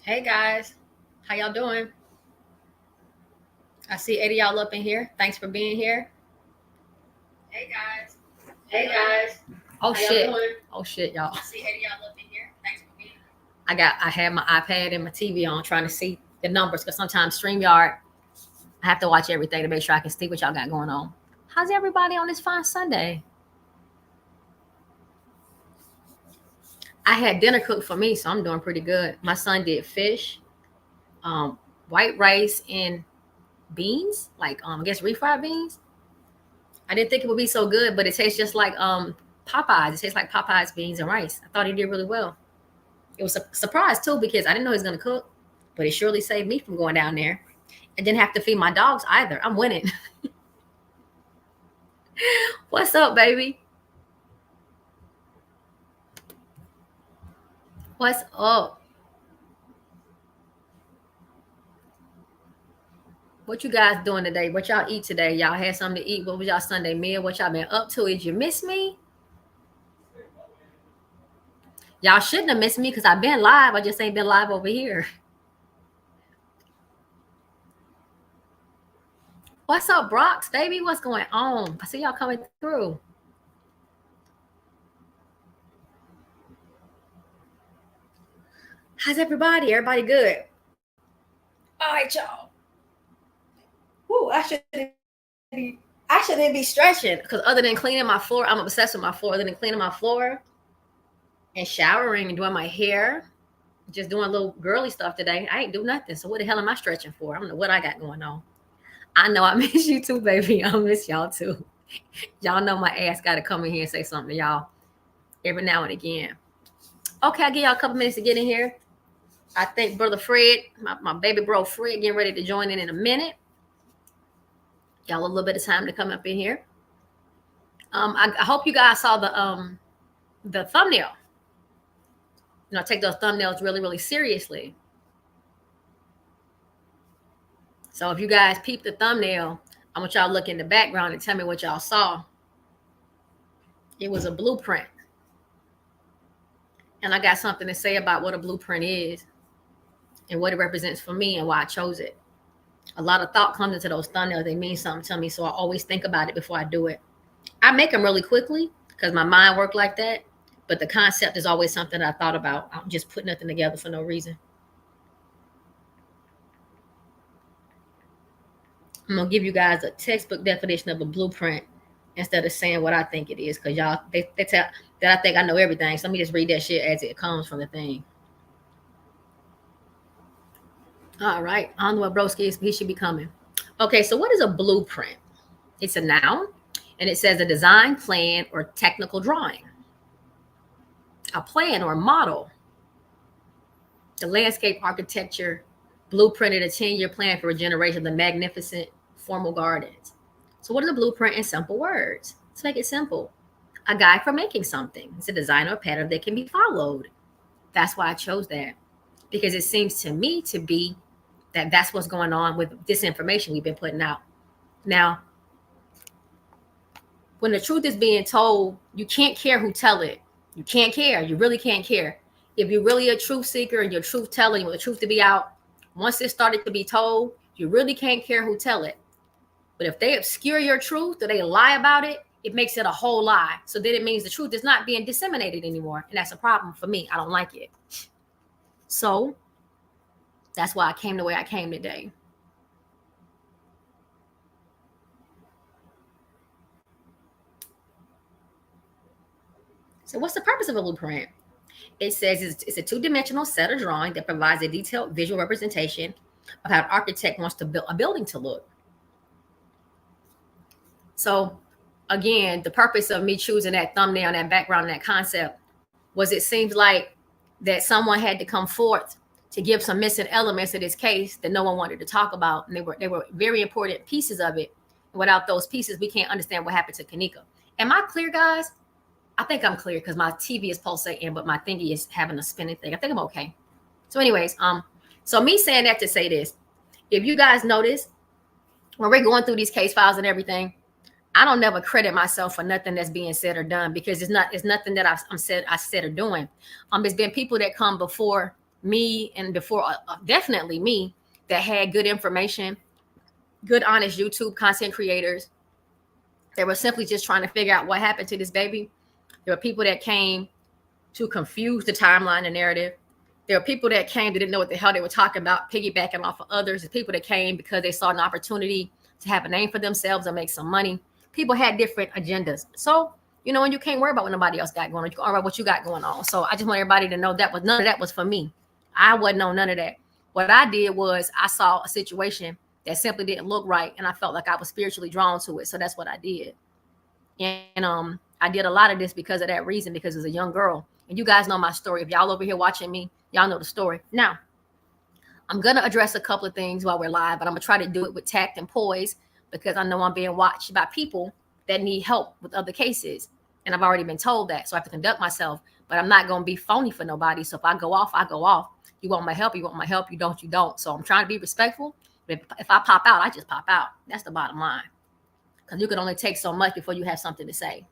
Hey guys, how y'all doing? I see 80 y'all up in here. Thanks for being here. Hey guys. Hey guys. Oh how shit. Oh shit, y'all. I see 80 y'all up in here. Thanks for being here. I had my iPad and my TV on trying to see the numbers because sometimes StreamYard, I have to watch everything to make sure I can see what y'all got going on. How's everybody on this fine Sunday? I had dinner cooked for me, so I'm doing pretty good. My son did fish, white rice, and beans, like I guess refried beans. I didn't think it would be so good, but it tastes just like Popeyes. It tastes like Popeyes beans and rice. I thought he did really well. It was a surprise too because I didn't know he was gonna cook, but it surely saved me from going down there. I didn't have to feed my dogs either. I'm winning. What's up, baby? What's up? What you guys doing today? What y'all eat today? Y'all had something to eat? What was y'all Sunday meal? What y'all been up to? Did you miss me? Y'all shouldn't have missed me because I've been live. I just ain't been live over here. What's up, Brox, baby? What's going on? I see y'all coming through. How's everybody? Everybody good? All right, y'all. Woo, I shouldn't be stretching because other than cleaning my floor, I'm obsessed with my floor. Other than cleaning my floor and showering and doing my hair, just doing a little girly stuff today, I ain't do nothing. So what the hell am I stretching for? I don't know what I got going on. I know I miss you too, baby. I miss y'all too. Y'all know my ass got to come in here and say something to y'all every now and again. Okay, I'll give y'all a couple minutes to get in here. I think Brother Fred, my baby bro Fred, getting ready to join in a minute. Y'all a little bit of time to come up in here. I hope you guys saw the thumbnail. You know, I take those thumbnails really, really seriously. So if you guys peep the thumbnail, I want y'all to look in the background and tell me what y'all saw. It was a blueprint. And I got something to say about what a blueprint is and what it represents for me and why I chose it. A lot of thought comes into those thumbnails. They mean something to me, so I always think about it before I do it. I make them really quickly because my mind works like that, but the concept is always something I thought about. I don't just put nothing together for no reason. I'm gonna give you guys a textbook definition of a blueprint instead of saying what I think it is, because y'all they tell that I think I know everything. So let me just read that shit as it comes from the thing. All right, I don't know what broski is, but he should be coming. Okay, so what is a blueprint? It's a noun, and it says a design, plan, or technical drawing. A plan or model. The landscape architecture blueprinted a 10-year plan for regeneration of the magnificent formal gardens. So what is a blueprint in simple words? Let's make it simple. A guide for making something. It's a design or pattern that can be followed. That's why I chose that, because it seems to me to be that's what's going on with this information we've been putting out. Now, when the truth is being told, you can't care who tell it. You can't care. You really can't care. If you're really a truth seeker and you're truth telling, you want the truth to be out, once it started to be told, you really can't care who tell it. But if they obscure your truth or they lie about it, it makes it a whole lie. So then it means the truth is not being disseminated anymore. And that's a problem for me. I don't like it. So that's why I came the way I came today. So what's the purpose of a blueprint? It says it's a two-dimensional set of drawing that provides a detailed visual representation of how an architect wants to build a building to look. So again, the purpose of me choosing that thumbnail, that background, that concept was it seems like that someone had to come forth to give some missing elements of this case that no one wanted to talk about. And they were very important pieces of it. And without those pieces, we can't understand what happened to Kenneka. Am I clear, guys? I think I'm clear because my TV is pulsating, but my thingy is having a spinning thing. I think I'm okay. So anyways, so me saying that to say this, if you guys notice, when we're going through these case files and everything, I don't never credit myself for nothing that's being said or done, because it's nothing that I said or doing. There's been people that come before me and before definitely me that had good information, good honest YouTube content creators. They were simply just trying to figure out what happened to this baby. There were people that came to confuse the timeline and narrative. There were people that came that didn't know what the hell they were talking about, piggybacking off of others. There's people that came because they saw an opportunity to have a name for themselves and make some money. People had different agendas. So, and you can't worry about what nobody else got going on. You can worry about what you got going on. So I just want everybody to know that none of that was for me. I wasn't on none of that. What I did was I saw a situation that simply didn't look right, and I felt like I was spiritually drawn to it. So that's what I did. And I did a lot of this because of that reason, because as a young girl, and you guys know my story. If y'all over here watching me, y'all know the story. Now, I'm going to address a couple of things while we're live, but I'm going to try to do it with tact and poise because I know I'm being watched by people that need help with other cases. And I've already been told that. So I have to conduct myself, but I'm not going to be phony for nobody. So if I go off, I go off. You want my help, you want my help. You don't, you don't. So I'm trying to be respectful. But if I pop out, I just pop out. That's the bottom line. Because you can only take so much before you have something to say.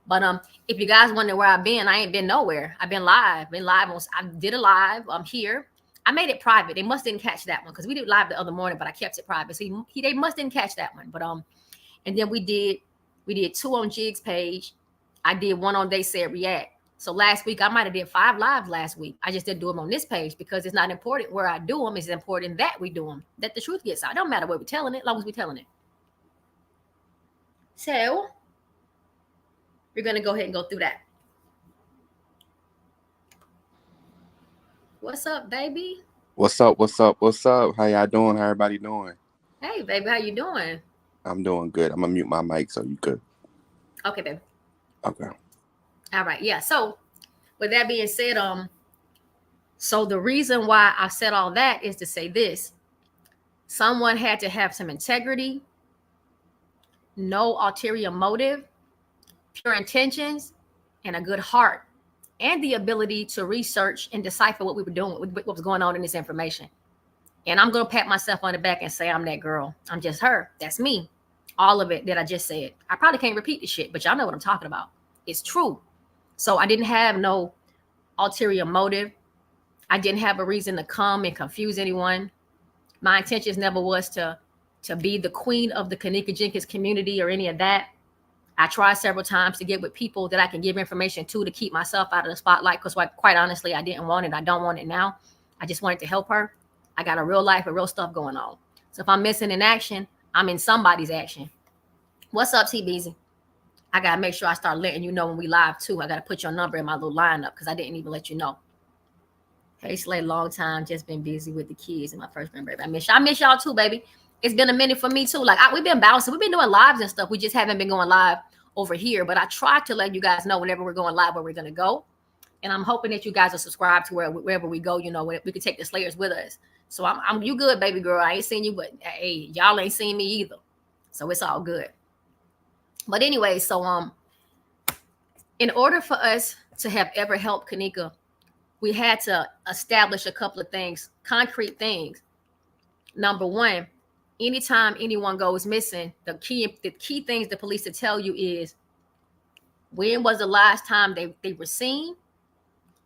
But if you guys wonder where I've been, I ain't been nowhere. I've been live. I did a live. I'm here. I made it private. They must didn't catch that one because we did live the other morning, but I kept it private. So they must didn't catch that one. But and then we did 2 on Jig's page. I did 1 on They Said React. So last week I might have did 5 lives last week. I just didn't do them on this page because it's not important where I do them. It's important that we do them. That the truth gets out. It don't matter where we're telling it, as long as we're telling it. So we're going to go ahead and go through that. What's up, baby? What's up? How y'all doing? How everybody doing? Hey, baby, how you doing? I'm doing good. I'm going to mute my mic so you could. Okay, baby. Okay. All right. Yeah. So with that being said, so the reason why I said all that is to say this. Someone had to have some integrity, no ulterior motive, pure intentions, and a good heart, and the ability to research and decipher what we were doing, what was going on in this information. And I'm going to pat myself on the back and say, I'm that girl. I'm just her. That's me. All of it that I just said. I probably can't repeat the shit, but y'all know what I'm talking about. It's true. So I didn't have no ulterior motive. I didn't have a reason to come and confuse anyone. My intentions never was to be the queen of the Kenneka Jenkins community or any of that. I tried several times to get with people that I can give information to keep myself out of the spotlight because quite honestly, I didn't want it. I don't want it now. I just wanted to help her. I got a real life and real stuff going on. So if I'm missing in action, I'm in somebody's action. What's up, T-Beezy? I got to make sure I start letting you know when we live too. I got to put your number in my little lineup because I didn't even let you know. Hey, Slay, long time. Just been busy with the kids and my first baby. I miss y'all too, baby. It's been a minute for me too. Like we've been bouncing. We've been doing lives and stuff. We just haven't been going live over here. But I try to let you guys know whenever we're going live where we're going to go. And I'm hoping that you guys are subscribed to wherever we go. You know, we can take the Slayers with us. So I'm you good, baby girl. I ain't seen you, but hey, y'all ain't seen me either. So it's all good. But anyway, so in order for us to have ever helped Kenneka, we had to establish a couple of things, concrete things. Number one, anytime anyone goes missing, the key things the police will tell you is when was the last time they were seen,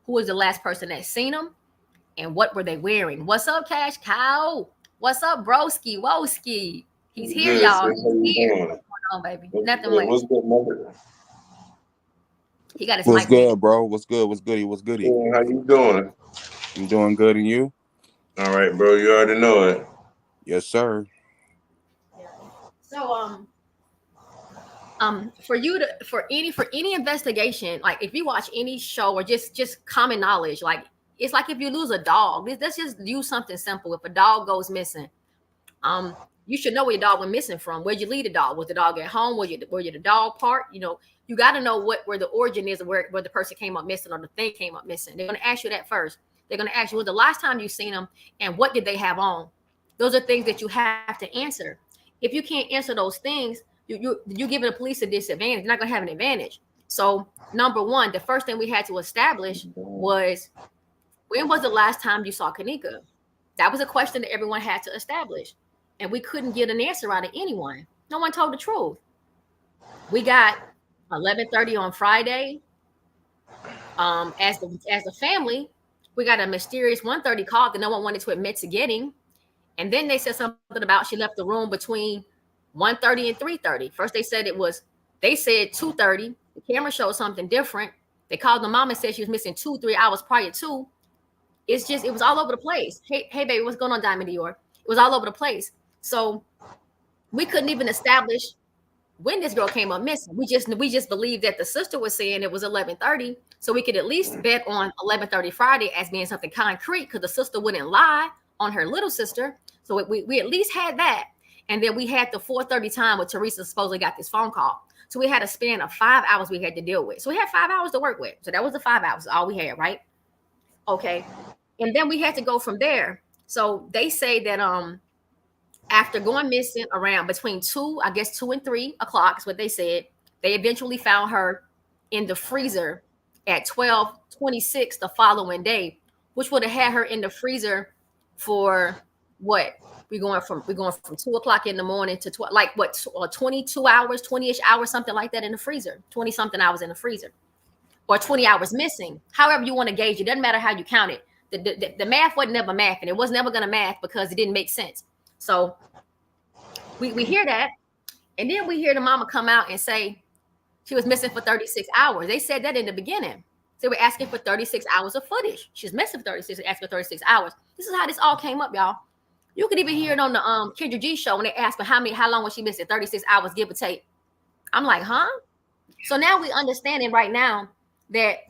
who was the last person that seen them, and what were they wearing. What's up, Cash Cow? What's up, broski, woski? He's here, good, y'all. He's here. What's going on, baby? Nothing much. What's good, mother? He got his What's mic good, bro? What's good? What's goody? How you doing? I'm doing good, and you? All right, bro. You already know it. Yes, sir. So for any investigation, like if you watch any show or just common knowledge, like it's like if you lose a dog, let's just use something simple. If a dog goes missing, you should know where your dog went missing from. Where'd you leave the dog? Was the dog at home? Were you the dog park? You know, you got to know where the origin is, where the person came up missing or the thing came up missing. They're going to ask you that first. They're going to ask you, was the last time you seen them and what did they have on? Those are things that you have to answer. If you can't answer those things, you're giving the police a disadvantage. You're not going to have an advantage. So number one, the first thing we had to establish was, when was the last time you saw Kenneka? That was a question that everyone had to establish. And we couldn't get an answer out of anyone. No one told the truth. We got 11:30 on Friday. As the family, we got a mysterious 1:30 call that no one wanted to admit to getting. And then they said something about she left the room between 1:30 and 3:30. First they said 2:30. The camera showed something different. They called the mom and said she was missing 2-3 hours prior to. It was all over the place. Hey, baby, what's going on, Diamond Dior? It was all over the place. So we couldn't even establish when this girl came up missing. We just believed that the sister was saying it was 11:30, so we could at least bet on 11:30 Friday as being something concrete, because the sister wouldn't lie on her little sister. So we at least had that. And then we had the 4:30 time where Teresa supposedly got this phone call. So we had a span of 5 hours we had to deal with. So we had 5 hours to work with. So that was the 5 hours, all we had, right? Okay. And then we had to go from there. So they say that after going missing around between 2 and 3 o'clock is what they said, they eventually found her in the freezer at 12:26 the following day, which would have had her in the freezer for what? We're going from 2 o'clock in the morning to 22 hours, 20-ish hours, something like that in the freezer, 20 something hours in the freezer, or 20 hours missing. However you want to gauge it, doesn't matter how you count it. The math wasn't never math, and it was never going to math because it didn't make sense. So we hear that, and then we hear the mama come out and say she was missing for 36 hours. They said that in the beginning. So we're asking for 36 hours of footage. She's missing for 36, asking for 36 hours. This is how this all came up, y'all. You could even hear it on the Kendra G show when they asked for how long was she missing? 36 hours, give or take. I'm like, huh? So now we understanding right now that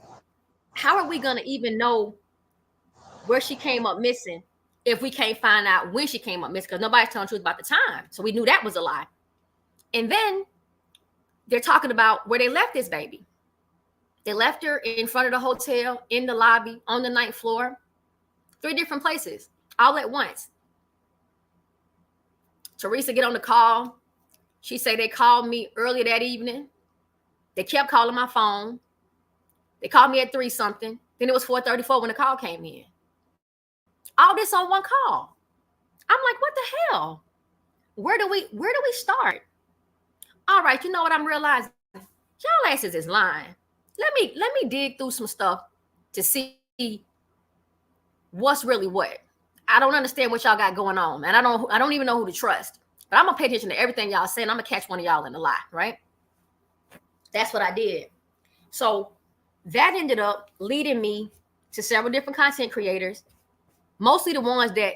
how are we going to even know where she came up missing if we can't find out when she came up missing, because nobody's telling the truth about the time. So we knew that was a lie. And then they're talking about where they left this baby. They left her in front of the hotel, in the lobby, on the 9th floor, 3 different places, all at once. Teresa get on the call. She said they called me earlier that evening. They kept calling my phone. They called me at 3 something. Then it was 4:34 when the call came in. All this on one call. I'm like, what the hell? Where do we start? All right, you know what I'm realizing? Y'all asses is lying. Let me dig through some stuff to see what's really what. I don't understand what y'all got going on, man. I don't even know who to trust. But I'm gonna pay attention to everything y'all say, and I'm gonna catch one of y'all in the lie, right? That's what I did. So that ended up leading me to several different content creators, mostly the ones that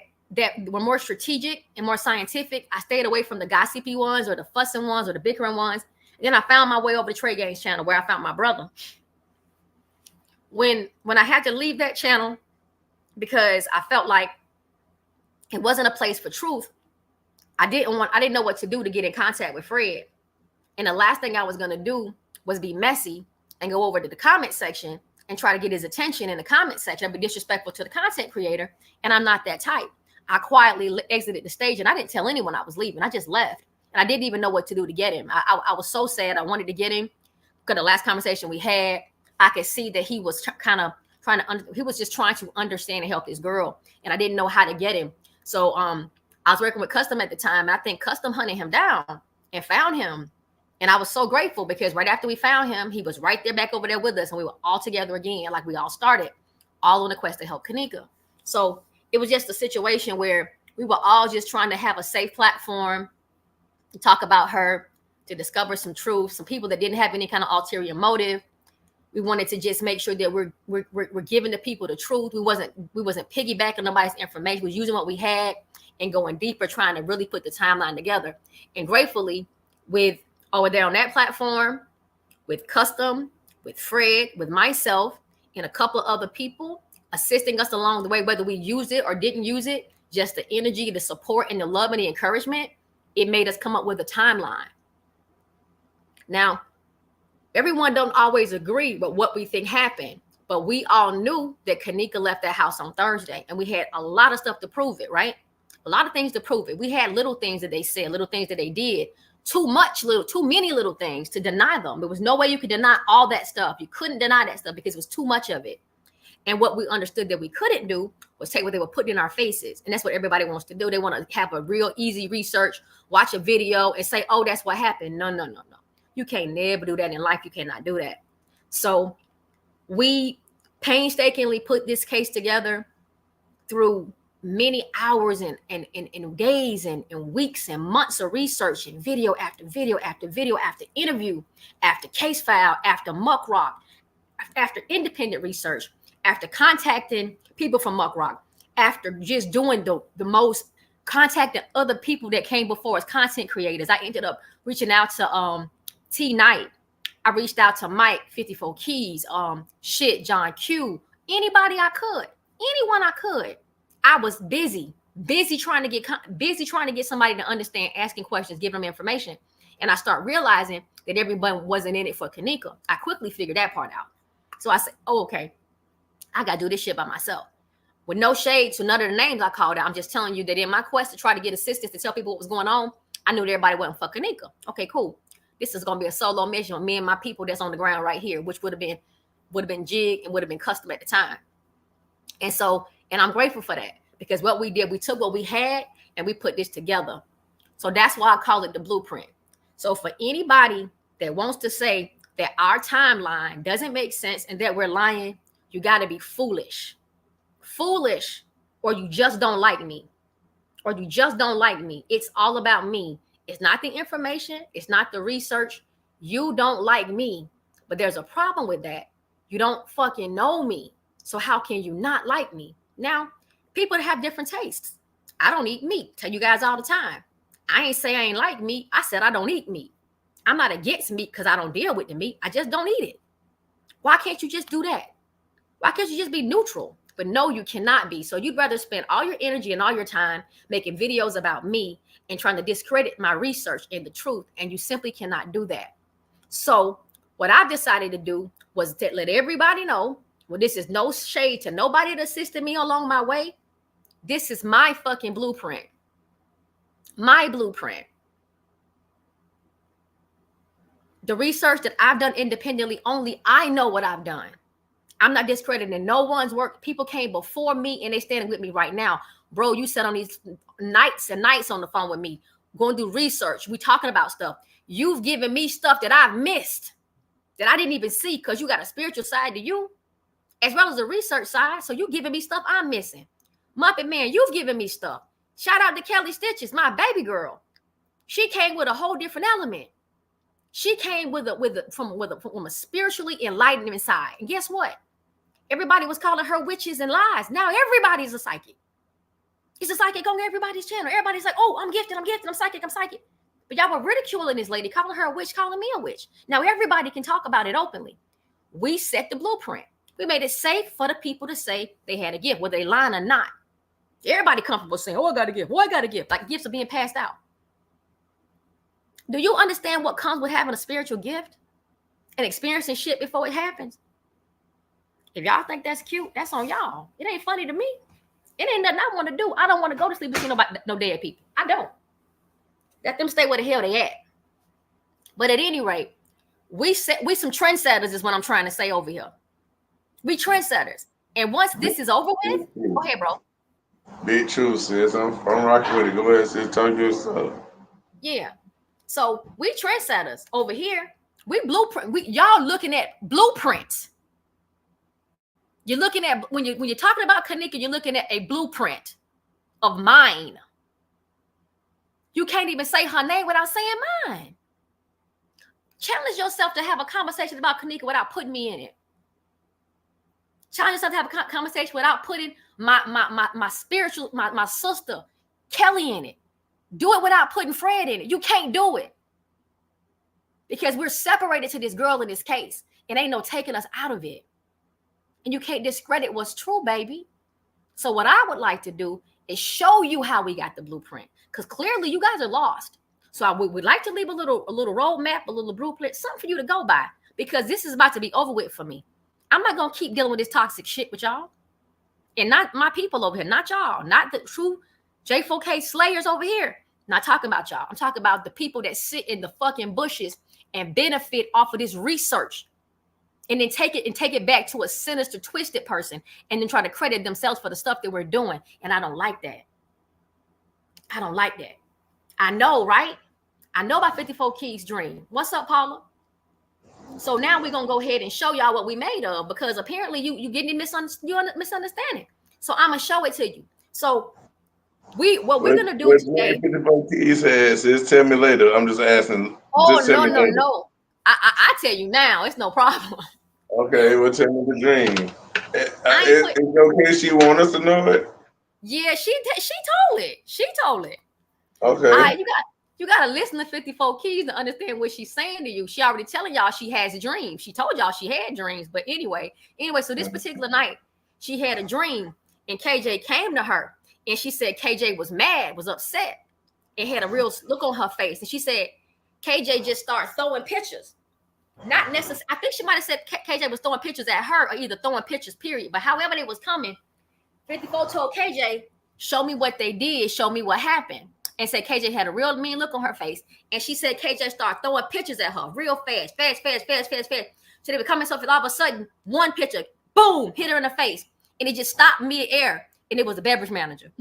were more strategic and more scientific. I stayed away from the gossipy ones or the fussing ones or the bickering ones. And then I found my way over to Trey Gaines channel, where I found my brother. When I had to leave that channel because I felt like it wasn't a place for truth, I didn't know what to do to get in contact with Fred. And the last thing I was going to do was be messy and go over to the comment section and try to get his attention in the comment section. I'd be disrespectful to the content creator, and I'm not that type. I quietly exited the stage, and I didn't tell anyone I was leaving. I just left, and I didn't even know what to do to get him. I was so sad. I wanted to get him because the last conversation we had, I could see that he was he was just trying to understand and help this girl, and I didn't know how to get him. So I was working with Custom at the time, and I think Custom hunted him down and found him. And I was so grateful because right after we found him, he was right there back over there with us, and we were all together again, like we all started, all on the quest to help Kenneka. So it was just a situation where we were all just trying to have a safe platform to talk about her, to discover some truth, some people that didn't have any kind of ulterior motive. We wanted to just make sure that we're giving the people the truth. We wasn't piggybacking nobody's information. We was using what we had and going deeper, trying to really put the timeline together. And gratefully, with over there on that platform, with Custom, with Fred, with myself, and a couple of other people assisting us along the way, whether we used it or didn't use it, just the energy, the support, and the love and the encouragement, it made us come up with a timeline. Now, everyone don't always agree with what we think happened, but we all knew that Kenneka left that house on Thursday, and we had a lot of stuff to prove it, right? A lot of things to prove it. We had little things that they said, little things that they did, too many little things to deny them. There was no way you could deny all that stuff. You couldn't deny that stuff because it was too much of it. And what we understood that we couldn't do was take what they were putting in our faces. And that's what everybody wants to do. They want to have a real easy research, watch a video and say, oh, that's what happened. No. You can't never do that in life. You cannot do that. So we painstakingly put this case together through many hours and days and weeks and months of research and video after video after video after interview after case file after muck rock after independent research after contacting people from muck rock after just doing the most contacting other people that came before as content creators. I ended up reaching out to T Knight. I reached out to Mike 54 Keys, John Q, anybody I could, anyone I could. I was busy trying to get somebody to understand, asking questions, giving them information. And I start realizing that everyone wasn't in it for Kenneka. I quickly figured that part out. So I said, oh, okay, I got to do this shit by myself. With no shade to none of the names I called out. I'm just telling you that in my quest to try to get assistance to tell people what was going on, I knew that everybody wasn't for Kenneka. Okay, cool. This is going to be a solo mission with me and my people that's on the ground right here, which would have been jig and would have been custom at the time. And I'm grateful for that, because what we did, we took what we had and we put this together. So that's why I call it the blueprint. So for anybody that wants to say that our timeline doesn't make sense and that we're lying, you got to be foolish, or you just don't like me, It's all about me. It's not the information. It's not the research. You don't like me, but there's a problem with that. You don't fucking know me. So how can you not like me? Now, people have different tastes. I don't eat meat. Tell you guys all the time. I ain't say I ain't like meat. I said I don't eat meat. I'm not against meat because I don't deal with the meat. I just don't eat it. Why can't you just do that? Why can't you just be neutral? But no, you cannot be. So you'd rather spend all your energy and all your time making videos about me and trying to discredit my research and the truth. And you simply cannot do that. So what I've decided to do was to let everybody know, well, this is no shade to nobody that assisted me along my way. This is my fucking blueprint. My blueprint. The research that I've done independently, only I know what I've done. I'm not discrediting no one's work. People came before me and they standing with me right now. Bro, you sat on these nights and nights on the phone with me, going to do research. We talking about stuff. You've given me stuff that I've missed, that I didn't even see, because you got a spiritual side to you, as well as a research side. So you giving me stuff I'm missing. Muppet Man, you've given me stuff. Shout out to Kelly Stitches, my baby girl. She came with a whole different element. She came from a spiritually enlightened side. And guess what? Everybody was calling her witches and lies. Now everybody's a psychic. It's a psychic on everybody's channel. Everybody's like, oh, I'm gifted, I'm psychic. But y'all were ridiculing this lady, calling her a witch, calling me a witch. Now everybody can talk about it openly. We set the blueprint. We made it safe for the people to say they had a gift, whether they lying or not. Everybody comfortable saying, oh, I got a gift. I got a gift. Like gifts are being passed out. Do you understand what comes with having a spiritual gift and experiencing shit before it happens? If y'all think that's cute, that's on y'all. It ain't funny to me. It ain't nothing I want to do. I don't want to go to sleep with no dead people. I don't. Let them stay where the hell they at. But at any rate, we some trendsetters is what I'm trying to say over here. We trendsetters. And once this is over with, go ahead, bro. Big truth, sis. I'm rocking with it. Go ahead, sis. Talk yourself. Yeah. So we trendsetters over here. We blueprint. Y'all looking at blueprints. You're looking at, when you're talking about Kenneka, you're looking at a blueprint of mine. You can't even say her name without saying mine. Challenge yourself to have a conversation about Kenneka without putting me in it. Challenge yourself to have a conversation without putting my spiritual, my sister Kelly in it. Do it without putting Fred in it. You can't do it. Because we're separated to this girl in this case. And ain't no taking us out of it. And you can't discredit what's true, baby. So what I would like to do is show you how we got the blueprint. Because clearly you guys are lost. So I would like to leave a little roadmap, a little blueprint, something for you to go by. Because this is about to be over with for me. I'm not going to keep dealing with this toxic shit with y'all. And not my people over here. Not y'all. Not the true J4K slayers over here. Not talking about y'all. I'm talking about the people that sit in the fucking bushes and benefit off of this research. And then take it back to a sinister, twisted person and then try to credit themselves for the stuff that we're doing. And I don't like that. I don't like that. I know, right? I know about 54 Keys' dream. What's up, Paula? So now we're gonna go ahead and show y'all what we made of, because apparently you getting misunderstanding. So I'm gonna show it to you. So what we're gonna do today. 54 Keys says, tell me later. I'm just asking. Oh, Just tell me later. no. I tell you now, it's no problem. Okay, well, tell me the dream. I ain't It's okay. She want us to know it. Yeah, she told it. She told it. Okay. All right, you got to listen to 54 Keys to understand what she's saying to you. She already telling y'all she has dreams. She told y'all she had dreams. But anyway, so this particular night, she had a dream, and KJ came to her, and she said KJ was mad, was upset, and had a real look on her face. And she said KJ just started throwing pictures. Not necessarily. I think she might have said KJ was throwing pictures at her, or either throwing pictures, period. But however they was coming, 54 told KJ, show me what they did, show me what happened. And said KJ had a real mean look on her face. And she said KJ started throwing pictures at her real fast. So they were coming so all of a sudden, one picture, boom, hit her in the face. And it just stopped mid-air. And it was the beverage manager.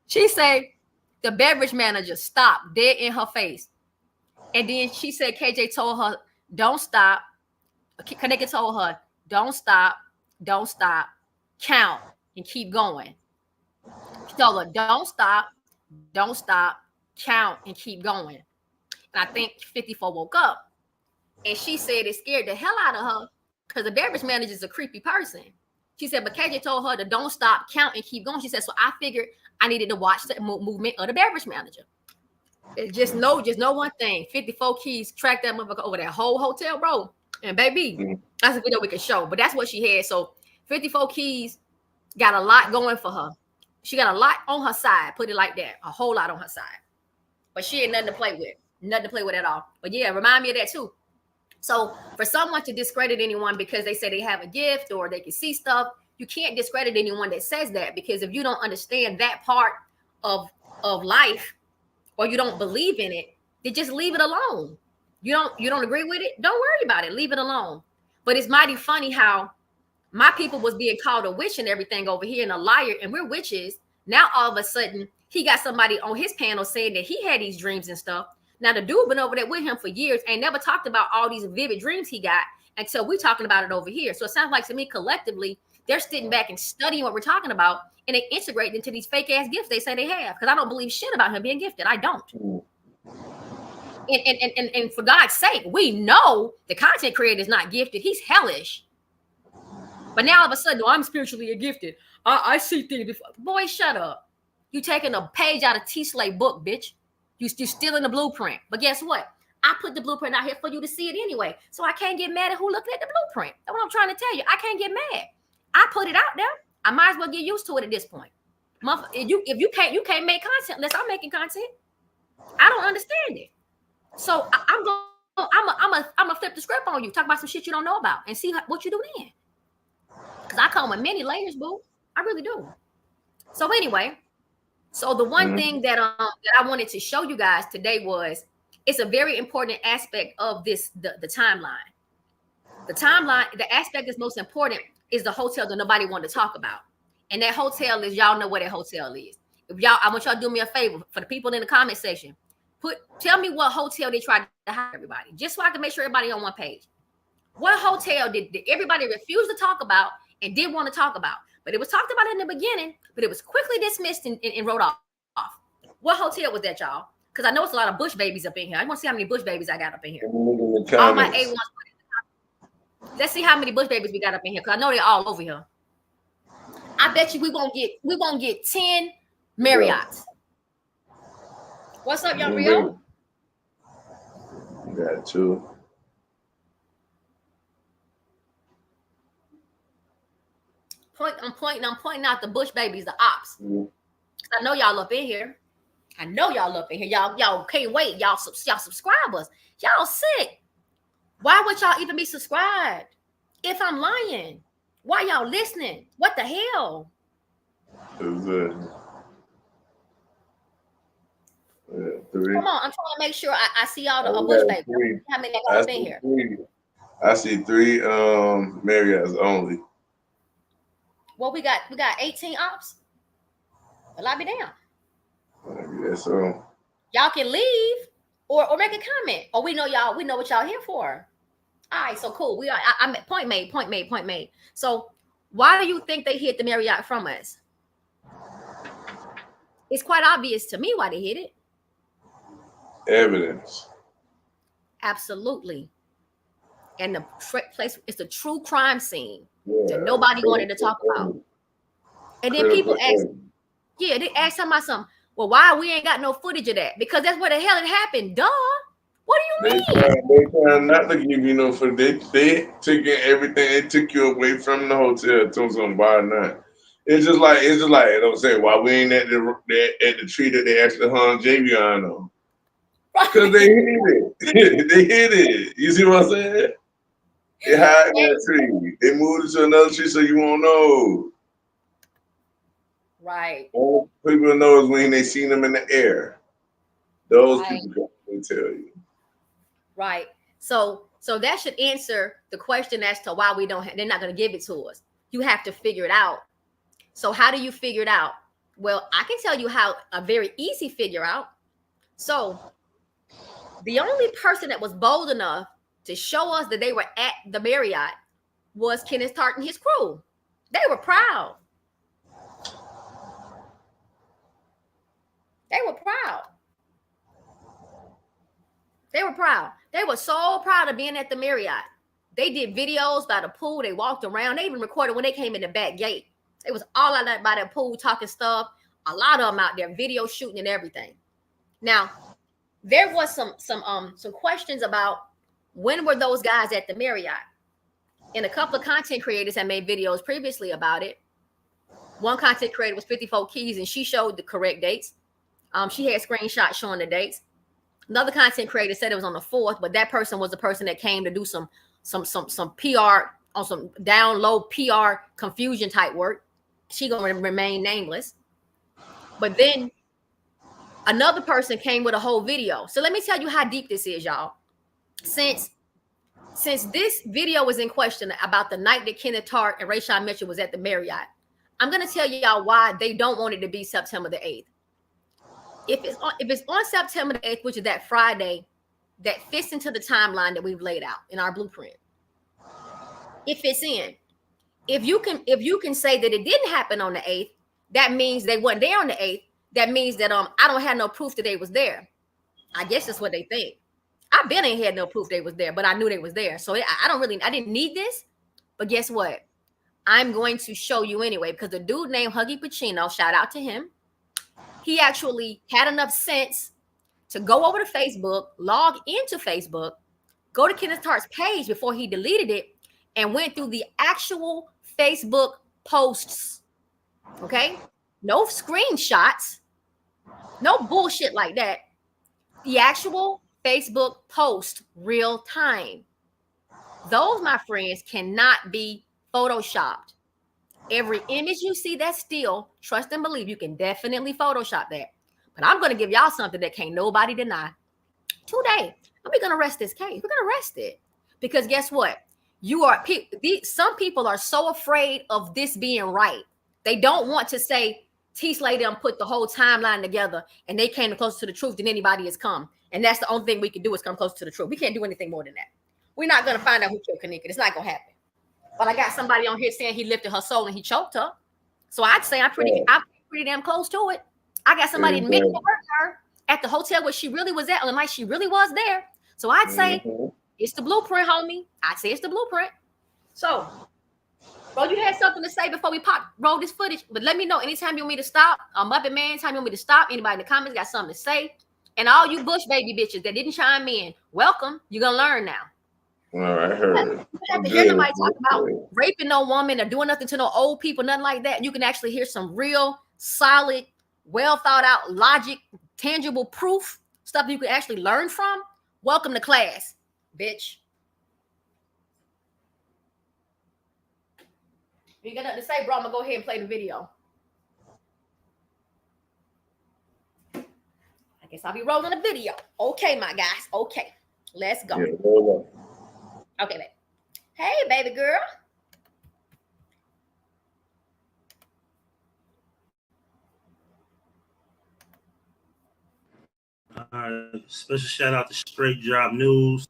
She said the beverage manager stopped dead in her face. And then she said KJ told her, don't stop. Kenneka told her, don't stop, count, and keep going. She told her, don't stop, count, and keep going. And I think 54 woke up. And she said it scared the hell out of her, because the beverage manager is a creepy person. She said, but KJ told her to don't stop, count, and keep going. She said, so I figured I needed to watch the movement of the beverage manager. Just know one thing. 54 Keys tracked that motherfucker over that whole hotel row. And baby, that's a video we can show. But that's what she had. So 54 Keys got a lot going for her. She got a lot on her side. Put it like that. A whole lot on her side. But she ain't nothing to play with. Nothing to play with at all. But yeah, remind me of that too. So for someone to discredit anyone because they say they have a gift or they can see stuff, you can't discredit anyone that says that, because if you don't understand that part of life, or you don't believe in it, then just leave it alone. You don't agree with it? Don't worry about it. Leave it alone. But it's mighty funny how my people was being called a witch and everything over here and a liar, and we're witches. Now all of a sudden he got somebody on his panel saying that he had these dreams and stuff. Now the dude been over there with him for years, ain't never talked about all these vivid dreams he got until we talking about it over here. So it sounds like to me collectively they're sitting back and studying what we're talking about, and they integrate into these fake ass gifts they say they have. Because I don't believe shit about him being gifted. I don't. And for God's sake, we know the content creator is not gifted. He's hellish. But now all of a sudden, I'm spiritually gifted. I see things before. Boy, shut up. You taking a page out of T. Slate book, bitch. You stealing the blueprint. But guess what? I put the blueprint out here for you to see it anyway. So I can't get mad at who looked at the blueprint. That's what I'm trying to tell you. I can't get mad. I put it out there. I might as well get used to it at this point. If you can't make content unless I'm making content. I don't understand it. So I'm gonna flip the script on you. Talk about some shit you don't know about and see what you do then. Because I come with many layers, boo. I really do. So anyway, so the one thing that I wanted to show you guys today was it's a very important aspect of this the timeline. The timeline, the aspect that's most important is the hotel that nobody wanted to talk about. And that hotel is, y'all know what that hotel is. If y'all, I want y'all to do me a favor for the people in the comment section. Tell me what hotel they tried to hire everybody, just so I can make sure everybody on one page. What hotel did everybody refuse to talk about and didn't want to talk about? But it was talked about in the beginning, but it was quickly dismissed and wrote off. What hotel was that, y'all? Because I know it's a lot of Bush babies up in here. I want to see how many Bush babies I got up in here. All my A1s. Let's see how many Bush babies we got up in here, because I know they're all over here. I bet you we won't get 10 Marriotts. What's up, young Rio? Got 2. I'm pointing out the Bush babies, the ops. I know y'all up in here. Y'all can't wait. Y'all subscribers. Y'all sick. Why would y'all even be subscribed if I'm lying? Why y'all listening? What the hell? Exactly. 3. Come on, I'm trying to make sure I see all the Bush babies. How many got up in here? 3. I see 3 Marriotts only. Well, we got 18 ops. Well, I be damn. I guess so. Y'all can leave. or make a comment. Or we know what y'all here for. All right, so cool. We are. I'm point made. Point made. Point made. So why do you think they hid the Marriott from us? It's quite obvious to me why they hid it. Evidence. Absolutely. And the place is the true crime scene that nobody wanted to talk about. And then people ask, they ask about something. Well, why we ain't got no footage of that? Because that's where the hell it happened. Duh. What do you mean? They trying not to give you no footage. They took everything. They took you away from the hotel. Told them why not? It's just like I'm saying, why we ain't at the tree that they actually hung Javion on? Because they hid it. They hid it. You see what I'm saying? They hide that tree. They moved it to another tree so you won't know. Right. All people know is when they seen them in the air. Those people can tell you. Right. So that should answer the question as to why we don't. They're not going to give it to us. You have to figure it out. So how do you figure it out? Well, I can tell you how a very easy figure out. So the only person that was bold enough to show us that they were at the Marriott was Kenneth Tart and his crew. They were proud. They were proud. They were proud. They were so proud of being at the Marriott. They did videos by the pool. They walked around. They even recorded when they came in the back gate. It was all out by that pool talking stuff. A lot of them out there video shooting and everything. Now, there was some questions about when were those guys at the Marriott? And a couple of content creators had made videos previously about it. One content creator was 54 Keys, and she showed the correct dates. She had screenshots showing the dates. Another content creator said it was on the 4th, but that person was the person that came to do some PR on some down low PR confusion type work. She gonna remain nameless. But then another person came with a whole video. So let me tell you how deep this is, y'all. Since this video was in question about the night that Kenneth Tart and Rayshawn Mitchell was at the Marriott, I'm gonna tell y'all why they don't want it to be September the 8th. If it's on September the 8th, which is that Friday, that fits into the timeline that we've laid out in our blueprint. It fits in. If you can say that it didn't happen on the 8th, that means they weren't there on the 8th. That means that I don't have no proof that they was there. I guess that's what they think. I've been ain't had no proof they was there, but I knew they was there. So I didn't need this. But guess what? I'm going to show you anyway, because the dude named Huggy Pacino, shout out to him. He actually had enough sense to go over to Facebook, log into Facebook, go to Kenneth Tart's page before he deleted it, and went through the actual Facebook posts. Okay? No screenshots, no bullshit like that. The actual Facebook post, real time. Those, my friends, cannot be photoshopped. Every image you see that's still, trust and believe, you can definitely Photoshop that. But I'm going to give y'all something that can't nobody deny. Today, we're going to rest this case. We're going to rest it. Because guess what? Some people are so afraid of this being right. They don't want to say, T. Slay them put the whole timeline together and they came closer to the truth than anybody has come. And that's the only thing we can do is come closer to the truth. We can't do anything more than that. We're not going to find out who killed Kenneka. It's not going to happen. But I got somebody on here saying he lifted her soul and he choked her. So I'd say I'm pretty damn close to it. I got somebody admitting to her at the hotel where she really was at on the night she really was there. So I'd say it's the blueprint, homie. I'd say it's the blueprint. So, bro, you had something to say before we roll this footage, but let me know anytime you want me to stop. I'm up, man. Anytime you want me to stop, anybody in the comments got something to say. And all you Bush baby bitches that didn't chime in, welcome. You're going to learn now. All right, I heard. You have to hear nobody talk about raping no woman or doing nothing to no old people, nothing like that. You can actually hear some real, solid, well thought out logic, tangible proof, stuff you can actually learn from. Welcome to class, bitch. You got nothing to say, bro? I'm gonna go ahead and play the video. I guess I'll be rolling a video. Okay, my guys. Okay, let's go. Yeah, okay, babe. Hey, baby girl. Special shout out to Straight Drop News.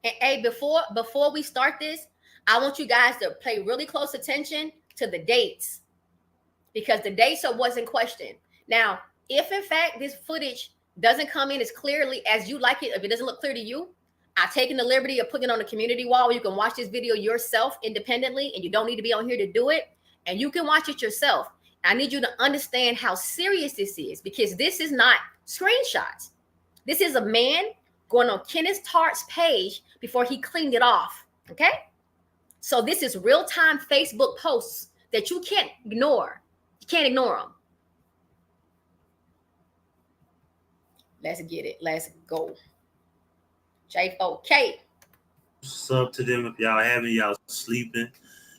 And hey, before we start this, I want you guys to pay really close attention to the dates, because the dates are what's in question. Now, if in fact this footage doesn't come in as clearly as you like it, if it doesn't look clear to you, I've taken the liberty of putting it on the community wall where you can watch this video yourself independently, and you don't need to be on here to do it. And you can watch it yourself. I need you to understand how serious this is, because this is not screenshots. This is a man going on Kenneth Tart's page before he cleaned it off. Okay? So this is real-time Facebook posts that you can't ignore. You can't ignore them. Let's get it. Let's go. JOK. Sub to them if y'all having y'all sleeping.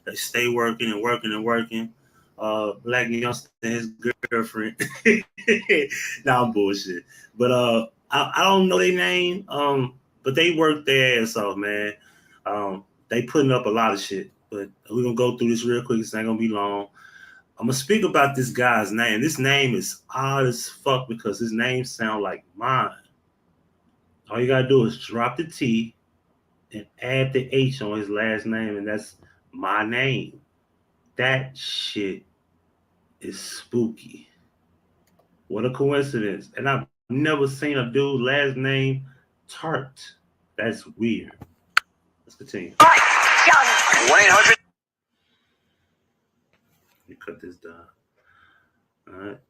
They stay working and working and working. Black youngster and his girlfriend. Nah, I'm bullshit. But I don't know their name. But they work their ass off, man. They putting up a lot of shit. But we're gonna go through this real quick. It's not gonna be long. I'm gonna speak about this guy's name. This name is odd as fuck because his name sounds like mine. All you gotta do is drop the T and add the H on his last name, and that's my name. That shit is spooky. What a coincidence. And I've never seen a dude last name Tart. That's weird. Let's continue. 1-800. Let me cut this down. All right.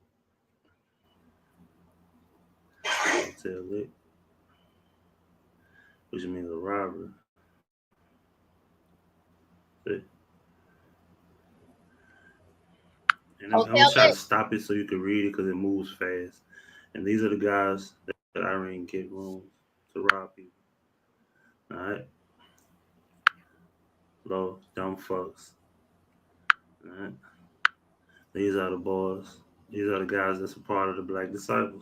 Hotel Lick. Which means a robber. See? And I'm gonna try to stop it so you can read it because it moves fast. And these are the guys that Irene get rooms to rob people. All right. Low, dumb fucks. All right. These are the boys. These are the guys that's a part of the Black Disciples.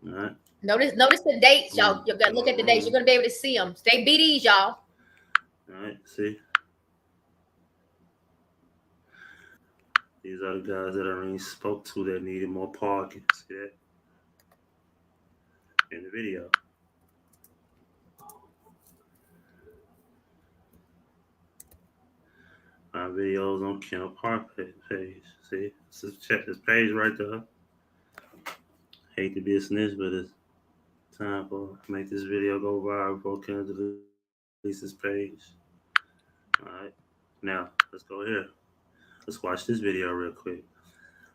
All right. Notice the dates, y'all. You got to look at the dates. You're gonna be able to see them. Stay BDs, y'all. All right. See. These are the guys that Irene spoke to that needed more parking. See that? In the video. My videos on Kennel Park page. See? Check this page right there. Hate to be a snitch, but it's time for make this video go viral before Kennel deletes his page. All right. Now, let's go here. Let's watch this video real quick.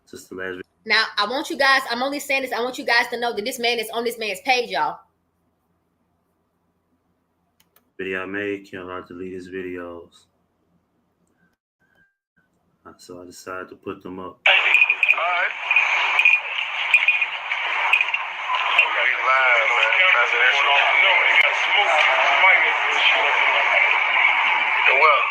Just the last video. Now, I want you guys, I'm only saying this, I want you guys to know that this man is on this man's page, y'all. Video I made, Kennel delete his videos. So I decided to put them up. All right. We live, man. Presidential. No, they got smoke. Well,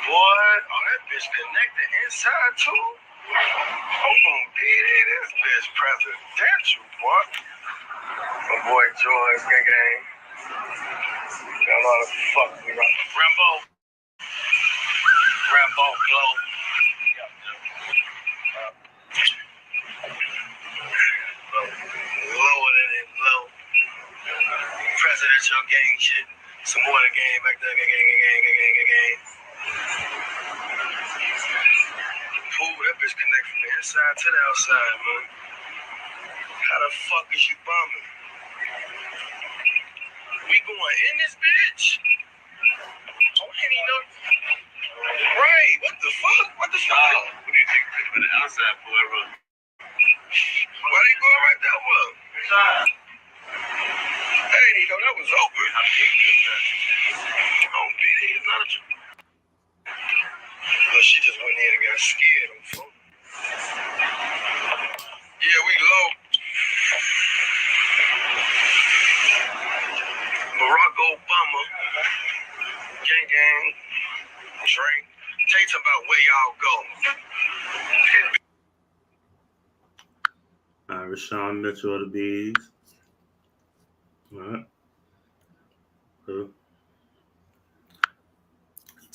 boy, that bitch connected inside too. Hold on, BD, this bitch presidential, boy. My boy George, gang. Got a lot of fuck me right. Rambo Glow. Lower than it low. Presidential gang shit. Some more of the game back there. Gang. Pool, that bitch connect from the inside to the outside, man. How the fuck is you bumming? We going in this bitch? Oh, I didn't know. Right, what the fuck? What the fuck? What do you think? For the outside, forever. Why they going right there? What? I didn't even know that was open. Oh, BD, it's not a joke. Look, she just went in and got scared on phone. Yeah, we low. Barack Obama, gang, drink. Tell you about where y'all go. All right, Rashawn Mitchell of the Bees. All right.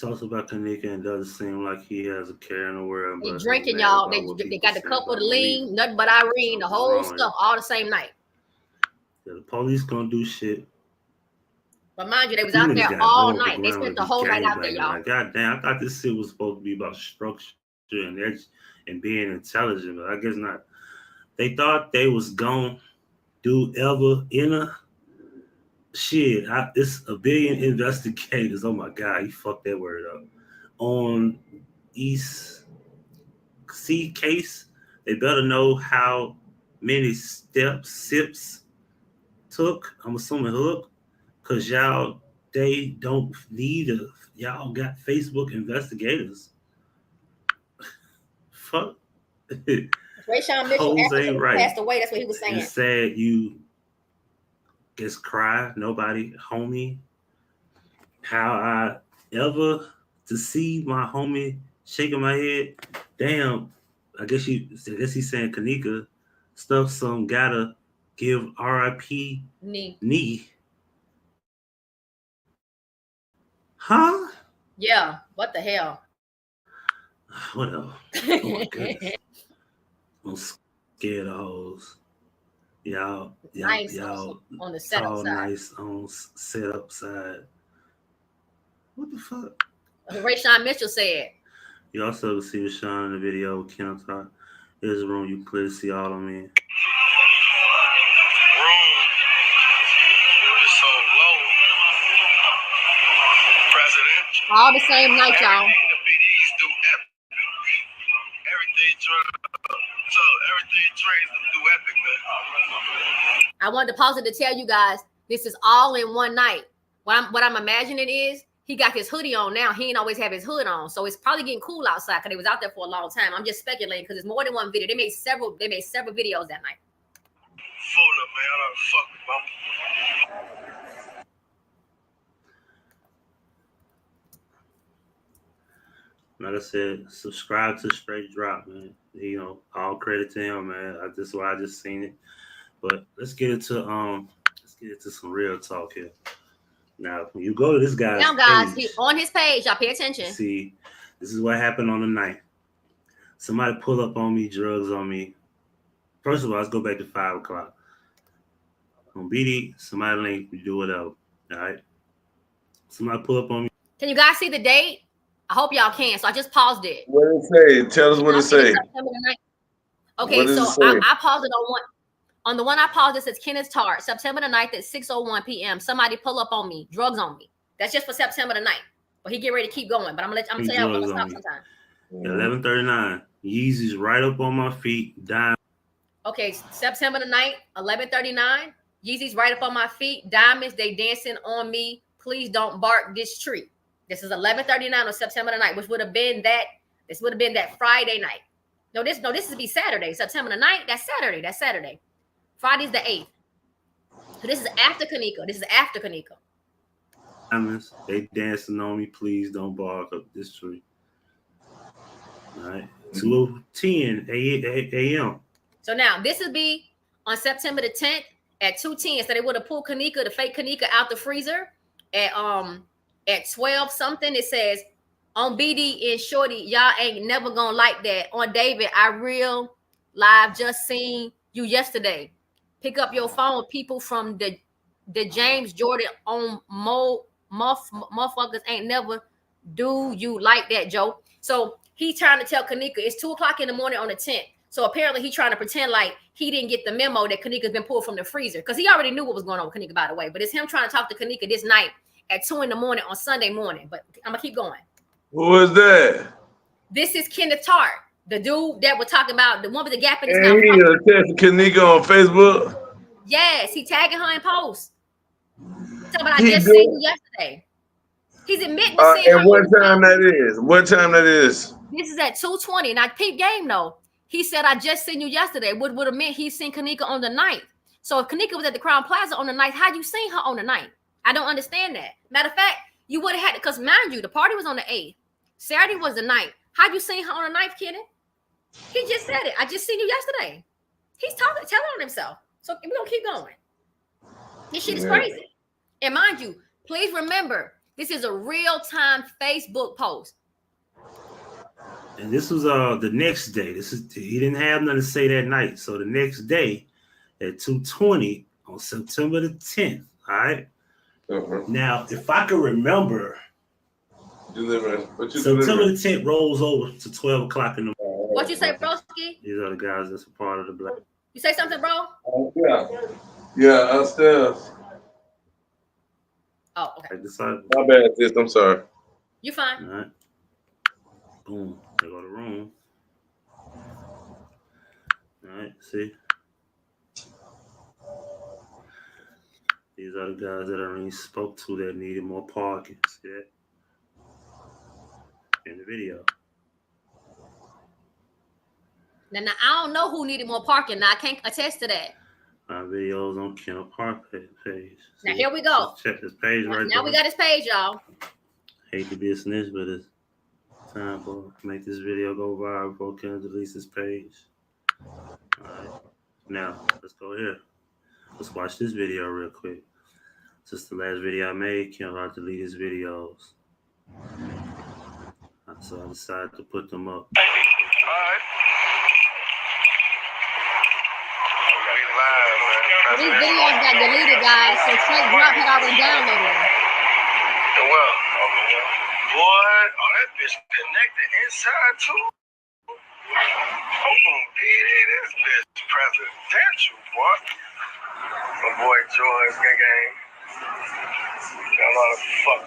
talks about Kenneka and doesn't seem like he has a care in the world. They But drinking, y'all. They got the couple of lean, nothing but Irene, the whole stuff, all the same night. Yeah, the police gonna do shit. But mind you, they was out there all night. They spent the whole night out there, y'all. Like, God damn, I thought this shit was supposed to be about structure and being intelligent, but I guess not. They thought they was gonna do ever in a shit. It's a billion investigators. Oh my God, you fucked that word up. On East C case, they better know how many sips took. I'm assuming hook, cause y'all they don't need y'all got Facebook investigators. Fuck. Rayshawn Mitchell after he passed away. That's what he was saying. It's sad you just cry. Nobody, homie. How I ever to see my homie shaking my head. Damn. I guess he's saying Kenneka stuff. Some gotta give R.I.P. knee. Huh? Yeah. What the hell? What else? Oh my goodness. I'm scared of hoes. Y'all on the setup side. Nice on setup side. What the fuck? Rayshawn Mitchell said. You also see Rashawn in the video with Kenneka. There's a room you can clearly see all of them in. All the same night, y'all. I wanted to pause it to tell you guys this is all in one night. What I'm imagining is he got his hoodie on now. He ain't always have his hood on, so it's probably getting cool outside because he was out there for a long time. I'm just speculating because it's more than one video. They made several videos that night. Full of man, I fuck with mama. Like I said, subscribe to Straight Drop, man. You know, all credit to him, man. That's why I just seen it. But let's get into some real talk here. Now, when you go to this guy's page, on his page, y'all pay attention. See, this is what happened on the night. Somebody pull up on me, drugs on me. First of all, let's go back to 5 o'clock. On BD, somebody link, you do whatever. All right. Somebody pull up on me. Can you guys see the date? I hope y'all can. So I just paused it. What it say? Tell us what it say. Okay, so I paused it on one. On the one I paused, it says Kenneth Tart, September the 9th at 6:01 p.m. Somebody pull up on me, drugs on me. That's just for September the 9th. But he get ready to keep going. But I'm gonna tell y'all I'm gonna stop sometime. 11:39. Yeezy's right up on my feet, dying. Okay, September the 9th, 11:39. Yeezy's right up on my feet. Diamonds, they dancing on me. Please don't bark this tree. This is 11:39 on September the 9th, which would have been that. This would have been that Friday night. No, this would be Saturday. September the 9th. That's Saturday. Friday's the 8th. So this is after Kenneka. Diamonds, they dancing on me. Please don't bark up this tree. All right, 2:10 a.m. So now this would be on September the 10th at 2:10. So they would have pulled Kenneka, the fake Kenneka, out the freezer at 12 something. It says on BD and Shorty, y'all ain't never gonna like that. On David, I real live just seen you yesterday. Pick up your phone, people from the James Jordan on motherfuckers ain't never do you like that, Joe. So he trying to tell Kenneka it's 2 o'clock in the morning on the 10th. So apparently he trying to pretend like he didn't get the memo that Kenneka's been pulled from the freezer because he already knew what was going on with Kenneka, by the way. But it's him trying to talk to Kenneka this night at 2 in the morning on Sunday morning. But I'm gonna keep going. Who is that? This is Kenneth Tart, the dude that we're talking about, the one with the gap in his mouth. He texting Kenneka on Facebook. Yes, he tagging her in posts. But I just seen you yesterday. He's admitting to seeing her. And what time that is? What time that is? This is at 2:20. Now, peep game though. He said, I just seen you yesterday. What would have meant he seen Kenneka on the 9th. So if Kenneka was at the Crown Plaza on the 9th, how you seen her on the 9th? I don't understand that. Matter of fact, you would have had to, because mind you, the party was on the 8th. Saturday was the 9th. How you seen her on the 9th, Kenny? He just said it. I just seen you yesterday. He's telling on himself. So we're going to keep going. This shit is crazy. And mind you, please remember, This is a real-time Facebook post. And this was the next day. He didn't have nothing to say that night. So the next day at 2:20 on September the 10th. All right. Now, if I could remember, September the 10th rolls over to 12 o'clock in the morning. What you say, broski? These are the guys that's a part of the black. You say something, bro? Yeah, upstairs. Oh, okay. My bad, sis. I'm sorry. You fine. All right. Boom. They go to the room. All right. See? These are the guys that I already spoke to that needed more parking. See that? In the video. Now, I don't know who needed more parking. Now, I can't attest to that. My videos on Kenneka Park page. See? Now, here we go. Just check this page right now there. We got his page, y'all. Hate to be a snitch, but it's time for make this video go viral before Ken deletes his page. All right. Now, let's go here. Let's watch this video real quick. This is the last video I made. Ken about to delete his videos. So I decided to put them up. All right. We live, man. These videos got deleted, guys, so Straight Drop had already downloaded them. Well, boy, that bitch connected inside too. This bitch presidential, boy. My boy George, gang. Got a lot of fuck.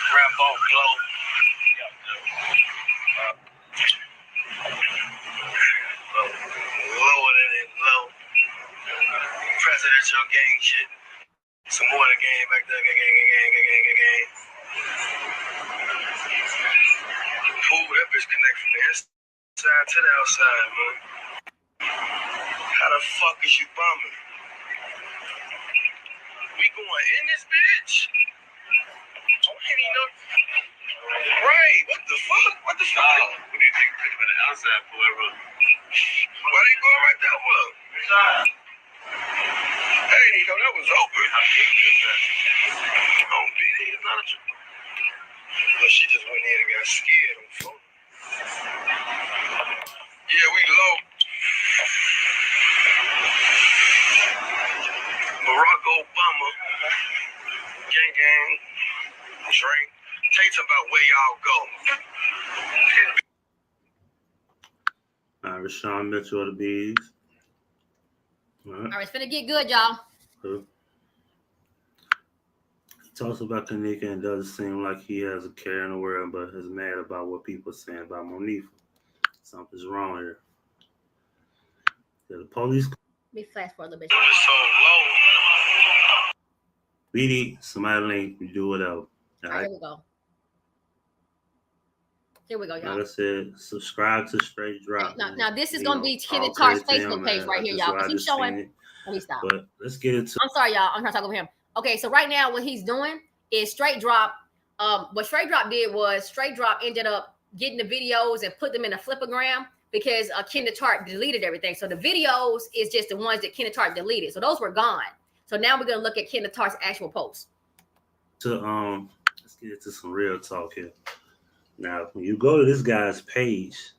Rambo Glow. Lower than it low. Presidential gang shit. Some more of the game back there. Gang. Ooh, that bitch connect from the inside to the outside, man. How the fuck is you bumming? We going in this bitch? I ain't even know. Right, what the fuck? What the fuck? What do you think? From the outside, forever. Why they going right there for? I didn't even know that was open. How big is that? Oh, BD is not a joke. But she just went in and got scared on phone. Yeah, we low. Barack Obama, gang, drink. Tell you about where y'all go. Rashawn Mitchell of the Bees. All right, it's finna get good, y'all. He talks about Kenneka and doesn't seem like he has a care in the world, but is mad about what people are saying about Monifa. Something's wrong here. The police. Let me flash for a little bit. So low. BD, somebody link, you do whatever. All right, here we go. Here we go, y'all. Like I said, subscribe to Straight Drop. Now this is going to be Kenneka Tart's Facebook page right here, y'all. He's showing. Let me stop. But let's get into. I'm sorry, y'all. I'm trying to talk over him. Okay, so right now what he's doing is Straight Drop. What Straight Drop did was Straight Drop ended up getting the videos and put them in a flipogram because Kenneka Tart deleted everything. So the videos is just the ones that Kenneka Tart deleted. So those were gone. So now we're going to look at Kenneka Tart's actual posts. So let's get into some real talk here. Now, when you go to this guy's page,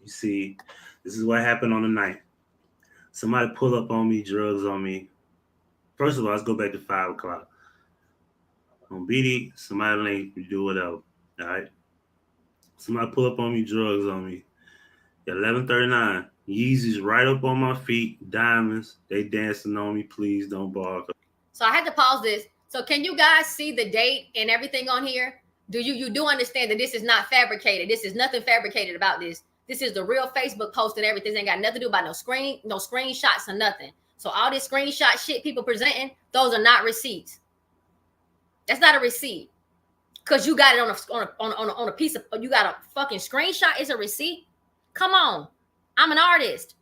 you see this is what happened on the night. Somebody pull up on me, drugs on me. First of all, let's go back to 5 o'clock. On BD, somebody link, you do whatever. All right. Somebody pull up on me, drugs on me. At 11:39, Yeezy's right up on my feet, diamonds. They dancing on me. Please don't bark. So I had to pause this. So can you guys see the date and everything on here? Do you do understand that this is not fabricated? This is nothing fabricated about this. This is the real Facebook post and everything. This ain't got nothing to do about no screenshots or nothing. So all this screenshot shit people presenting, those are not receipts. That's not a receipt. Cause you got it on a piece of, you got a fucking screenshot. Is a receipt? Come on, I'm an artist.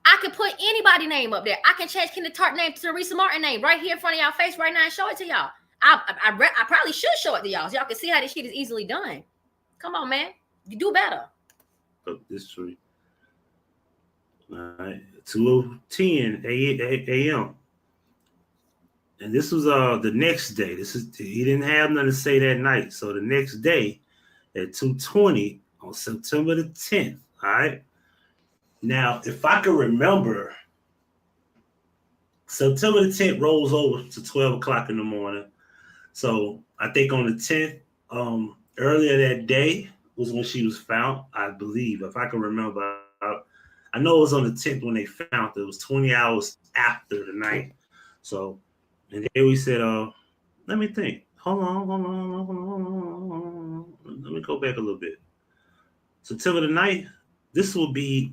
I can put anybody's name up there. I can change Kenneka Tart name to Teresa Martin name right here in front of y'all face right now and show it to y'all. I probably should show it to y'all so y'all can see how this shit is easily done. Come on, man, you do better. This tree. All right, 2:10 a.m. And this was the next day. He didn't have nothing to say that night. So the next day at 2:20 on September the 10th. All right. Now, if I can remember, September the 10th rolls over to 12 o'clock in the morning. So I think on the 10th, earlier that day was when she was found, I believe, if I can remember. I know it was on the 10th when they found it. It was 20 hours after the night. So, and then we said, let me think. Hold on. Let me go back a little bit. September the 9th, this will be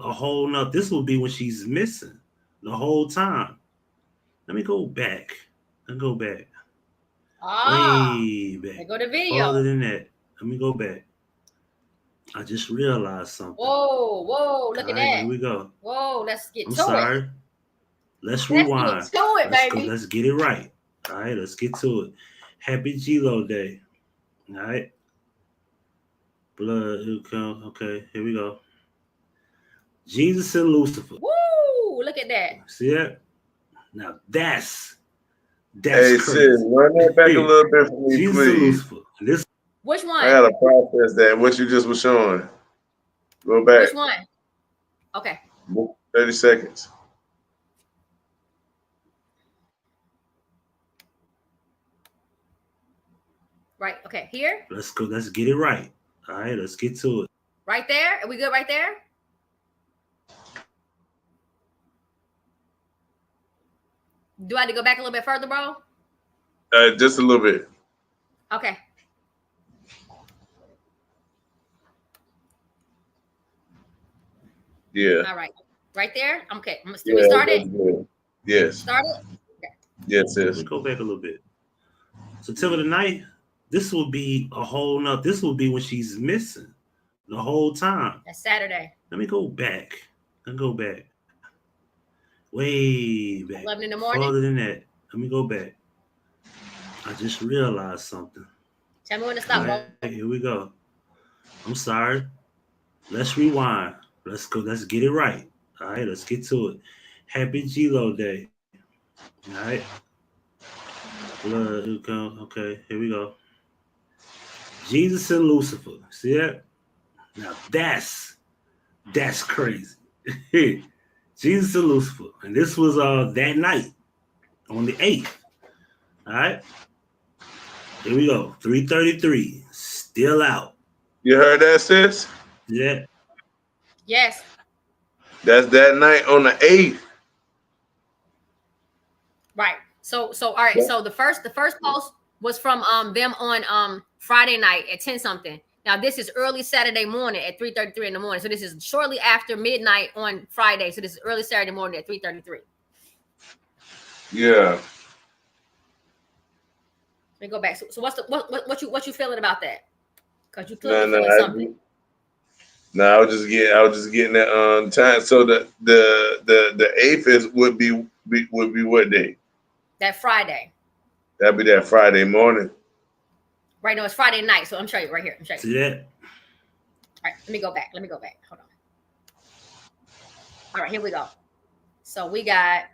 this will be when she's missing the whole time. Let me go back. Way back. Go to video. Farther than that. Let me go back. I just realized something. Whoa, look at that. Here we go. Whoa, let's get I'm to sorry. it. Let's rewind. Let's get to it, baby. Let's get it right. All right, let's get to it. Happy G-Lo Day. All right. Blood, okay, here we go. Jesus and Lucifer. Woo, look at that. See that? Now that's hey, crazy. sis, run that back a little bit for me, Jesus please. and Lucifer. Which one? I gotta process that. What you just was showing. Go back. Which one? Okay. 30 seconds. Right. Okay. Here. Let's go. Let's get it right. All right. Let's get to it. Right there. Are we good right there? Do I have to go back a little bit further, bro? Just a little bit. Okay. Yeah. All right. Right there. Okay. Still we started? Yes. Started? Okay. Yes, sis. Let's go back a little bit. September the 9th, this will be this will be when she's missing the whole time. That's Saturday. Let me go back. Way back. 11 in the morning. Farther than that. Let me go back. I just realized something. Tell me when to stop, bro. Right, here we go. I'm sorry. Let's rewind. Let's go. Let's get it right. All right, let's get to it. Happy G-Lo Day. All right. Blood, okay, here we go. Jesus and Lucifer. See that? Now that's crazy. Jesus and Lucifer. And this was that night on the 8th. All right. Here we go. 3:33. Still out. You heard that, sis? Yeah. Yes. That's that night on the 8th. Right. So all right. Yeah. So the first post was from them on Friday night at 10 something. Now this is early Saturday morning at 3:33 in the morning. So this is shortly after midnight on Friday. So this is early Saturday morning at 3:33. Yeah. Let me go back. So what you feeling about that? Because you clearly feeling something. No, I was just getting that time. So the 8th would be what day? That Friday. That'd be that Friday morning. Right, no, it's Friday night. So I'm showing you right here. I'm showing you. See that? All right, let me go back. Hold on. All right, here we go. So we got.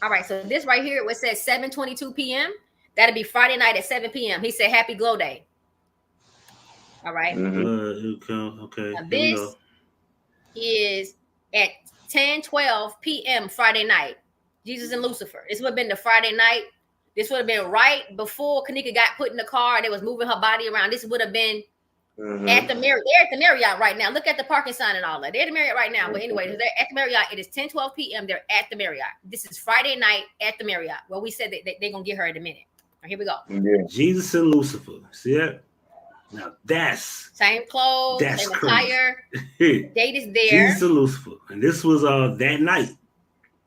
All right, so this right here, it says 7:22 p.m. That'll be Friday night at 7 p.m. He said, "Happy Glow Day." All right. Mm-hmm. Okay. Now this is at 10:12 p.m. Friday night. Jesus and Lucifer. This would have been the Friday night. This would have been right before Kenneka got put in the car. They was moving her body around. This would have been at the Marriott. They're at the Marriott right now. Look at the parking sign and all that. They're at the Marriott right now. But anyway, they're at the Marriott. It is 10:12 p.m. They're at the Marriott. This is Friday night at the Marriott. Well, we said that they're going to get her in a minute. Right, here we go. Yeah. Jesus and Lucifer. See that? Now that's same clothes, same attire. Date is there. Jesus and Lucifer. And this was that night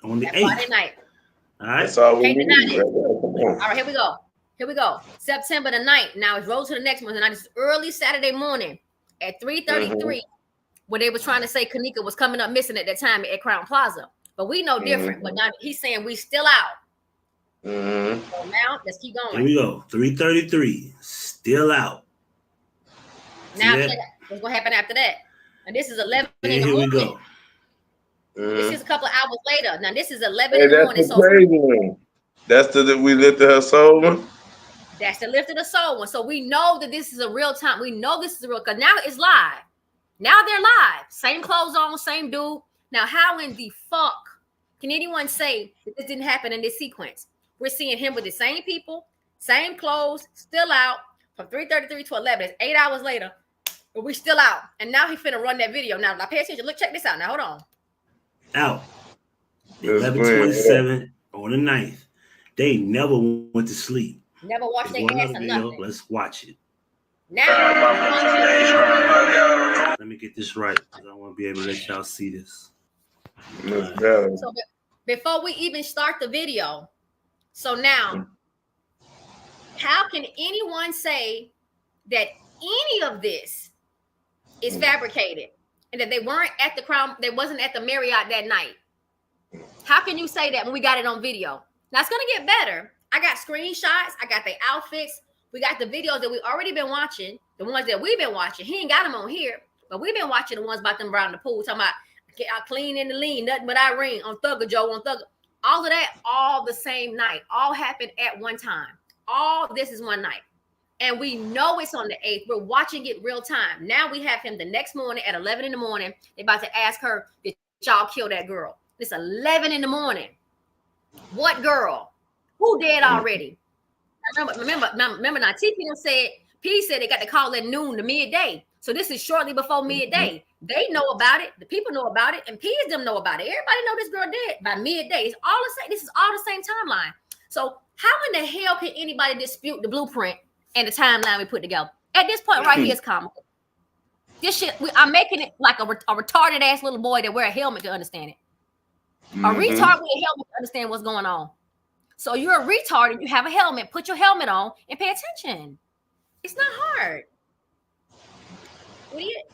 on the 8th. Friday night. All right. That's all we need. All right, here we go. September the 9th. Now it's rolled to the next one. And it's early Saturday morning at 3:33, where they were trying to say Kenneka was coming up missing at that time at Crown Plaza. But we know different. But now he's saying we still out. So now let's keep going. Here we go. 3:33. Still out. Now what's gonna happen after that? And this is 11 in the morning. Here we go. This is a couple of hours later. Now this is 11 Hey, in the that's morning. the So crazy one. That's the we lifted her soul one. that's the lift of the soul one. So we know that this is a real time. We know this is a real, because now it's live. Now they're live. Same clothes on, same dude. Now, how in the fuck can anyone say that this didn't happen in this sequence? We're seeing him with the same people, same clothes, still out from 3:33 to 11. It's 8 hours later, but we still out. And now he finna run that video. Now pay attention. Look, check this out. Now hold on. Out. 11:27 on the 9th. They never went to sleep. Never watched their One ass other or video. nothing. Let's watch it. Now, Let me get this right because I want to be able to let y'all see this. so before we even start the video, so now, how can anyone say that any of this is fabricated and that they weren't at the Crown, they wasn't at the Marriott that night? How can you say that when we got it on video? Now it's gonna get better. I got screenshots, I got the outfits, we got the videos that we already been watching, the ones that we've been watching. He ain't got them on here, but we've been watching the ones about them around the pool, talking about I clean in the lean, nothing but Irene on Thugger Joe on Thugger. All of that, all the same night, all happened at one time. All this is one night. And we know it's on the 8th. We're watching it real time. Now we have him the next morning at 11 in the morning. They're about to ask her, did y'all kill that girl? It's 11 in the morning. What girl? Who dead already? Remember now, TP said, P said they got the call at noon to midday. So this is shortly before midday. They know about it. The people know about it. And P and them know about it. Everybody know this girl dead by midday. It's all the same. This is all the same timeline. So how in the hell can anybody dispute the blueprint and the timeline we put together? At this point right here is comical. This shit, I'm making it like a retarded ass little boy that wear a helmet to understand it. A retard with a helmet to understand what's going on. So you're a retard and you have a helmet. Put your helmet on and pay attention. It's not hard. Idiot.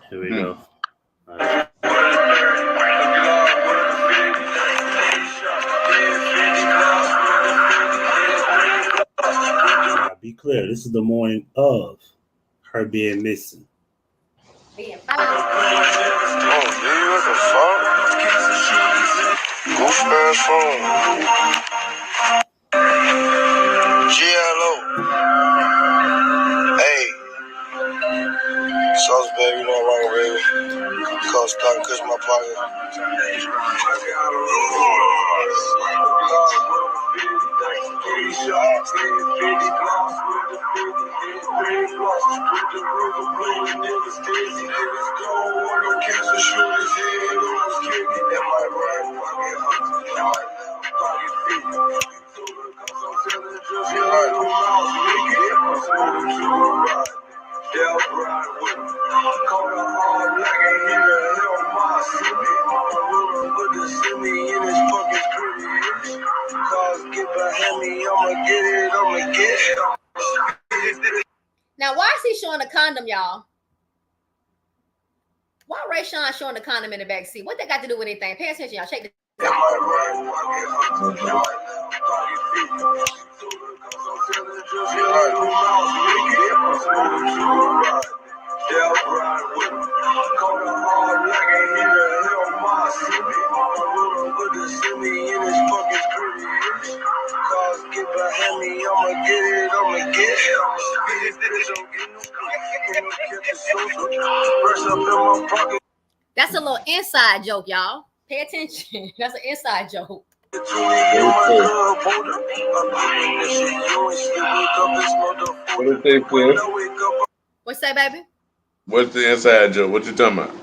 Here we go. All right. Now, be clear. This is the morning of her being missing. Being Oh, dude, what the fuck? Goof ass phone. GLO. Hey. Sauce, baby, you know I'm wrong, baby. Cost stock, cushion my pocket. Now, why is he showing a condom, y'all? Why Ray Sean showing the condom in the back seat? What that got to do with anything? Pay attention, y'all. Shake the. That's a little inside joke, y'all. Pay attention. That's an inside joke. What did they say? What's that, baby? What's the inside joke? What you talking about?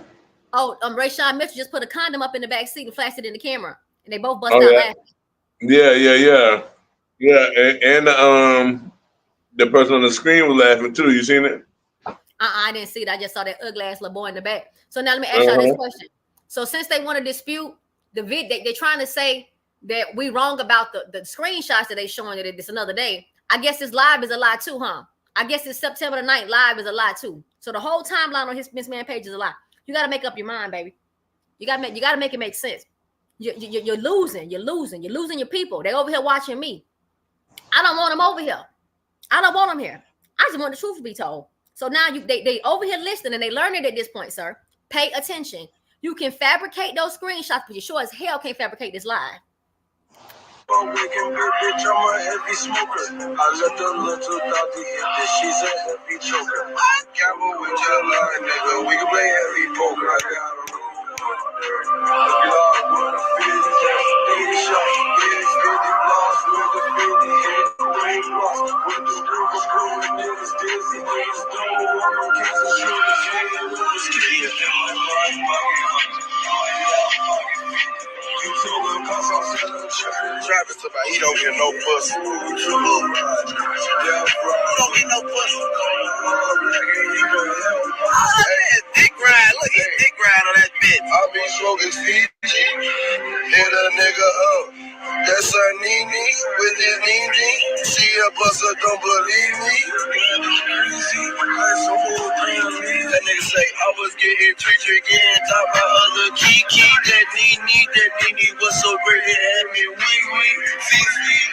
Oh, Ray Sean Mitchell just put a condom up in the back seat and flashed it in the camera, and they both bust out laughing. Yeah. And the person on the screen was laughing too. You seen it? I didn't see it. I just saw that ugly ass little boy in the back. So now let me ask y'all this question. So since they want to dispute the vid, they're trying to say that we wrong about the screenshots that they showing that it's another day. I guess this live is a lie too, huh? I guess it's September the 9th live is a lie too. So the whole timeline on his Miss Man page is a lie. You got to make up your mind, baby. You got to make it make sense. You're losing. You're losing your people. They over here watching me. I don't want them over here. I don't want them here. I just want the truth to be told. So now they over here listening and they learning at this point, sir. Pay attention. You can fabricate those screenshots, but you sure as hell can't fabricate this live. Oh, we can be bitch, I'm a heavy smoker. I let the little doggy hit this, she's a heavy choker. Gamble with your line, nigga, we can play heavy poker. I got a Glock with a 50 shot, yeah, 50 blocks with the 50 hit, range blocks with the river blowing niggas dizzy, niggas don't want no kids and shooters, yeah, with the ski. Travis to my he don't get no pussy. You don't get no pussy. Dick ride, look, he dick ride on that bitch. I be smoking Fiji, hit a nigga up. That's her Nene with his Nene. See a buster, don't believe me. That nigga say I was getting treated again. Top my other Kiki. That Nene was so great it had me wee. 50,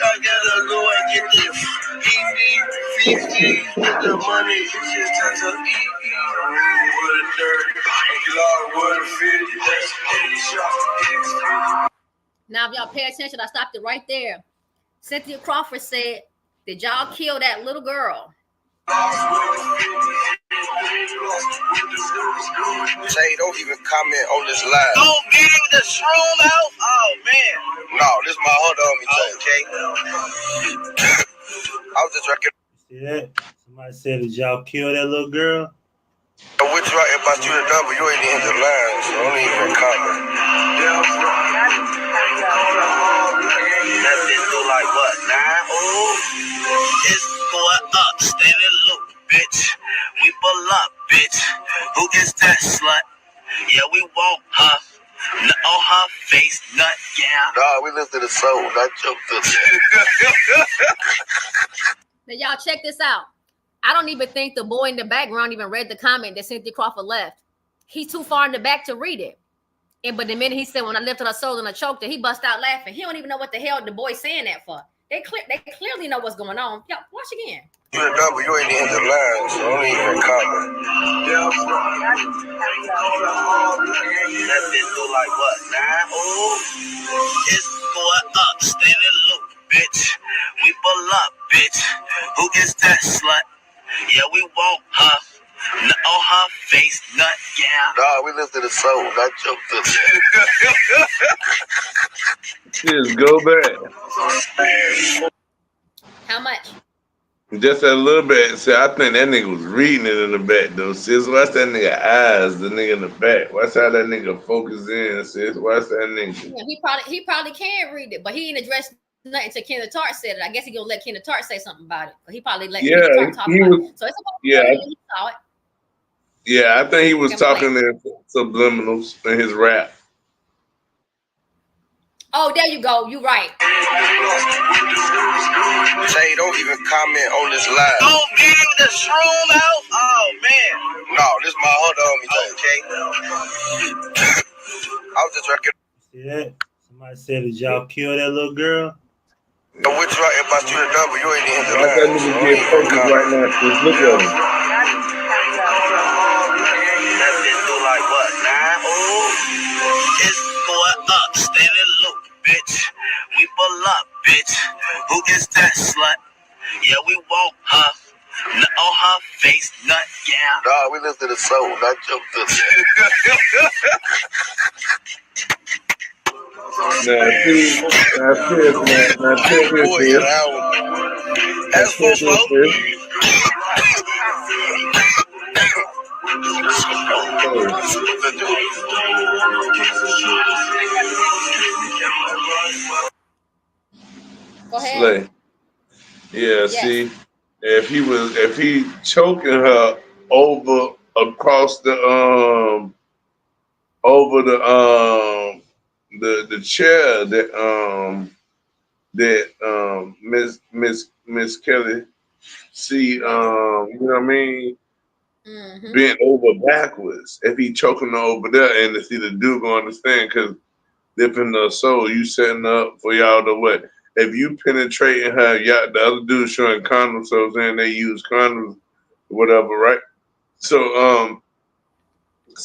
I gotta go and get this. 50, with the money, it just turns to E. With a dirty, and Glock with a 50. That's 80 shots. Now, if y'all pay attention, I stopped it right there. Cynthia Crawford said, "Did y'all kill that little girl?" Say, don't even comment on this live. Don't get him the shroom out. Oh man. No, this my hold on me. Okay. I was just drinking. See that? Somebody said, "Did y'all kill that little girl?" Which right if I shoot a number, you ain't in the line, so don't even comment. That bitch do like what? 9? Oh, it's going up, steady look, bitch. We pull up, bitch. Who gets that slut? Yeah, we want her. Nut on her face, nut, yeah. Nah, we listen to the soul, not joke to Now, y'all check this out. I don't even think the boy in the background even read the comment that Cynthia Crawford left. He's too far in the back to read it. But the minute he said, "When I lifted her soul and I choked her," he bust out laughing. He don't even know what the hell the boy's saying that for. They clearly know what's going on. Y'all, watch again. You a double, you ain't in the line, so don't even comment. That bitch do like what? 9? Oh, it's going up, steady look, bitch. We pull up, bitch. Who gets that slut? Yeah, we want her. Nut on her face, nut, yeah. Nah, we listen to the soul, not joke to Just go back. How much? Just a little bit. See, I think that nigga was reading it in the back, though. Sis, watch that nigga eyes, the nigga in the back. Watch how that nigga focus in, sis. Watch that nigga. Yeah, he probably can read it, but he ain't addressed nothing until Kenneth Tart said it. I guess he gonna let Kenneth Tart say something about it. But he probably let Kenneth Tart talk about it. So it's about he saw it. Yeah, I think he was talking in subliminals in his rap. Oh, there you go. You right. Say, don't even comment on this live. Don't get him the shroom out. Oh man. No, this my hold on me. Okay. I was just drinking. See that? Somebody said, "Did y'all kill that little girl?" Which right if I shoot a double, you ain't in the line. That nigga get focused right now. Just look at him. That bitch do like what? 9? Oh, it's going up, steady look, bitch. We pull up, bitch. Who gets that slut? Yeah, we want her. Nut on her face, nut, yeah. Nah, we listen to the soul, not joke to Now, That's for Go ahead. Slay. Yeah, yes. See, if he choking her across the chair that Miss Kelly see you know what I mean, bent over backwards. If he choking her over there, and to see the dude gonna understand, because dipping the soul, you setting up for y'all to what? If you penetrating her, y'all, the other dude showing condoms, so I'm saying they use condoms, whatever, right? So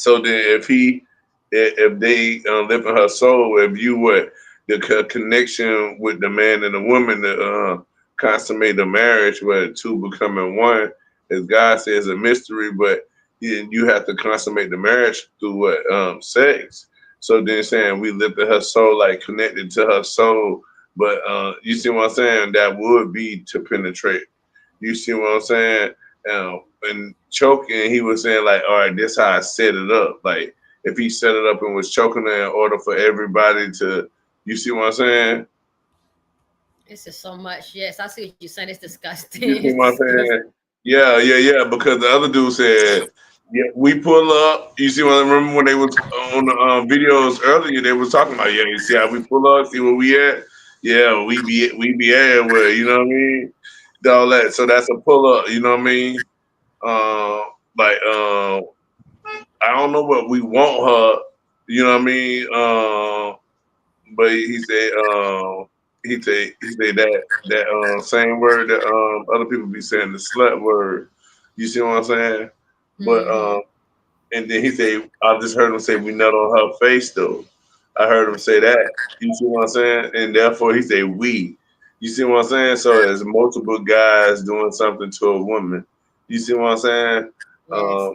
then if he if they live in her soul, if you would the connection with the man and the woman to consummate the marriage, where two becoming one, as God says, a mystery, but you have to consummate the marriage through what sex. So then saying we lifted her soul, like connected to her soul, but you see what I'm saying? That would be to penetrate. You see what I'm saying? And choking, he was saying like, all right, this how I set it up. Like if he set it up and was choking her in order for everybody to, you see what I'm saying? This is so much. Yes, I see what you're saying. It's disgusting. You see It's what I'm disgusting. saying? Yeah. Because the other dude said, yeah, we pull up. You see what I remember when they was on the videos earlier, they was talking about, yeah, you see how we pull up, see where we at? Yeah, we be everywhere, you know what I mean? All that. So that's a pull up, you know what I mean? Uh, like I don't know what we want her, you know what I mean? But he said that same word that other people be saying, the slut word. You see what I'm saying? But Mm-hmm. and then he said, I just heard him say we nut on her face though. I heard him say that. You see what I'm saying? And therefore he said we. You see what I'm saying? So there's multiple guys doing something to a woman. You see what I'm saying? Yes.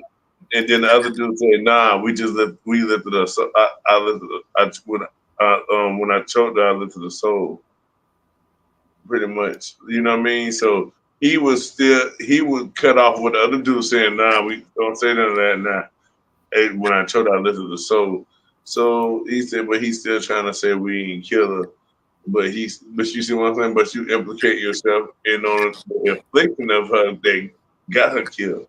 And then the other dude said, nah, we lifted us. So I lifted when I choked her, I lifted the soul. Pretty much. You know what I mean? So he would cut off what the other dude saying, nah, we don't say none of that now. Hey, when I told her I lifted the soul. So he said, but he's still trying to say we ain't kill her. But you see what I'm saying? But you implicate yourself in on the affliction of her that got her killed.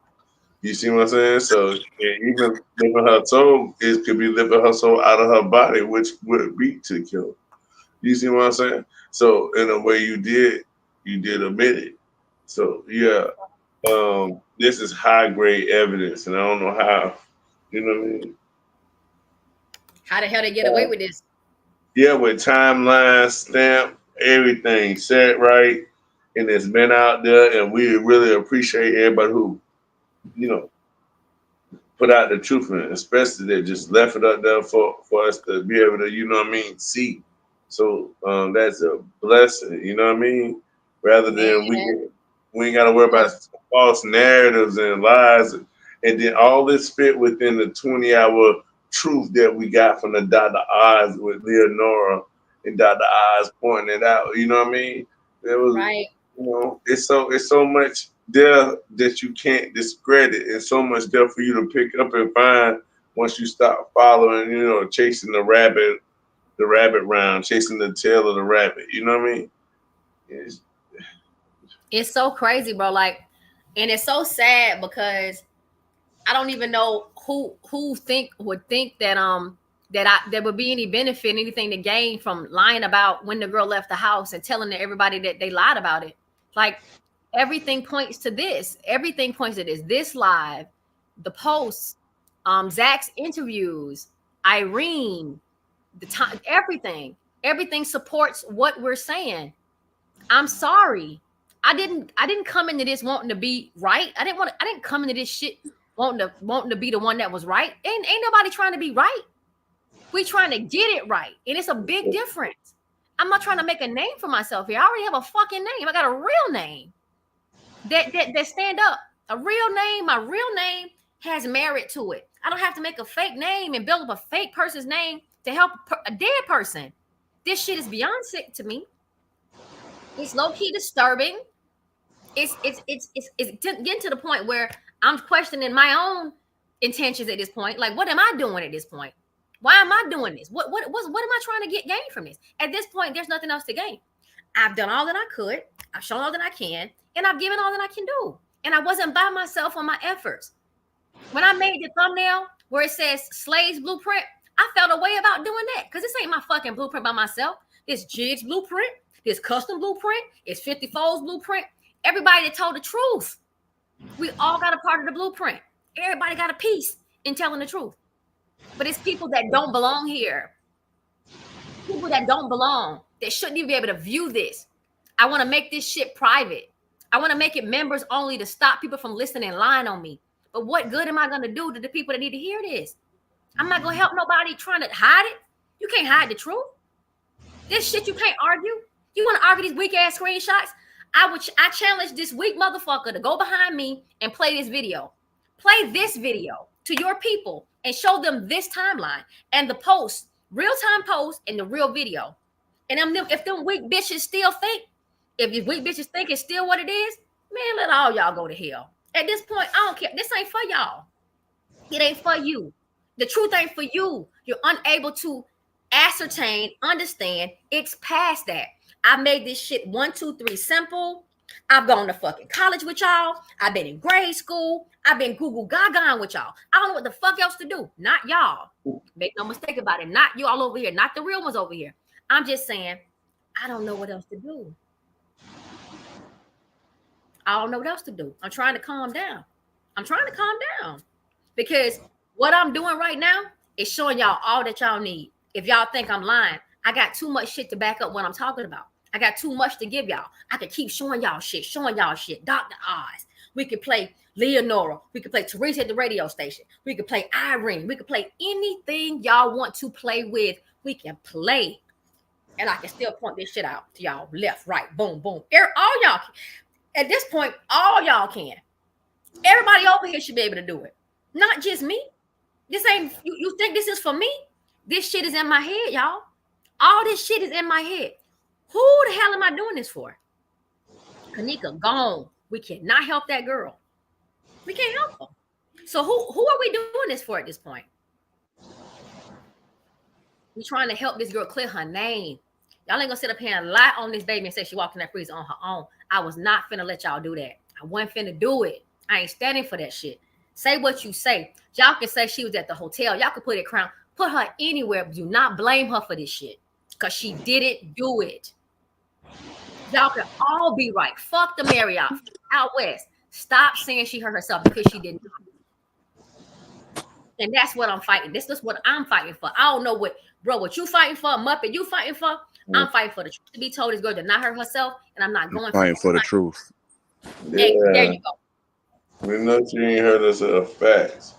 You see what I'm saying? So and even living her soul, it could be living her soul out of her body, which would be to kill. You see what I'm saying? So in a way, you did admit it. So yeah, this is high grade evidence, and I don't know how. You know what I mean? How the hell they get away with this? Yeah, with timeline stamp, everything set right, and it's been out there, and we really appreciate everybody who, you know, put out the truth in it, especially that just left it up there for us to be able to, you know what I mean, see. So that's a blessing, you know what I mean? Rather Man, than we ain't got to worry about false narratives and lies, and then all this fit within the 20-hour truth that we got from the Dr. Oz with Leonora and Dr. Oz pointing it out. You know what I mean? It was, right. it's so much there that you can't discredit, and so much there for you to pick up and find once you stop following, chasing the rabbit round, chasing the tail of the rabbit. You know what I mean? It's, It's so crazy, bro. Like, and it's so sad because I don't even know who would think that there would be any benefit, anything to gain from lying about when the girl left the house and telling everybody that they lied about it. Like everything points to this. Everything points to this. This live, the posts, Zach's interviews, Irene, the time, everything supports what we're saying. I'm sorry. I didn't come into this wanting to be right. I didn't come into this shit wanting to be the one that was right. Ain't nobody trying to be right. We trying to get it right. And it's a big difference. I'm not trying to make a name for myself here. I already have a fucking name. I got a real name that stand up. A real name, my real name has merit to it. I don't have to make a fake name and build up a fake person's name to help a dead person. This shit is beyond sick to me. It's low key disturbing. It's getting to the point where I'm questioning my own intentions at this point. Like, what am I doing at this point? Why am I doing this? What am I trying to get gain from this? At this point, there's nothing else to gain. I've done all that I could. I've shown all that I can, and I've given all that I can do. And I wasn't by myself on my efforts. When I made the thumbnail where it says Slade's Blueprint, I felt a way about doing that because this ain't my fucking blueprint by myself. This Jig's blueprint, this custom blueprint, it's 54's blueprint. Everybody that told the truth. We all got a part of the blueprint. Everybody got a piece in telling the truth. But it's people that don't belong here. People that don't belong. That shouldn't even be able to view this. I want to make this shit private. I want to make it members only to stop people from listening and lying on me. But what good am I going to do to the people that need to hear this? I'm not gonna help nobody trying to hide it. You can't hide the truth. This shit you can't argue. You want to argue these weak ass screenshots? I challenge this weak motherfucker to go behind me and play this video. Play this video to your people and show them this timeline and the post, real-time post and the real video. And if them weak bitches still think, if these weak bitches think it's still what it is, man, let all y'all go to hell. At this point, I don't care. This ain't for y'all. It ain't for you. The truth ain't for you. You're unable to ascertain, understand. It's past that. I made this shit 1, 2, 3 simple. I've gone to fucking college with y'all. I've been in grade school. I've been Google Gaga with y'all. I don't know what the fuck else to do. Not y'all. Make no mistake about it. Not you all over here. Not the real ones over here. I'm just saying, I don't know what else to do. I don't know what else to do. I'm trying to calm down. Because what I'm doing right now is showing y'all all that y'all need. If y'all think I'm lying, I got too much shit to back up what I'm talking about. I got too much to give y'all. I could keep showing y'all shit. Dr. Oz. We could play Leonora. We could play Teresa at the radio station. We could play Irene. We could play anything y'all want to play with. We can play. And I can still point this shit out to y'all. Left, right, boom, boom. All y'all can. At this point, all y'all can. Everybody over here should be able to do it. Not just me. This ain't, you think this is for me? This shit is in my head, y'all. All this shit is in my head. Who the hell am I doing this for? Kenneka, gone. We cannot help that girl. We can't help her. So who are we doing this for at this point? We trying to help this girl clear her name. Y'all ain't gonna sit up here and lie on this baby and say she walked in that freezer on her own. I was not finna let y'all do that. I wasn't finna do it. I ain't standing for that shit. Say what you say. Y'all can say she was at the hotel. Y'all can put her anywhere, but do not blame her for this shit. Because she didn't do it. Y'all can all be right. Fuck the Marriott out west. Stop saying she hurt herself because she didn't. And that's what I'm fighting. This is what I'm fighting for. I don't know what you fighting for, Muppet, you fighting for. I'm fighting for the truth to be told. This girl did not hurt herself, and I'm not going fighting for the truth. Yeah. There you go. We know she ain't hurt herself. Facts.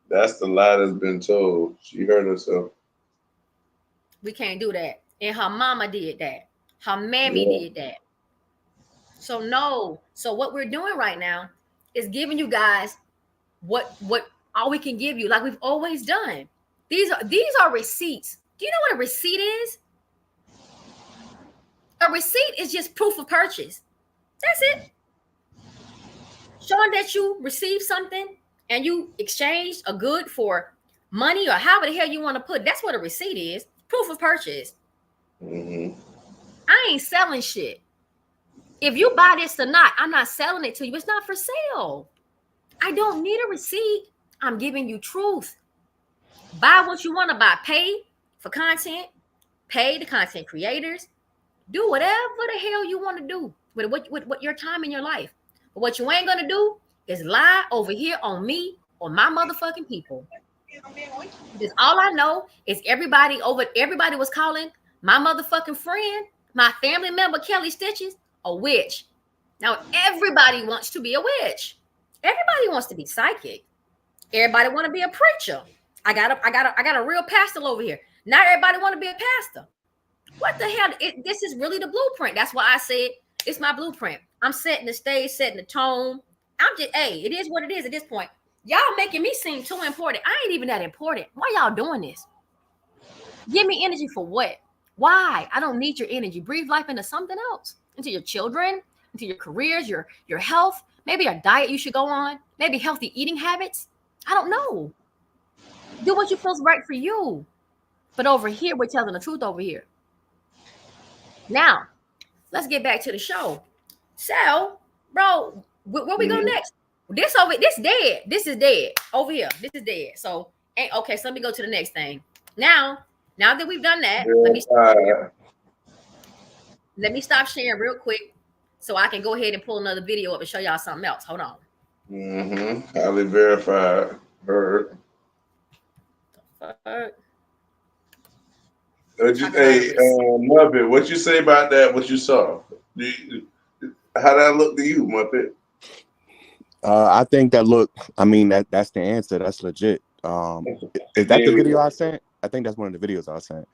That's the lie that's been told. She hurt herself. We can't do that. And her mama did that. Her mammy did that. So no. So what we're doing right now is giving you guys what all we can give you, like we've always done. These are receipts. Do you know what a receipt is? A receipt is just proof of purchase. That's it. Showing that you received something and you exchanged a good for money or however the hell you want to put. That's what a receipt is. Proof of purchase. Mm-hmm. I ain't selling shit. If you buy this or not, I'm not selling it to you. It's not for sale. I don't need a receipt. I'm giving you truth. Buy what you want to buy. Pay for content. Pay the content creators. Do whatever the hell you want to do with what your time in your life. But what you ain't gonna do is lie over here on me or my motherfucking people. Because all I know is everybody was calling my motherfucking friend, my family member Kelly Stitches, a witch. Now everybody wants to be a witch. Everybody wants to be psychic. Everybody want to be a preacher. I got a real pastor over here. Not everybody want to be a pastor. What the hell? This is really the blueprint. That's why I said it's my blueprint. I'm setting the stage, setting the tone. It is what it is at this point. Y'all making me seem too important. I ain't even that important. Why y'all doing this? Give me energy for what? Why? I don't need your energy. Breathe life into something else. Into your children, into your careers, your health, maybe a diet you should go on, maybe healthy eating habits. I don't know. Do what you feels right for you. But over here, we're telling the truth over here. Now, let's get back to the show. So, bro, where we go next? This dead. This is dead. Over here. This is dead. So, okay, so let me go to the next thing. Now that we've done that, let me stop sharing real quick so I can go ahead and pull another video up and show y'all something else. Hold on. Mm-hmm. Highly verified. Heard. Muppet, what you say about that? What you saw? How that look to you, Muppet? I think that look. I mean, that's the answer. That's legit. Is that the video I sent? I think that's one of the videos I sent.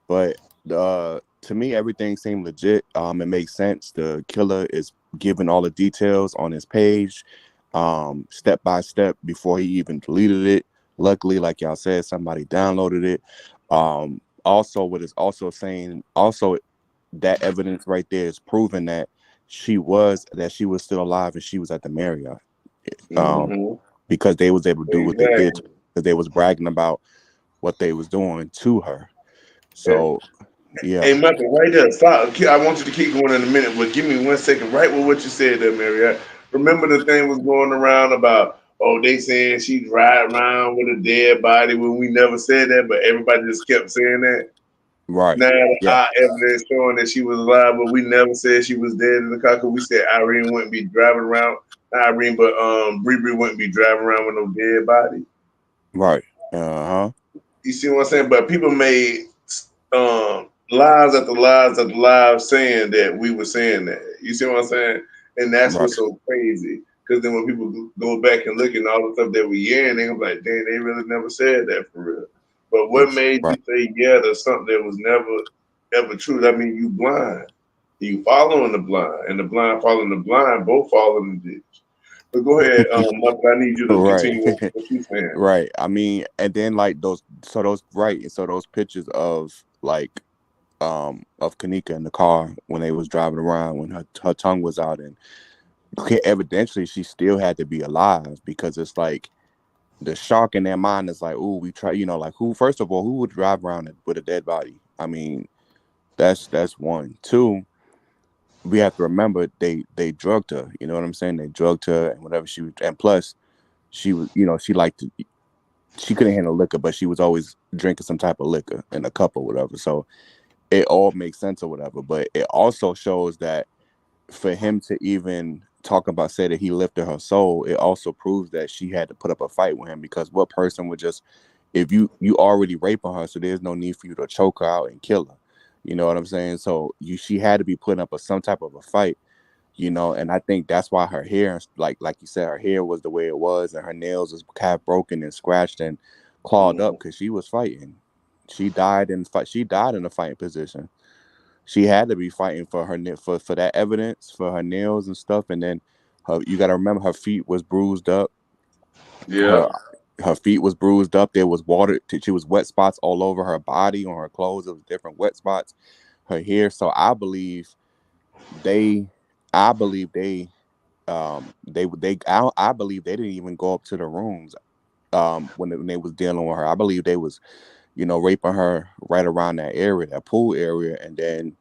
But to me, everything seemed legit. It makes sense. The killer is giving all the details on his page, step by step before he even deleted it. Luckily, like y'all said, somebody downloaded it. Also, what is also saying, also that evidence right there is proving that she was still alive and she was at the Marriott. Because they was able to do what they did, because they was bragging about what they was doing to her. So yeah. Hey, Michael, right there. Stop. I want you to keep going in a minute, but give me 1 second. Right with what you said there, Mary. Remember the thing was going around about, oh, they saying she's riding around with a dead body when we never said that, but everybody just kept saying that. Right. Now Yeah. our evidence showing that she was alive, but we never said she was dead in the car. 'Cause we said Irene wouldn't be driving around. Not Irene, but Bree wouldn't be driving around with no dead body. Right. You see what I'm saying? But people made lies after lies after lies saying that we were saying that. You see what I'm saying? And that's Right. what's so crazy. Because then when people go back and look at all the stuff that we hearing, they're like, dang, they really never said that for real. But what made you say, yeah, there's something that was never, ever true? I mean, you blind. You following the blind, and the blind following the blind, both fall in the ditch. But go ahead, Michael, I need you to continue what you're saying. Right. I mean, and then like those pictures of like of Kenneka in the car when they was driving around, when her tongue was out, and evidently she still had to be alive, because it's like the shock in their mind is like, oh, we try, like who, first of all, who would drive around with a dead body? I mean, that's one. Two, we have to remember they drugged her, you know what I'm saying? They drugged her and whatever she was, and plus she was, she couldn't handle liquor, but she was always drinking some type of liquor in a cup or whatever. So it all makes sense or whatever. But it also shows that for him to even say that he lifted her soul, it also proves that she had to put up a fight with him, because what person would just, if you already raping her, so there's no need for you to choke her out and kill her. You know what I'm saying? So she had to be putting up some type of a fight, and I think that's why her hair, like you said, her hair was the way it was, and her nails was half broken and scratched and clawed up, because she was fighting. She died in a fighting position. She had to be fighting for that evidence, for her nails and stuff, and then you got to remember her feet was bruised up. Yeah. Her feet was bruised up. There was water. She was wet spots all over her body, on her clothes. It was different wet spots. Her hair. So I believe they I believe they didn't even go up to the rooms when they was dealing with her. I believe they was raping her right around that area, that pool area, and then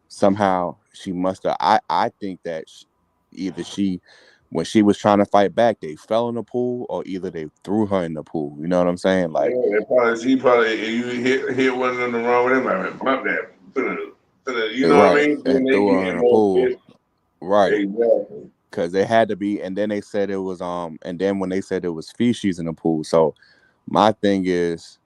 somehow she must have. I think that either when she was trying to fight back, they fell in the pool, or either they threw her in the pool. You know what I'm saying? Like, yeah, she probably you hit one of them the wrong way. They might bump that. You know what I right, mean? and Then they threw her get in the more pool. fit. Right. Exactly. Because they had to be, and then they said it was and then when they said it was feces in the pool. So my thing is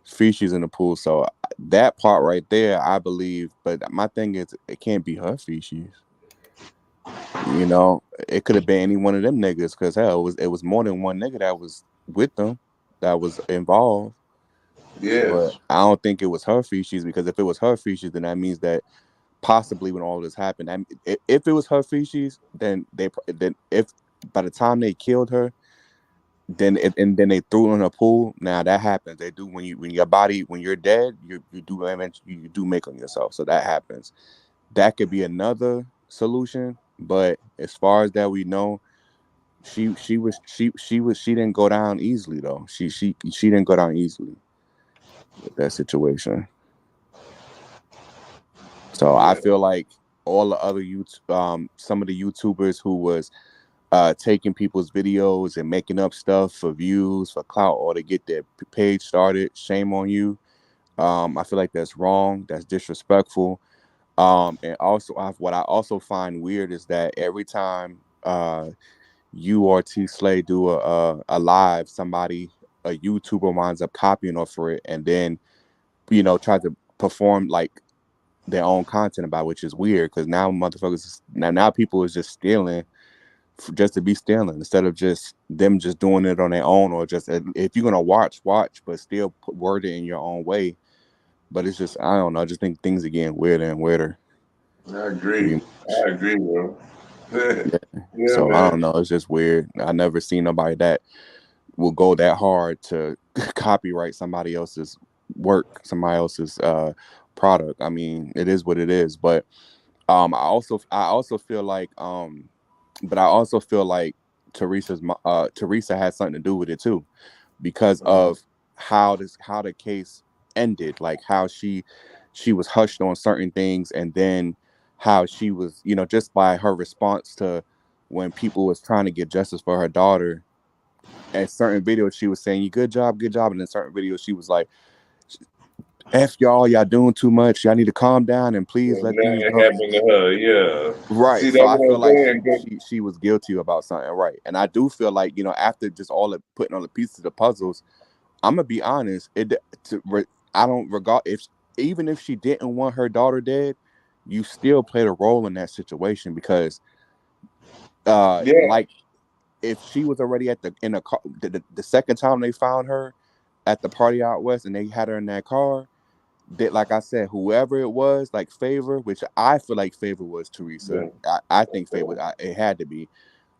feces in the pool. So that part right there, I believe. But my thing is, it can't be her feces. It could have been any one of them niggas, because hell, it was more than one nigga that was with them, that was involved. Yes. But I don't think it was her feces, because if it was her feces, then that means that possibly when all this happened, if it was her feces, then if by the time they killed her, then they threw her in a pool. Now that happens. They do when you're dead, you do make on yourself. So that happens. That could be another solution. But as far as that we know, she didn't go down easily though. She didn't go down easily with that situation. So I feel like all the other some of the YouTubers who was taking people's videos and making up stuff for views, for clout, or to get their page started, shame on you. I feel like that's wrong. That's disrespectful. And also, what I also find weird is that every time you or T Slay do a live, a YouTuber winds up copying off for it, and then try to perform like their own content about, which is weird, because now motherfuckers now people is just stealing just to be stealing instead of just them just doing it on their own, or just if you're gonna watch, but still put word it in your own way. But it's just I don't know. I just think things are getting weirder and weirder. I agree. Pretty much. I agree, bro. Yeah. Yeah, So I man. don't know. It's just weird. I never seen nobody that will go that hard to copyright somebody else's work, somebody else's product. I mean, it is what it is. But I also feel like but I also feel like Teresa has something to do with it too, because Mhm. of how the case ended, like how she was hushed on certain things, and then how she was, just by her response to when people was trying to get justice for her daughter. At certain videos she was saying, you good job, and in certain videos she was like, F y'all doing too much, y'all need to calm down and please And let these nothing go. happened to her. Yeah. Right. See, So that's I what feel I'm like saying. 'Cause she was guilty about something, right? And I do feel like, after just all the putting on the pieces of the puzzles, I'm gonna be honest. I don't regard if even if she didn't want her daughter dead, you still played a role in that situation, because Yeah. like if she was already in a car the second time they found her at the party out west and they had her in that car, that, like I said, whoever it was, like Favor, which I feel like Favor was Teresa. Yeah. I think Favor, it had to be.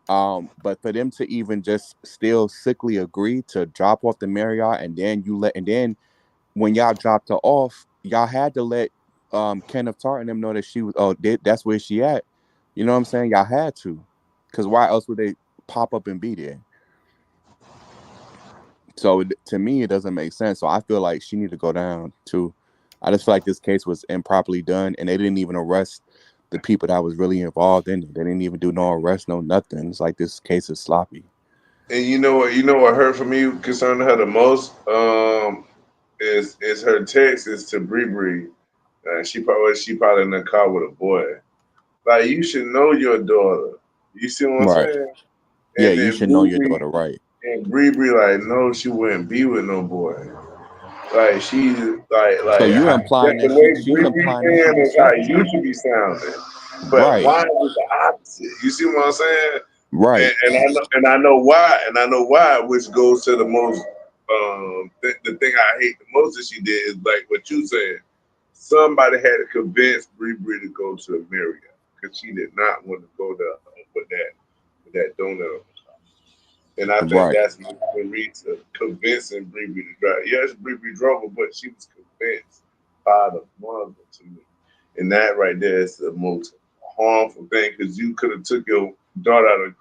But for them to even just still sickly agree to drop off the Marriott, and then and then when y'all dropped her off, y'all had to let Kenneth Tartt and them know that she was that's where she at. You know what I'm saying? Y'all had to, because why else would they pop up and be there? So to me, it doesn't make sense. So I feel like she need to go down too. I just feel like this case was improperly done, and they didn't even arrest the people that was really involved in it. They didn't even do no arrest, no nothing. It's like this case is sloppy. And you know what? You know what hurt for me concerning her the most? Is her text is to Bree Bree. She probably in the car with a boy. Like you should know your daughter. You see what I'm Right. saying? Yeah, And you then should know your daughter, right? Bree Bree like no, she wouldn't be with no boy. Like she So you implying just the that way she's Bree Bree implying that she saying was is how selfish. you should be sounding. But Right. why is the opposite? You see what I'm saying? Right. And I know why, which goes to the most the thing I hate the most that she did is like what you said. Somebody had to convince Bree Bree to go to Marriott because she did not want to go there with that donut. And I think Right. that's Marita convincing Bree Bree to drive. Yes, Bree Bree drove her, but she was convinced by the mother to me. And that right there is the most harmful thing because you could have took your daughter out of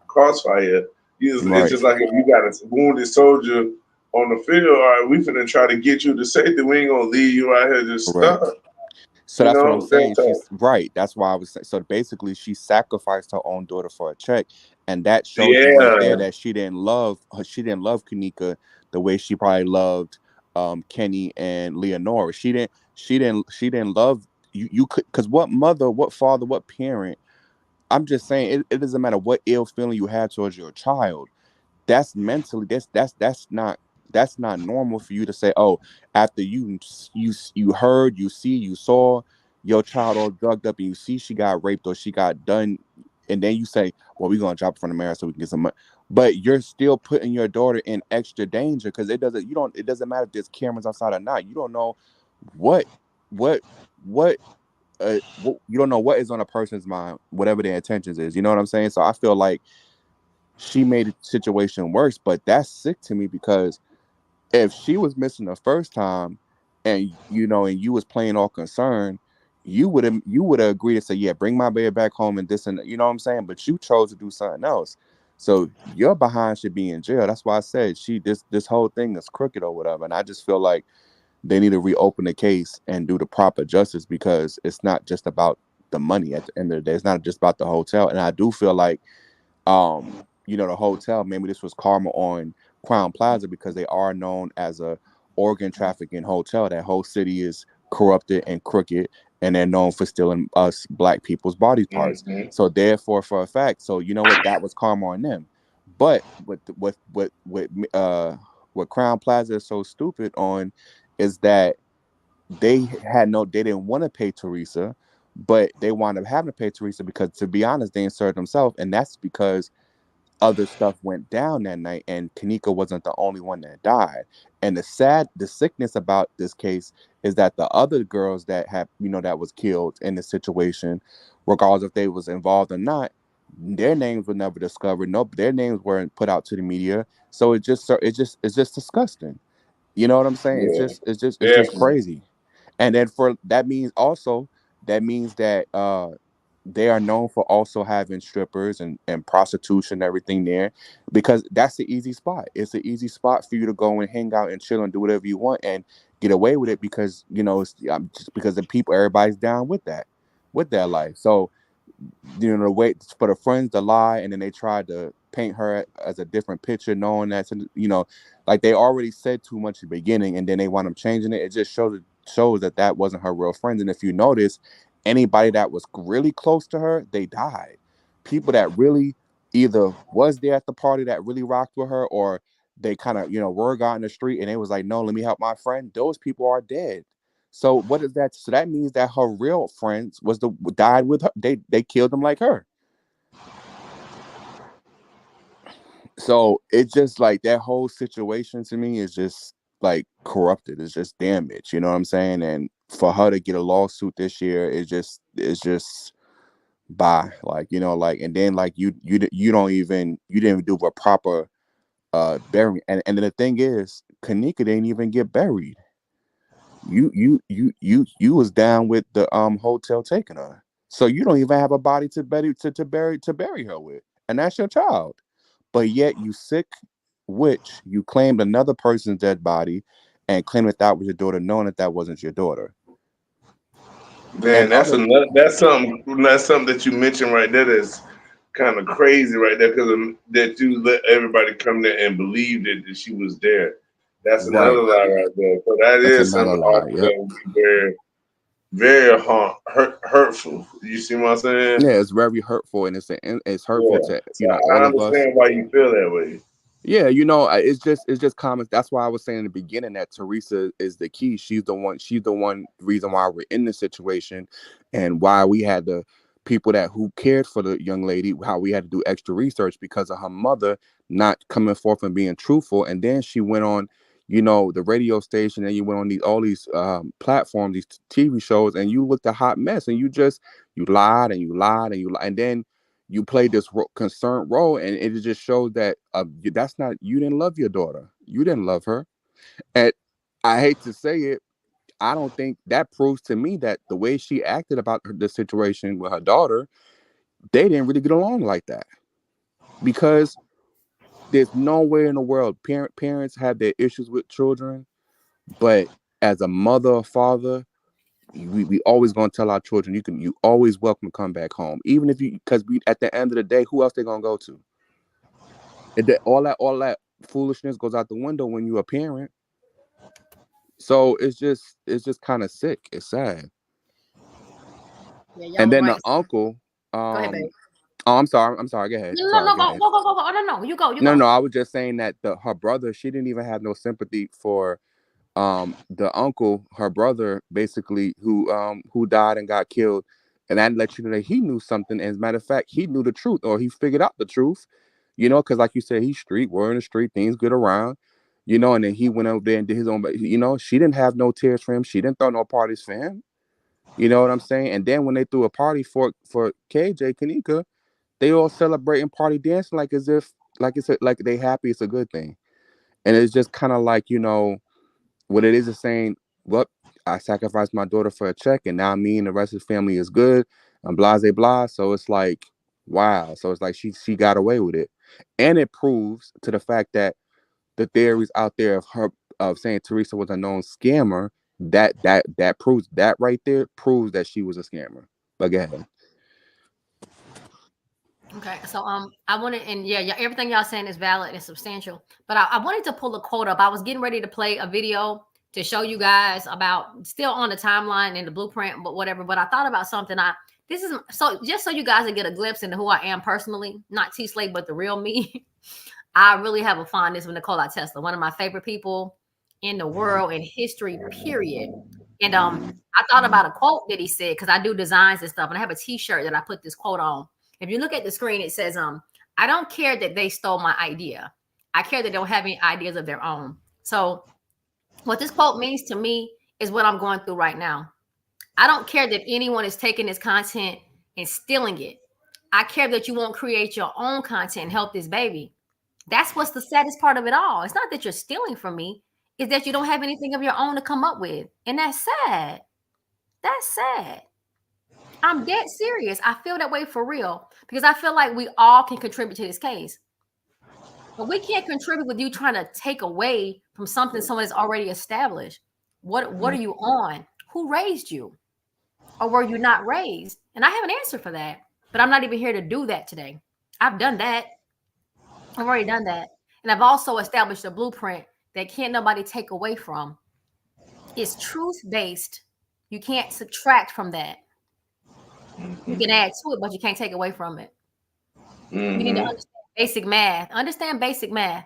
crossfire. It's Right. just like if you got a wounded soldier on the field, all right, we finna try to get you to safety. We ain't gonna leave you out here just Right. stuck. So that's what I'm saying. That's She's right. That's why I was saying. So basically, she sacrificed her own daughter for a check, and that shows you right there yeah. that she didn't love her. She didn't love Kenneka the way she probably loved Kenny and Leonora. She didn't. She didn't love you. You could, because what mother, what father, what parent? I'm just saying it doesn't matter what ill feeling you have towards your child. That's mentally that's not normal for you to say, oh, after you heard, you see, you saw your child all drugged up and you see she got raped or she got done, and then you say, well, we're gonna drop it from the marriage so we can get some money. But you're still putting your daughter in extra danger, because it doesn't matter if there's cameras outside or not. You don't know what what what you don't know what is on a person's mind, whatever their intentions is. You know what I'm saying? So I feel like she made the situation worse. But that's sick to me, because if she was missing the first time, and and you was playing all concerned, you would have agreed to say, yeah, bring my baby back home and this and that, you know what I'm saying? But you chose to do something else. So your behind should be in jail. That's why I said this whole thing is crooked or whatever. And I just feel like they need to reopen the case and do the proper justice, because it's not just about the money at the end of the day. It's not just about the hotel. And I do feel like the hotel, maybe this was karma on Crown Plaza, because they are known as a organ trafficking hotel. That whole city is corrupted and crooked, and they're known for stealing us black people's body parts. Mm-hmm. So therefore, for a fact, so you know what, that was karma on them. But what Crown Plaza is so stupid on is that they didn't want to pay Teresa, but they wound up having to pay Teresa because, to be honest, they inserted themselves, and that's because other stuff went down that night, and Kenneka wasn't the only one that died. And the sickness about this case is that the other girls that that was killed in the situation, regardless if they was involved or not, their names were never discovered. No, their names weren't put out to the media. So it's just disgusting. You know what I'm saying? Yeah, It's just definitely. crazy. And then for that means also that means that they are known for also having strippers and prostitution and everything there, because that's the easy spot. It's an easy spot for you to go and hang out and chill and do whatever you want and get away with it because it's just because the people, everybody's down with that life. So the way for the friends to lie, and then they tried to paint her as a different picture, knowing that like they already said too much at the beginning, and then they want them changing it. It just shows that that wasn't her real friend. And if you notice, anybody that was really close to her, they died. People that really either was there at the party that really rocked with her, or they kind of word got in the street and they was like, no, let me help my friend. Those people are dead. So what is that? So that means that her real friends died with her. They killed them like her. So it's just like that whole situation to me is just like corrupted. It's just damaged. You know what I'm saying? And for her to get a lawsuit this year, it's just bye. Like like, and then like you don't even you didn't even do a proper burying. And then the thing is, Kenneka didn't even get buried. You was down with the hotel taking her, so you don't even have a body to bury her with, and that's your child. But yet you sick witch, you claimed another person's dead body and claimed that was your daughter, knowing that that wasn't your daughter. And Man, other that's something that you mentioned right there. That's kind of crazy right there because that you let everybody come there and believe that she was there. That's another right, lie right there. So that that's is another something lie. also Yep. that would be very, very hurtful. You see what I'm saying? Yeah, it's very hurtful, and it's hurtful Yeah. to So I all of us. understand why you feel that way. Yeah, it's just common. That's why I was saying in the beginning that Teresa is the key. She's the one. She's the one reason why we're in this situation, and why we had the people who cared for the young lady. How we had to do extra research because of her mother not coming forth and being truthful. And then she went on, the radio station, and you went on all these platforms, these TV shows, and you looked a hot mess, and you lied and you lied and you lied, and then you played this concerned role, and it just shows that that's not, you didn't love your daughter, you didn't love her. And I hate to say it, I don't think that proves to me that the way she acted about the situation with her daughter, they didn't really get along like that, because there's no way in the world parents have their issues with children, but as a mother or father, we always gonna tell our children, you always welcome to come back home, even if you, because we, at the end of the day, who else they gonna go to? All that foolishness goes out the window when you're a parent. So it's just kind of sick. It's sad. Yeah, And y'all then the right. uncle, Go ahead, babe. um, oh, I'm sorry. Go ahead. No, no, Sorry, no, go go, ahead. go, go, go, go. Oh, no, no, you go, you No, go. no, I was just saying that her brother, she didn't even have no sympathy for the uncle, her brother, basically, who died and got killed. And that let you know that he knew something. As a matter of fact, he knew the truth, or he figured out the truth, because like you said, he's street, word in the street, things good around, and then he went over there and did his own, but she didn't have no tears for him. She didn't throw no parties for him. You know what I'm saying? And then when they threw a party for KJ Kenneka, they all celebrating, party dancing, like as if, like they happy, it's a good thing. And it's just kind of like, what it is saying, well, I sacrificed my daughter for a check, and now me and the rest of the family is good, and blah, blah, blah. So it's like, wow. So it's like she got away with it. And it proves to the fact that the theories out there of saying Teresa was a known scammer, that proves, that right there proves that she was a scammer. But go ahead. Okay, so I wanted, and yeah, everything y'all saying is valid and substantial. But I wanted to pull a quote up. I was getting ready to play a video to show you guys about, still on the timeline and the blueprint, but whatever. But I thought about something. This is so, just so you guys can get a glimpse into who I am personally, not T Slate, but the real me. I really have a fondness for Nikola Tesla, one of my favorite people in the world, in history, period. And I thought about a quote that he said, because I do designs and stuff, and I have a T-shirt that I put this quote on. If you look at the screen, it says, I don't care that they stole my idea. I care that they don't have any ideas of their own. So what this quote means to me is what I'm going through right now. I don't care that anyone is taking this content and stealing it. I care that you won't create your own content and help this baby. That's what's the saddest part of it all. It's not that you're stealing from me. It's that you don't have anything of your own to come up with. And that's sad. That's sad. I'm dead serious. I feel that way for real because I feel like we all can contribute to this case. But we can't contribute with you trying to take away from something someone has already established. What are you on? Who raised you? Or were you not raised? And I have an answer for that. But I'm not even here to do that today. I've done that. I've already done that. And I've also established a blueprint that can't nobody take away from. It's truth-based. You can't subtract from that. You can add to it, but you can't take away from it. You need to understand basic math. Understand basic math.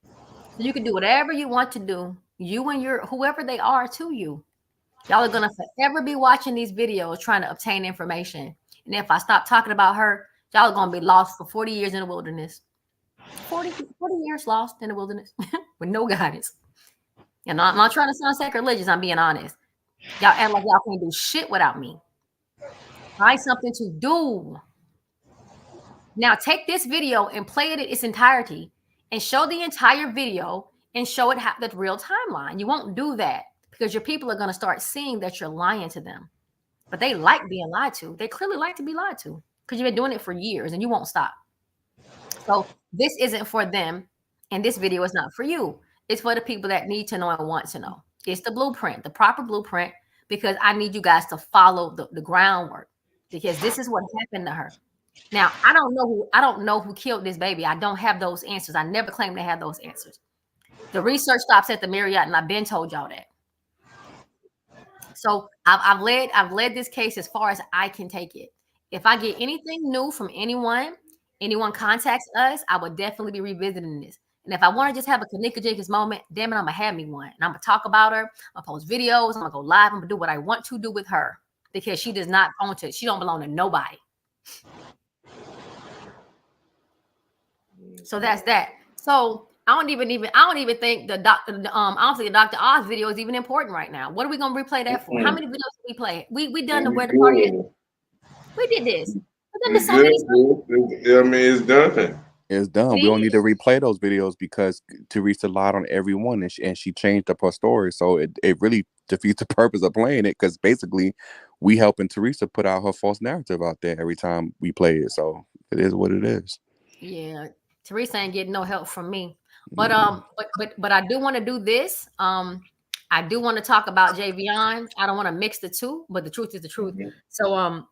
So you can do whatever you want to do. You and your whoever they are to you. Y'all are going to forever be watching these videos trying to obtain information. And if I stop talking about her, y'all are going to be lost for 40 years in the wilderness. 40 years lost in the wilderness with no guidance. And I'm not trying to sound sacrilegious. I'm being honest. Y'all act like y'all can't do shit without me. Find something to do. Now take this video and play it in its entirety and show the entire video and show it the real timeline. You won't do that because your people are going to start seeing that you're lying to them. But they like being lied to. They clearly like to be lied to because you've been doing it for years and you won't stop. So this isn't for them. And this video is not for you. It's for the people that need to know and want to know. It's the blueprint, the proper blueprint, because I need you guys to follow the groundwork because this is what happened to her. Now, I don't know who killed this baby. I don't have those answers. I never claimed to have those answers. The research stops at the Marriott, and I've been told y'all that. So I've led this case as far as I can take it. If I get anything new from anyone contacts us, I would definitely be revisiting this. And if I want to just have a Kenneka Jenkins moment, damn it, I'm going to have me one. And I'm going to talk about her. I'm going to post videos. I'm going to go live. I'm going to do what I want to do with her because she does not own to, she don't belong to nobody. So that's that. So I don't even think the Dr. Oz video is even important right now. What are we going to replay that for? How many videos did we play? We done the where the party is. We did this. I mean, it's done. It's done. We don't need to replay those videos because Teresa lied on everyone and she changed up her story. So it really defeats the purpose of playing it because basically we helping Teresa put out her false narrative out there every time we play it. So it is what it is. Yeah. Teresa ain't getting no help from me. But but I do want to do this. I do want to talk about Javion. I don't want to mix the two, but the truth is the truth. So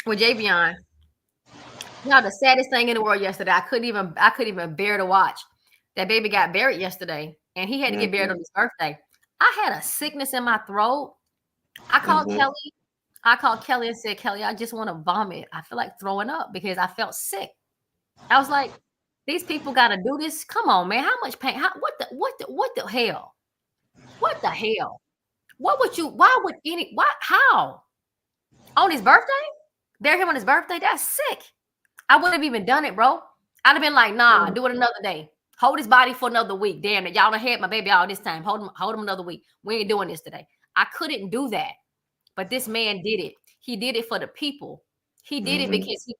with Javion, the saddest thing in the world yesterday, I couldn't even bear to watch. That baby got buried yesterday, and he had to get buried on his birthday. I had a sickness in my throat. I called Kelly and said, Kelly, I just want to vomit. I feel like throwing up because I felt sick. I was like, these people got to do this. Come on, man. How much pain? What the hell? What the hell? How? On his birthday? Bury him on his birthday? That's sick. I wouldn't have even done it, bro. I'd have been like, nah, do it another day. Hold his body for another week. Damn it. Y'all done had my baby all this time. Hold him another week. We ain't doing this today. I couldn't do that. But this man did it. He did it for the people. He did it because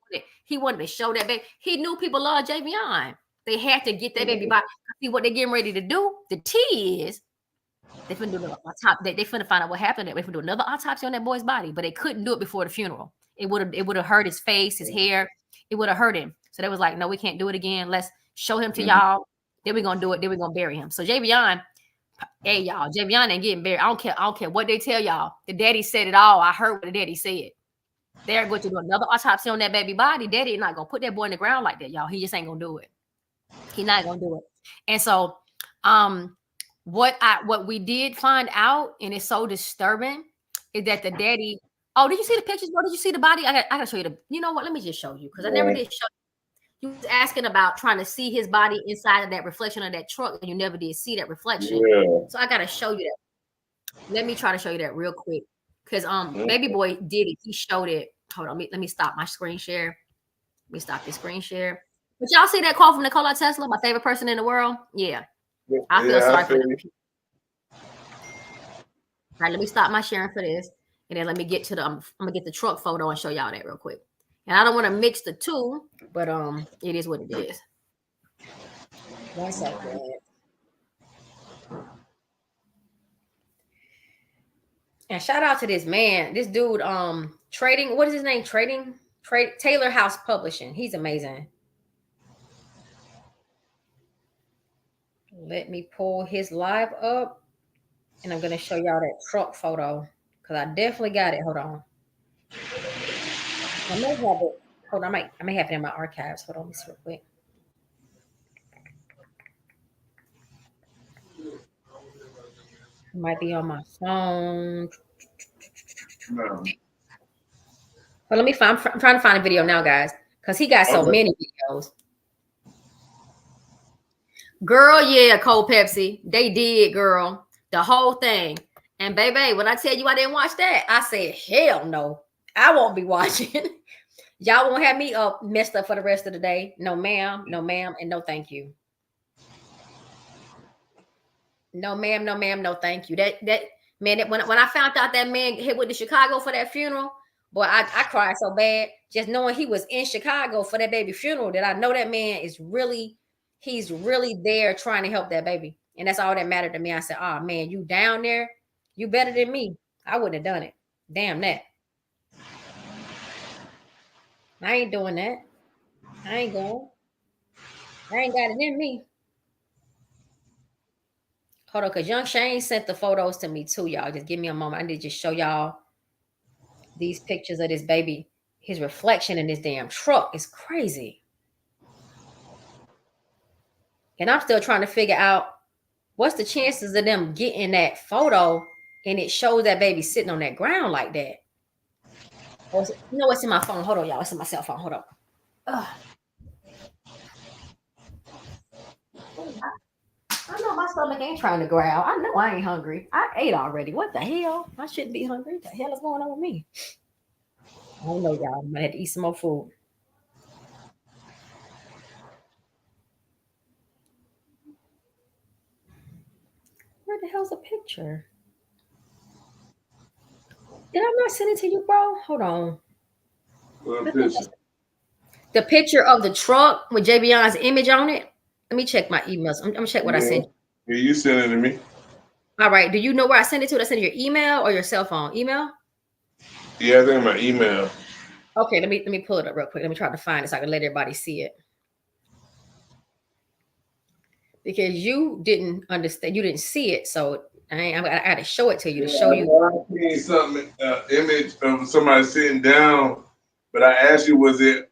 he wanted to show that baby. He knew people love Javion. They had to get that baby back. See what they're getting ready to do. The T is they finna do another autopsy. They finna find out what happened. They finna do another autopsy on that boy's body, but they couldn't do it before the funeral. It would have hurt his face, his hair. It would have hurt him. So they was like, no, we can't do it again. Let's show him to y'all. Then we're gonna do it. Then we're gonna bury him. So Javion, hey y'all, Javion ain't getting buried. I don't care what they tell y'all. The daddy said it all. I heard what the daddy said. They're going to do another autopsy on that baby body. Daddy not gonna put that boy in the ground like that, y'all. He just ain't gonna do it. He's not gonna do it. And so, what we did find out, and it's so disturbing, is that the daddy. Oh, did you see the pictures? Bro? Did you see the body? I gotta show you you know what? Let me just show you because I never did show you. You was asking about trying to see his body inside of that reflection of that truck, and you never did see that reflection. Yeah. So I gotta show you that. Let me try to show you that real quick. Because baby boy did it. He showed it. Hold on. Let me stop my screen share. Let me stop this screen share. But y'all see that quote from Nikola Tesla, my favorite person in the world? Yeah. I feel sorry for them. All right, let me stop my sharing for this. And then let me get to the I'm gonna get the truck photo and show y'all that real quick. And I don't want to mix the two, but it is what it is. 1 second. And shout out to this man, this dude, trading. What is his name? Taylor House Publishing. He's amazing. Let me pull his live up, and I'm gonna show y'all that truck photo because I definitely got it. Hold on. I may have it. Hold on, I may have it in my archives. Hold on, let me see real quick. It might be on my phone. No. Well, let me find. I'm trying to find a video now, guys, because he got so many videos. Girl, yeah, Cold Pepsi. They did, girl. The whole thing. And baby, when I tell you I didn't watch that, I said, hell no. I won't be watching. Y'all won't have me up messed up for the rest of the day. No, ma'am, and no thank you. No, ma'am, no thank you. That man, when I found out that man hit with the Chicago for that funeral, boy, I cried so bad. Just knowing he was in Chicago for that baby funeral, that I know that man is really, he's really there trying to help that baby. And that's all that mattered to me. I said, oh man, you down there, you better than me. I wouldn't have done it. Damn that. I ain't doing that. I ain't going. I ain't got it in me. Hold on, because Young Shane sent the photos to me too, y'all. Just give me a moment. I need to just show y'all these pictures of this baby. His reflection in this damn truck is crazy. And I'm still trying to figure out what's the chances of them getting that photo and it shows that baby sitting on that ground like that. Or you know what's in my phone? Hold on, y'all. It's in my cell phone. Hold on. Ugh. I know my stomach ain't trying to growl. I know I ain't hungry. I ate already. What the hell? I shouldn't be hungry. What the hell is going on with me? I don't know, y'all. I'm gonna have to eat some more food. Where the hell's the picture? Did I not send it to you, bro? Hold on. What picture? The picture of the truck with JBion's image on it. Let me check my emails. I'm gonna check what I sent you. Yeah, you sent it to me. All right. Do you know where I sent it to? Did I send it your email or your cell phone? Email? Yeah, I think my email. Okay, let me pull it up real quick. Let me try to find it so I can let everybody see it. Because you didn't understand, you didn't see it, so I got to show it to you to show you. I seen something, image of somebody sitting down, but I asked you, was it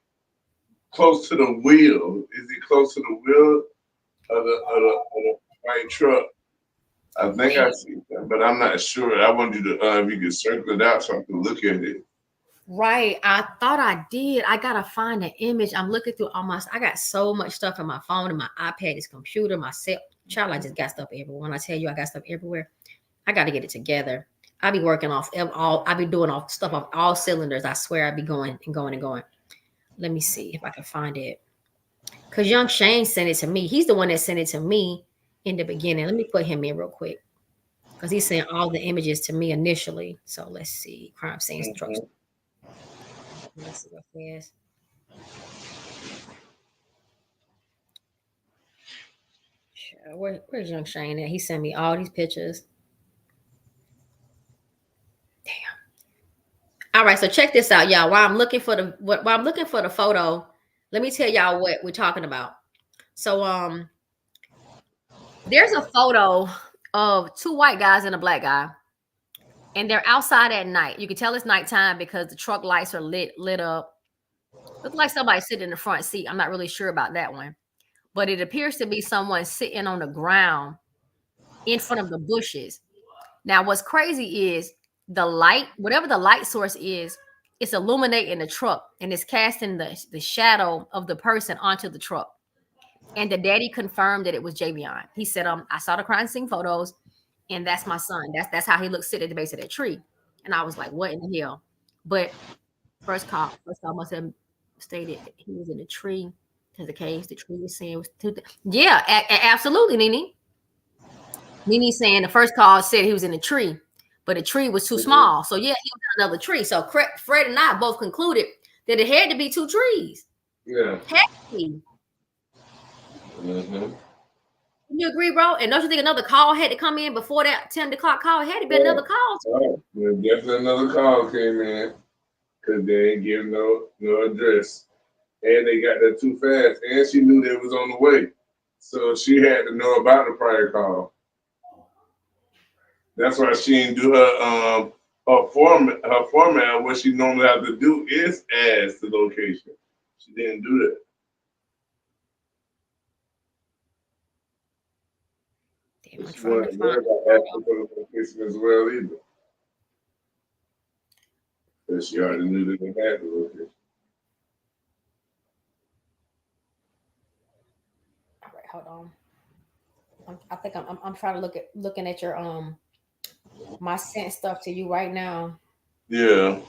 close to the wheel? Is it close to the wheel of the white truck? I think I see that, but I'm not sure. I want you to, if you could circle it out so I can look at it. Right. I thought I did. I got to find the image. I'm looking through I got so much stuff in my phone and my iPad, this computer, my cell. Child, I just got stuff everywhere. When I tell you I got stuff everywhere, I got to get it together. I be working off I be doing all stuff off all cylinders. I swear I be going and going and going. Let me see if I can find it. Because Young Shane sent it to me. He's the one that sent it to me in the beginning. Let me put him in real quick. Because he sent all the images to me initially. So let's see. Crime scenes, trucks. Let's see what it is. Where's Young Shane at? He sent me all these pictures. Damn. All right, so check this out, y'all. While I'm looking for the photo, let me tell y'all what we're talking about. So there's a photo of two white guys and a black guy, and they're outside at night. You can tell it's nighttime because the truck lights are lit up. Looks like somebody sitting in the front seat. I'm not really sure about that one, but it appears to be someone sitting on the ground in front of the bushes. Now, what's crazy is the light, whatever the light source is, it's illuminating the truck and it's casting the shadow of the person onto the truck. And the daddy confirmed that it was Javion. He said, I saw the crime scene photos and that's my son. That's how he looks sitting at the base of that tree. And I was like, what in the hell? But first call must have stated that he was in the tree. To the case, the tree was saying was yeah, absolutely, Nene. Nene saying the first call said he was in the tree, but the tree was too small. So yeah, he was in another tree. So Fred and I both concluded that it had to be 2 trees. Yeah. Had to be. Mm-hmm. You agree, bro? And don't you think another call had to come in before that 10 o'clock call? It had to be another call. Oh, definitely another call came in because they ain't give no address. And they got there too fast. And she knew they was on the way. So she had to know about the prior call. That's why she didn't do her format. What she normally have to do is ask the location. She didn't do that. Damn, I'm She trying to wasn't find worried about asking for the location as well either. Because she already knew that they had the location. All right, hold on. I think I'm trying to looking at your my sent stuff to you right now. Yeah.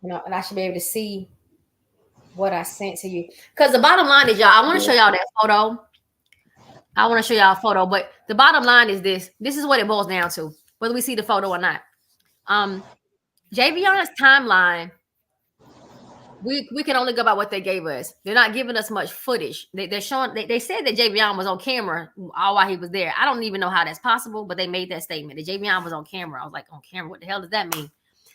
You know, and I should be able to see what I sent to you. Because the bottom line is, y'all, I want to show y'all that photo. I want to show y'all a photo, but the bottom line is this. This is what it boils down to, whether we see the photo or not. Javion's timeline, we can only go by what they gave us. They're not giving us much footage. They're showing. They said that Javion was on camera all while he was there. I don't even know how that's possible, but they made that statement that Javion was on camera. I was like, on camera? What the hell does that mean?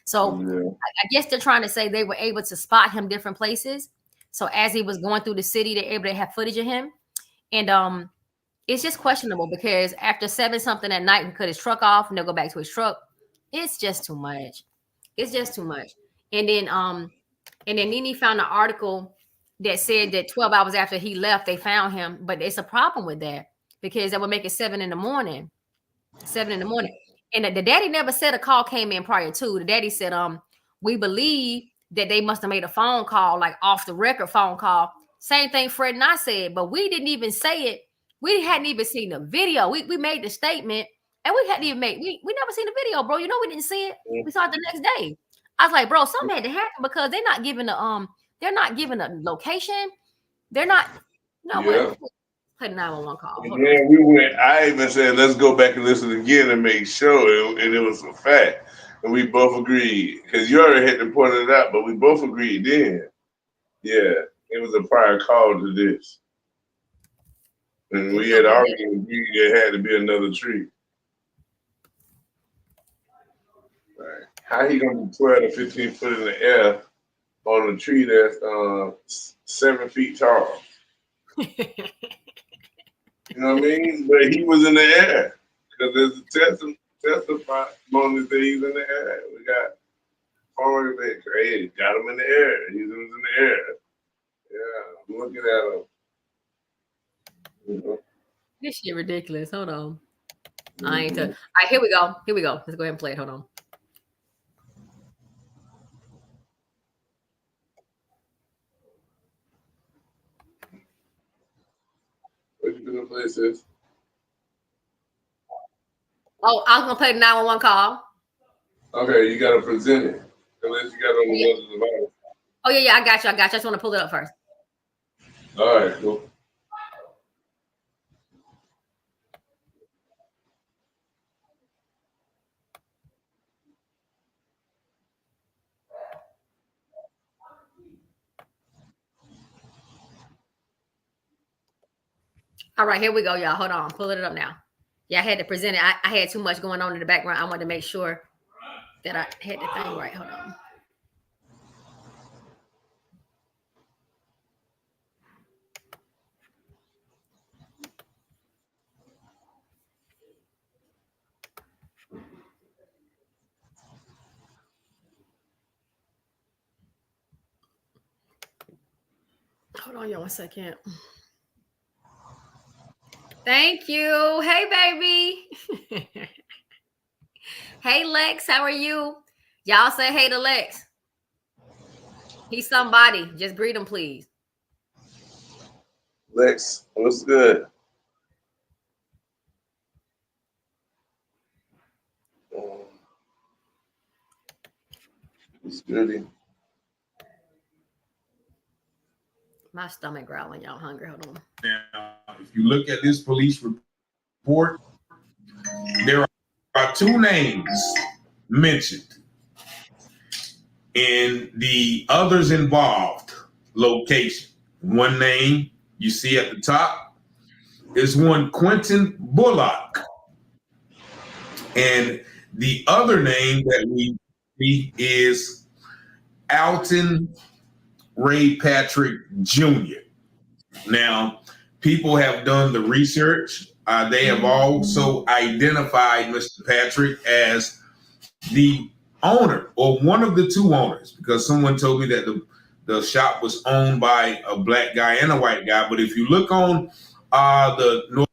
So I guess they're trying to say they were able to spot him different places. So as he was going through the city, they're able to have footage of him. And it's just questionable because after 7-something at night, he cut his truck off and they'll go back to his truck. It's just too much. It's just too much. And then Nene found an article that said that 12 hours after he left, they found him. But it's a problem with that because that would make it 7 in the morning. 7 in the morning. And the daddy never said a call came in prior to. The daddy said, we believe that they must have made a phone call, like off the record phone call. Same thing Fred and I said, but we didn't even say it. We hadn't even seen the video. We made the statement and we hadn't even we never seen the video, bro. You know, we didn't see it. We saw it the next day. I was like, bro, something had to happen because they're not giving a location. They're not, what? Play the 911 call. Yeah, we went. I even said, let's go back and listen again and make sure, and it was a fact. And we both agreed because you already had to point it out, but we both agreed then. Yeah, it was a prior call to this, and we had already agreed there had to be another tree. Right. How he gonna be 12 to 15 foot in the air on a tree that's 7 feet tall? You know what I mean? But he was in the air because there's a testimony that he's in the air. We got forward that hey, got him in the air. He was in the air. Yeah, I'm looking at him. You know? This shit ridiculous. Hold on. All right, here we go. Here we go. Let's go ahead and play it. Hold on. What you gonna play, sis? Oh, I was gonna play the 911 call. Okay, you gotta present it. Unless you got it on the other device. Oh yeah, I got you. I just want to pull it up first. All right, cool. All right, here we go, y'all. Hold on, pulling it up now. Yeah, I had to present it. I had too much going on in the background. I wanted to make sure that I had the thing right. Hold on. Hold on, y'all, 1 second. Thank you. Hey, baby. Hey, Lex. How are you? Y'all say hey to Lex. He's somebody. Just greet him, please. Lex, what's good? Judy. My stomach growling. Y'all hungry? Hold on. Now, if you look at this police report, there are two names mentioned in the others involved location. One name you see at the top is one Quentin Bullock. And the other name that we see is Alton Ray Patrick Jr. Now, people have done the research. They have also identified Mr. Patrick as the owner or one of the two owners, because someone told me that the shop was owned by a black guy and a white guy. But if you look on the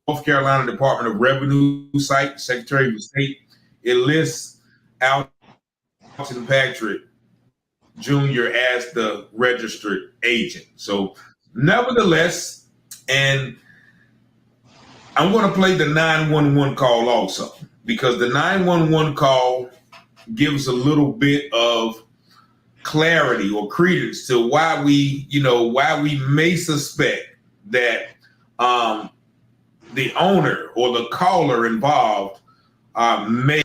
North Carolina Department of Revenue site, Secretary of State, it lists Alton Patrick Jr. as the registered agent. So nevertheless, and I'm going to play the 911 call also, because the 911 call gives a little bit of clarity or credence to why we may suspect that the owner or the caller involved may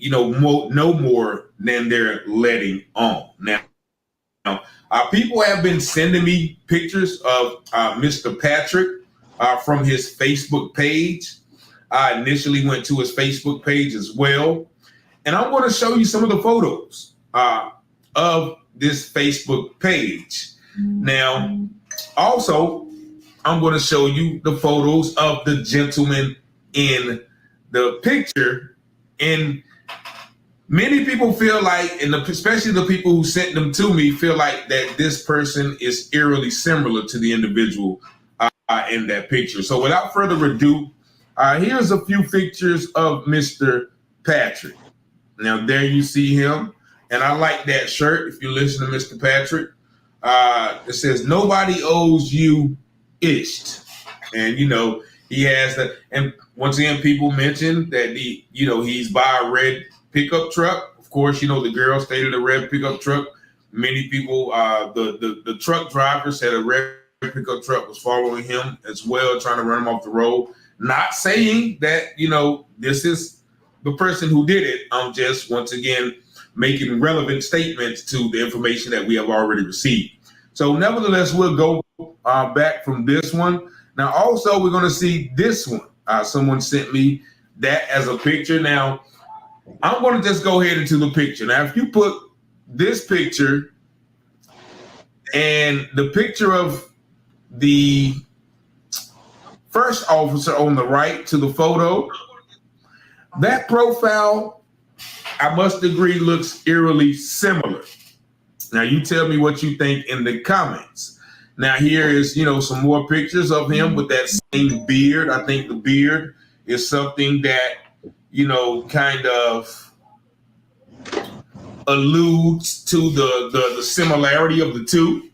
know more than they're letting on. Now, people have been sending me pictures of Mr. Patrick from his Facebook page. I initially went to his Facebook page as well. And I'm going to show you some of the photos of this Facebook page. Now, also, I'm going to show you the photos of the gentleman in the picture. And many people feel like, and especially the people who sent them to me, feel like that this person is eerily similar to the individual in that picture. So without further ado, here's a few pictures of Mr. Patrick. Now, there you see him. And I like that shirt. If you listen to Mr. Patrick, it says, "Nobody owes you ish." And, he has that. And once again, people mentioned that he's by a red pickup truck. Of course, the girl stated a red pickup truck. Many people, the truck driver said a red pickup truck was following him as well, trying to run him off the road. Not saying that, this is the person who did it. I'm just, once again, making relevant statements to the information that we have already received. So nevertheless, we'll go back from this one. Now, also, we're going to see this one. Someone sent me that as a picture. Now, I'm going to just go ahead into the picture. Now, if you put this picture and the picture of the first officer on the right to the photo, that profile, I must agree, looks eerily similar. Now, you tell me what you think in the comments. Now, here is, some more pictures of him with that same beard. I think the beard is something that, kind of alludes to the similarity of the two.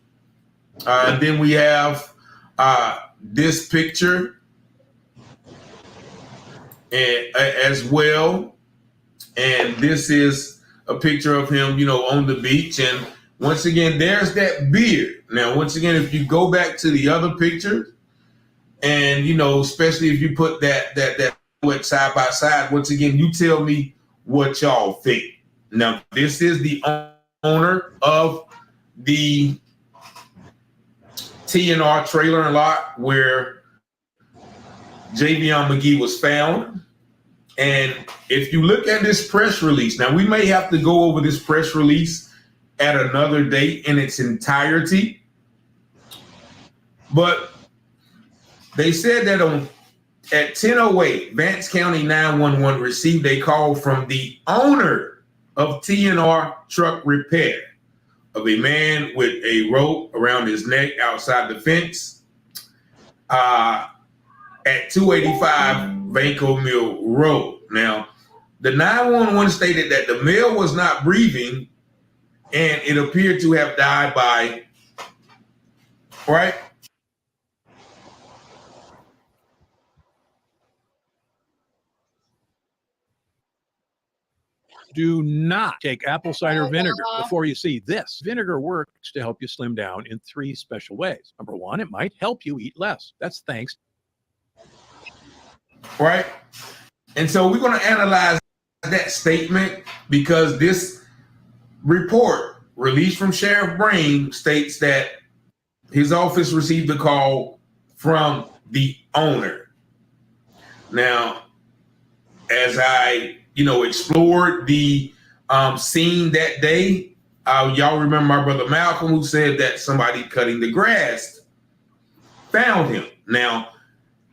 And then we have this picture as well. And this is a picture of him, on the beach. And once again, there's that beard. Now, once again, if you go back to the other picture, and, especially if you put that side by side, once again, you tell me what y'all think. Now, this is the owner of the T&R trailer and lot where Javion McGee was found. And if you look at this press release, now we may have to go over this press release at another date in its entirety. But they said that at 10:08, Vance County 911 received a call from the owner of T&R Truck Repair of a man with a rope around his neck outside the fence at 285 Vanco Mill Road. Now, the 911 stated that the male was not breathing and it appeared to have died by, right? Do not take apple cider vinegar before you see this. Vinegar works to help you slim down in 3 special ways. Number 1, it might help you eat less. That's thanks. Right? And so we're going to analyze that statement because this report released from Sheriff Brain states that his office received a call from the owner. Now, as I, explored the scene that day, y'all remember my brother Malcolm who said that somebody cutting the grass found him. Now,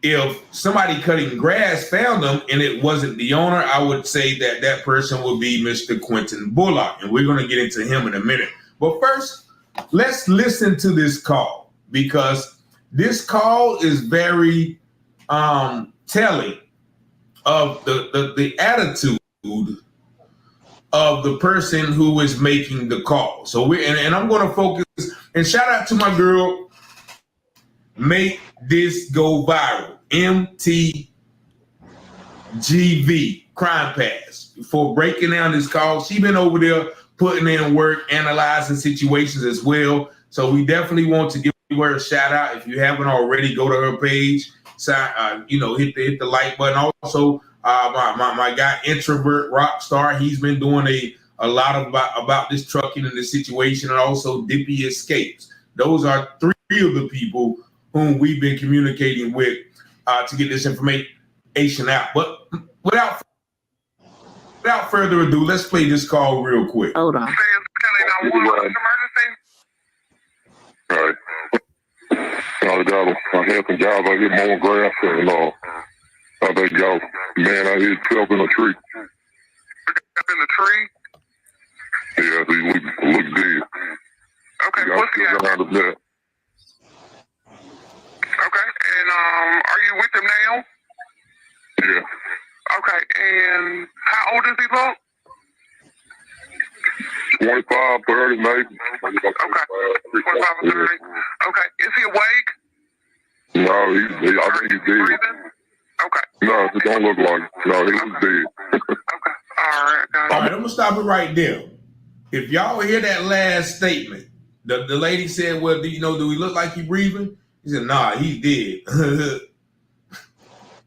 if somebody cutting grass found him and it wasn't the owner, I would say that that person would be Mr. Quentin Bullock, and we're going to get into him in a minute. But first, let's listen to this call because this call is very telling of the attitude of the person who is making the call. So and I'm going to focus and shout out to my girl, Make This Go Viral, MTGV Crime Pass, for breaking down this call. She's been over there putting in work, analyzing situations as well. So we definitely want to give her a shout out. If you haven't already, go to her page. Hit the like button. Also, my guy Introvert Rockstar, he's been doing a lot about this trucking and this situation, and also Dippy Escapes. Those are 3 of the people whom we've been communicating with to get this information out. But without further ado, let's play this call real quick. Hold on. Right. I had some guys out here mowing grass and I think y'all, man, I hit himself in a tree. Up in the tree? Yeah, he look dead. Okay, what's the around of that? Okay, and are you with him now? Yeah. Okay, and how old does he look? 25, 30, maybe. Okay, 25 or 30. Okay, is he awake? No, I think he's dead. Okay. No, it don't look like it. No, he was dead. Okay, all right. All right, I'm going to stop it right there. If y'all hear that last statement, the lady said, well, do he look like he breathing? He said, nah, he's dead.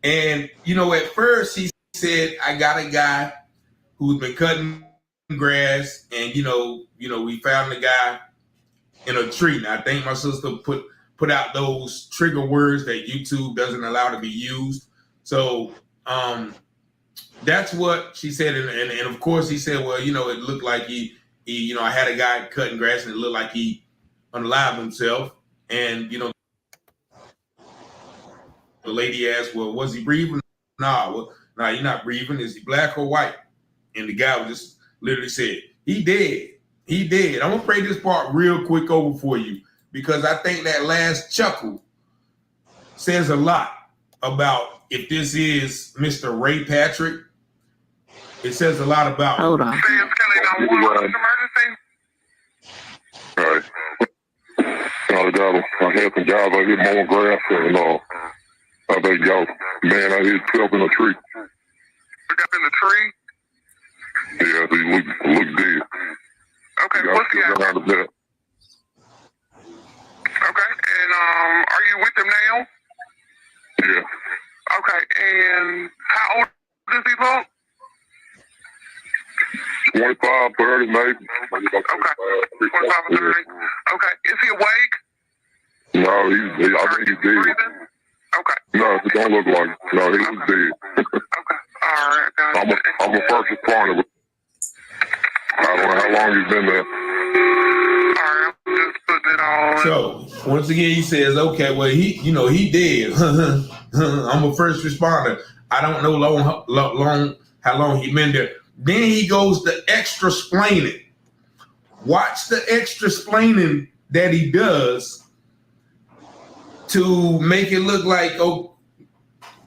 And, at first he said, I got a guy who's been cutting grass and, we found the guy in a tree. Now, I think my sister put out those trigger words that YouTube doesn't allow to be used. So that's what she said. And of course he said, well, it looked like he I had a guy cutting grass and it looked like he unalived himself. And, the lady asked, well, was he breathing? Nah, he's not breathing. Is he black or white? And the guy just literally said, he dead. He dead. I'm going to play this part real quick over for you because I think that last chuckle says a lot about if this is Mr. Ray Patrick. It says a lot about Hold on. Right. I had some guys out here mowing grass and I think y'all, man, I hit himself in a tree. Up in the tree? Yeah, he look dead. Okay, what's the around of that? Okay, and are you with him now? Yeah. Okay, and how old does he look? 25, 30, maybe. Okay, 25 or 30. Okay, is he awake? No, I think he's dead. Okay. No, it don't look like it. No, he was dead. Okay, all right. I'm a first responder. I don't know how long he's been there. All right, I'm just putting it on. So once again, he says, okay, well, he dead. I'm a first responder. I don't know how long he been there. Then he goes to extra explaining. Watch the extra explaining that he does to make it look like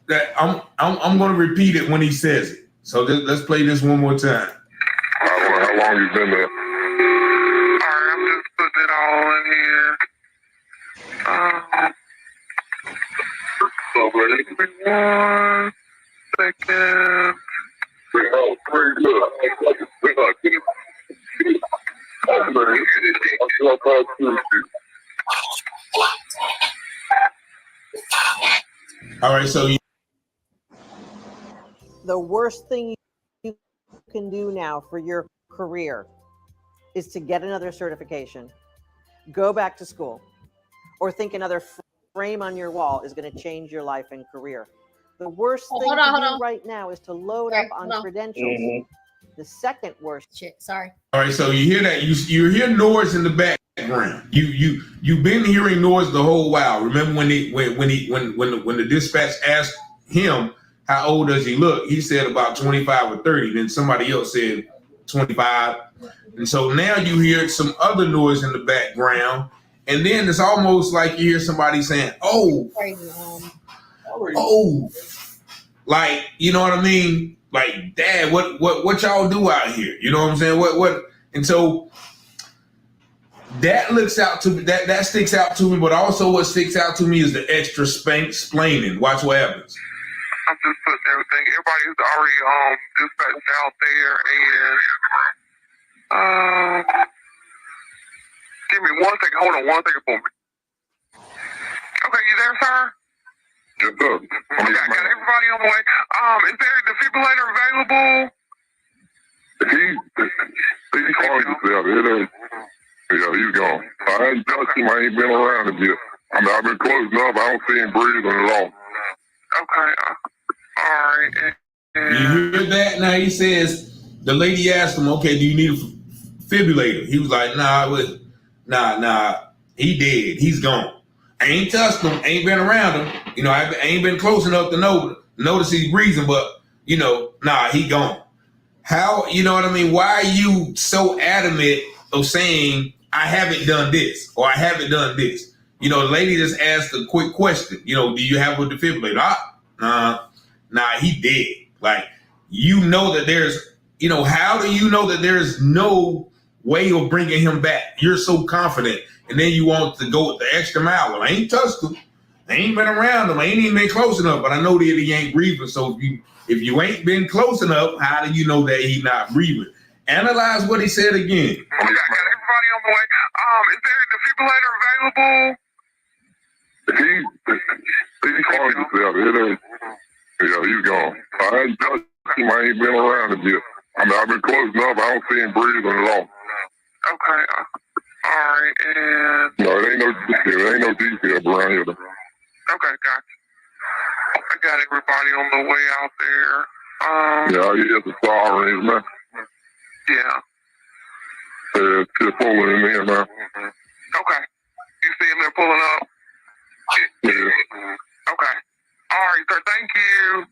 that I'm going to repeat it when he says it. So let's play this one more time. I don't know how long you've been there. All right, I'm just putting it all in here. One second. All right, so The worst thing you can do now for your career is to get another certification, go back to school, or think another frame on your wall is going to change your life and career. The worst thing to do right now is to load up on credentials. The second worst. Shit, sorry. all right, so you hear that? You hear noise in the background. You've been hearing noise the whole while. Remember when the dispatch asked him how old does he look? He said about 25 or 30. Then somebody else said 25. And so now you hear some other noise in the background, and then it's almost like you hear somebody saying, "Oh, oh," like, you know what I mean? Like, Dad, what y'all do out here? You know what I'm saying? What? And so that looks out to that sticks out to me. But also, what sticks out to me is the extra explaining. Watch what happens. I'm just putting everything. Everybody's already dispatched out there, and give me 1 second. Hold on 1 second for me. Okay, you there, sir? Yes, sir. Okay, I got everybody on the way. Is there a defibrillator available? He's calling himself. Yeah, he's gone. I ain't touched him. I ain't been around him yet. I mean, I've been close enough. I don't see him breathing at all. Okay. All right. You hear that? Now he says, the lady asked him, "Okay, do you need a defibrillator?" He was like, "Nah. He dead. He's gone. I ain't touched him. Ain't been around him. You know, I ain't been close enough to notice he's breathing. But you know, nah, he gone." How? You know what I mean? Why are you so adamant of saying I haven't done this or I haven't done this? You know, the lady just asked a quick question. You know, do you have a defibrillator? Nah, he dead. Like, you know that there's, you know, how do you know that there's no way of bringing him back? You're so confident, and then you want to go with the extra mile. Well, I ain't touched him. I ain't been around him. I ain't even been close enough, but I know that he ain't breathing. So if you ain't been close enough, how do you know that he's not breathing? Analyze what he said again. Okay, I got everybody on the way. Is there a defibrillator available? He's calling himself. Yeah, he's gone. I ain't touched him. I ain't been around him yet. I mean, I've been close enough. I don't see him breathing at all. Okay. All right. And no, it ain't no detail around here. Okay, gotcha. I got everybody on the way out there. Yeah, he has a sirens, man. Yeah. It's just pulling him in, man. Okay. You see him there pulling up? Yeah. Okay. All right, sir. Thank you.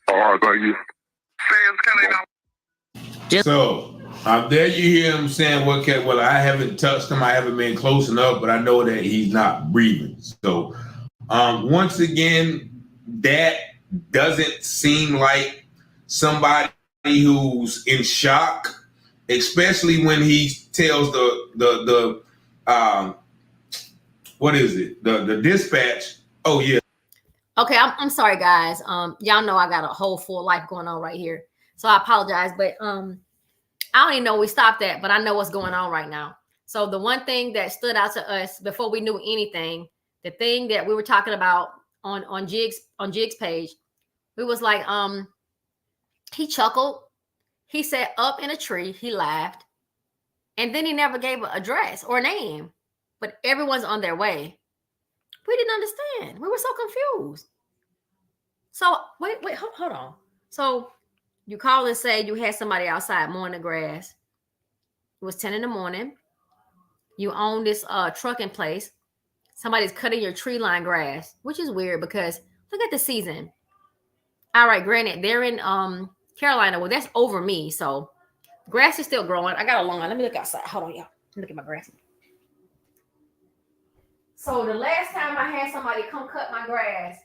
All right, thank you. So there you hear him saying, well, I haven't touched him. I haven't been close enough, but I know that he's not breathing. So once again, that doesn't seem like somebody who's in shock, especially when he tells the what is it? The dispatch. Oh yeah. Okay, I'm sorry, guys. Y'all know I got a whole full life going on right here, so I apologize. But I don't even know we stopped that, but I know what's going on right now. So the one thing that stood out to us before we knew anything, the thing that we were talking about on Jig's page, we was like, he chuckled, he sat up in a tree, he laughed, and then he never gave an address or name, but everyone's on their way. We didn't understand. We were so confused. So wait, hold on. So you call and say you had somebody outside mowing the grass. It was 10 in the morning. You own this trucking place. Somebody's cutting your tree line grass, which is weird because look at the season. All right, granted, they're in Carolina. Well, that's over me. So grass is still growing. I got a lawn. Let me look outside. Hold on, y'all. Let me look at my grass. So the last time I had somebody come cut my grass,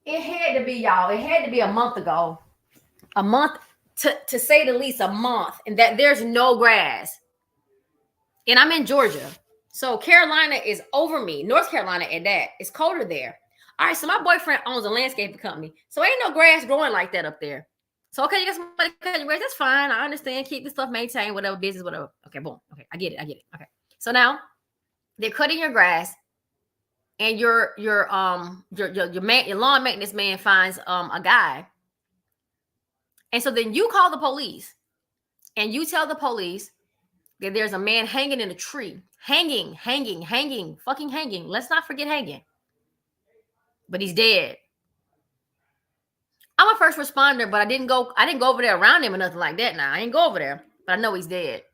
it had to be, y'all. It had to be a month ago. A month, to say the least, a month. And that there's no grass. And I'm in Georgia. So Carolina is over me. North Carolina at that. It's colder there. All right, so my boyfriend owns a landscaping company. So ain't no grass growing like that up there. So, okay, you got somebody cutting grass. That's fine. I understand. Keep the stuff maintained, whatever business, whatever. Okay, boom. Okay, I get it. Okay. So now they're cutting your grass, and your lawn maintenance man finds a guy. And so then you call the police, and you tell the police that there's a man hanging in a tree. Hanging. Fucking hanging. Let's not forget hanging. But he's dead. I'm a first responder, but I didn't go over there around him or nothing like that. Now I ain't go over there, but I know he's dead.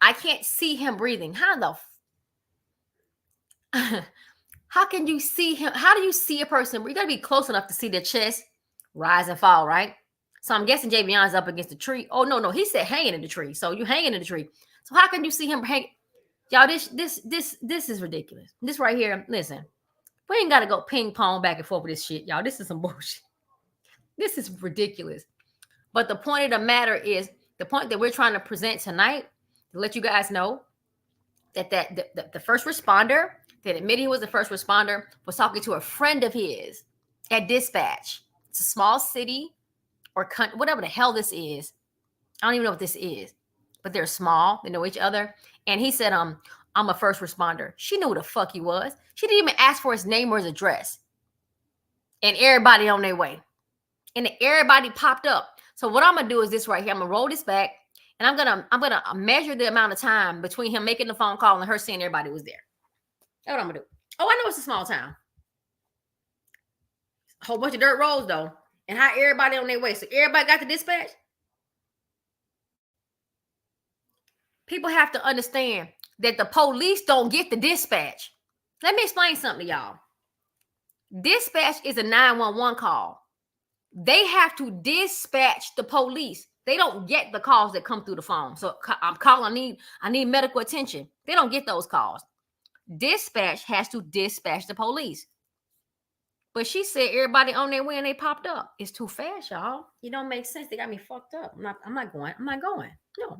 I can't see him breathing. How can you see him? How do you see a person? You gotta be close enough to see their chest rise and fall, right? So I'm guessing Javion's up against the tree. Oh no, he said hanging in the tree. So you hanging in the tree. So how can you see him hang? Y'all, this is ridiculous. This right here, listen, we ain't gotta go ping pong back and forth with this shit, y'all. This is some bullshit. This is ridiculous. But the point of the matter is, the point that we're trying to present tonight, to let you guys know that the first responder that admitted he was the first responder was talking to a friend of his at dispatch. It's a small city or whatever the hell this is. I don't even know what this is, but they're small. They know each other. And he said, I'm a first responder. She knew who the fuck he was. She didn't even ask for his name or his address. And everybody on their way. And everybody popped up. So what I'm gonna do is this right here. I'm gonna roll this back, and I'm gonna measure the amount of time between him making the phone call and her saying everybody was there. That's what I'm gonna do. Oh, I know it's a small town. A whole bunch of dirt roads though, and how everybody on their way. So everybody got the dispatch. People have to understand that the police don't get the dispatch. Let me explain something to y'all. Dispatch is a 911 call. They have to dispatch the police. They don't get the calls that come through the phone. So I'm calling, I need medical attention. They don't get those calls. Dispatch has to dispatch the police. But she said everybody on their way and they popped up. It's too fast, y'all. It don't make sense. They got me fucked up. I'm not going. No.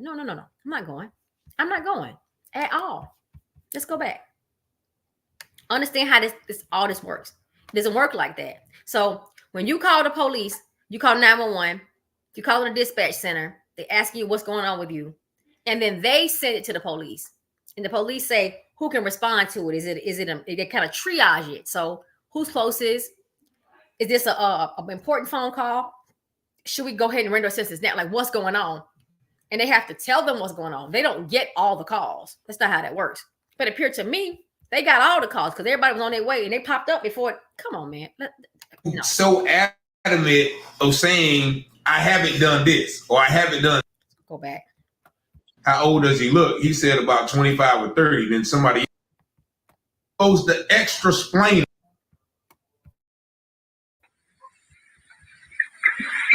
I'm not going at all. Let's go back. Understand how all this works. It doesn't work like that. So when you call the police, you call 911, you call the dispatch center, they ask you what's going on with you, and then they send it to the police. And the police say, who can respond to it? They kind of triage it. So who's closest? Is this an important phone call? Should we go ahead and render assistance now? Like, what's going on? And they have to tell them what's going on. They don't get all the calls. That's not how that works. But it appeared to me, they got all the calls because everybody was on their way and they popped up before. Come on, man. No. So adamant of saying, I haven't done this or I haven't done. Go back. How old does he look? He said about 25 or 30. Then somebody goes the extra explain.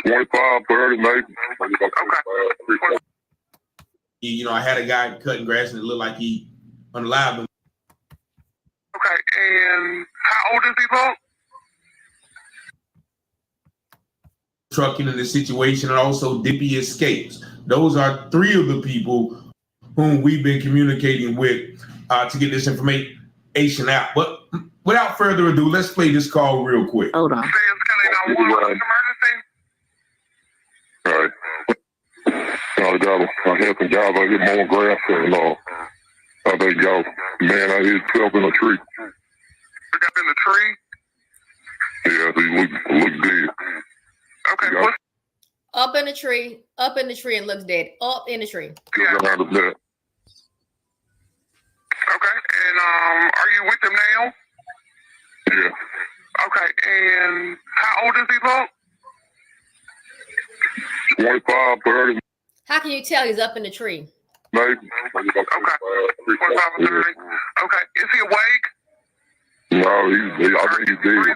25, 30, maybe. Okay. You know, I had a guy cutting grass and it looked like he unalived him. Okay, and how old is he, Paul? Trucking in the situation and also Dippy escapes. Those are three of the people whom we've been communicating with to get this information out. But without further ado, let's play this call real quick. Hold on. Emergency? Right. I got a helping job. I get more grass and I think y'all, man, I hit himself in a tree. He got in the tree? Yeah, he look dead. Okay, what? Up in the tree and looks dead. Up in the tree. Yeah. Okay, and are you with him now? Yeah. Okay, and how old is he, Paul? 25, 30. How can you tell he's up in the tree? Maybe. Okay. 25 or 30. Okay. Is he awake? No, I think he's dead.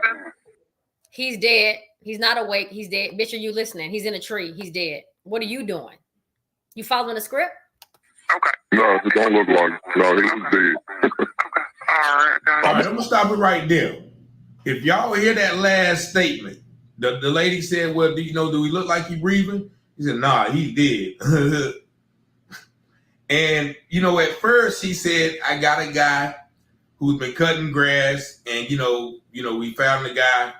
He's dead. He's not awake. He's dead. Bitch, are you listening? He's in a tree. He's dead. What are you doing? You following the script? Okay. No, it don't look like it. No, he was dead. Okay. All right, I'm going to stop it right there. If y'all hear that last statement, the lady said, well, do we look like he breathing? He said, nah, he's dead. And, at first he said, I got a guy who's been cutting grass and, we found the guy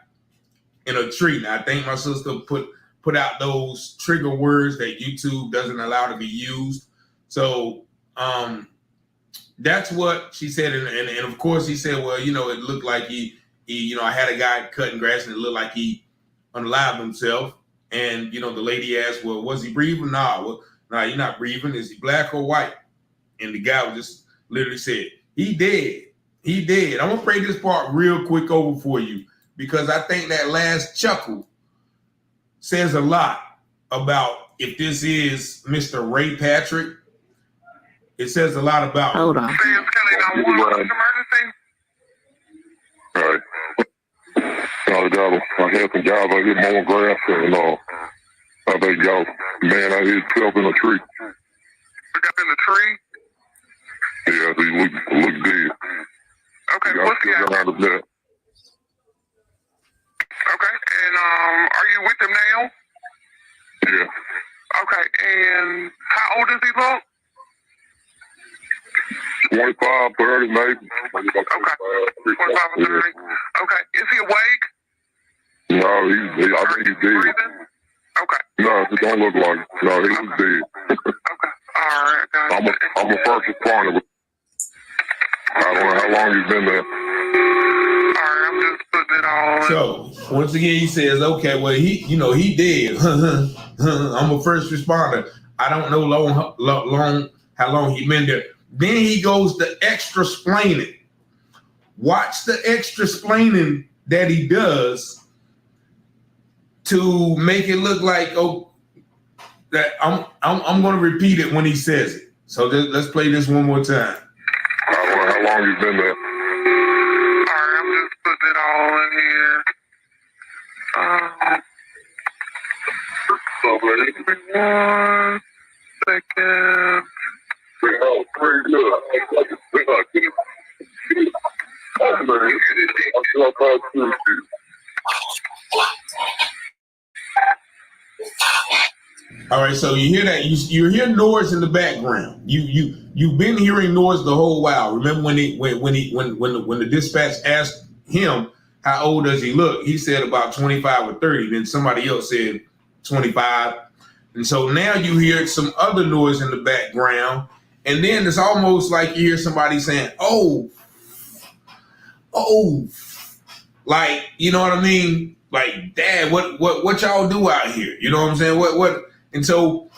in a tree. Now, I think my sister put put out those trigger words that YouTube doesn't allow to be used. So that's what she said. And of course he said, well, you know, it looked like he, you know, I had a guy cutting grass and it looked like he unalived himself. And, you know, the lady asked, well, was he breathing? Nah, you're not breathing. Is he black or white? And the guy was just literally said, he dead. He dead. I'm gonna play this part real quick over for you because I think that last chuckle says a lot about if this is Mr. Ray Patrick. It says a lot about. Hold on. All right. I had some guys out here mowing grass and I think y'all man out here himself in a tree. Got in the tree? Yeah, he look dead. Okay, what's the around the net. Okay, and are you with him now? Yeah. Okay, and how old does he look? 25, 30, maybe. Okay, 25 or 30. Okay, is he awake? No, I think he's dead. Okay. No, it don't look like it. No, he was dead. Okay. All right, guys. I'm a first responder. I don't know how long you've been there. All right, I'm just putting it on. So once again, he says, okay, well, he dead. I'm a first responder. I don't know how long he been there. Then he goes to extra explaining. Watch the extra explaining that he does to make it look like that I'm going to repeat it when he says it. So let's play this one more time. I don't know how long you've been there. All right, I'm just putting it all in here. So give me 1 second. Oh, pretty good. All right, so you hear that? You hear noise in the background. You've been hearing noise the whole while. Remember when the dispatch asked him how old does he look? He said about 25 or 30. Then somebody else said 25. And so now you hear some other noise in the background, and then it's almost like you hear somebody saying, "Oh," like, you know what I mean? Like, Dad, what y'all do out here? You know what I'm saying? What? And so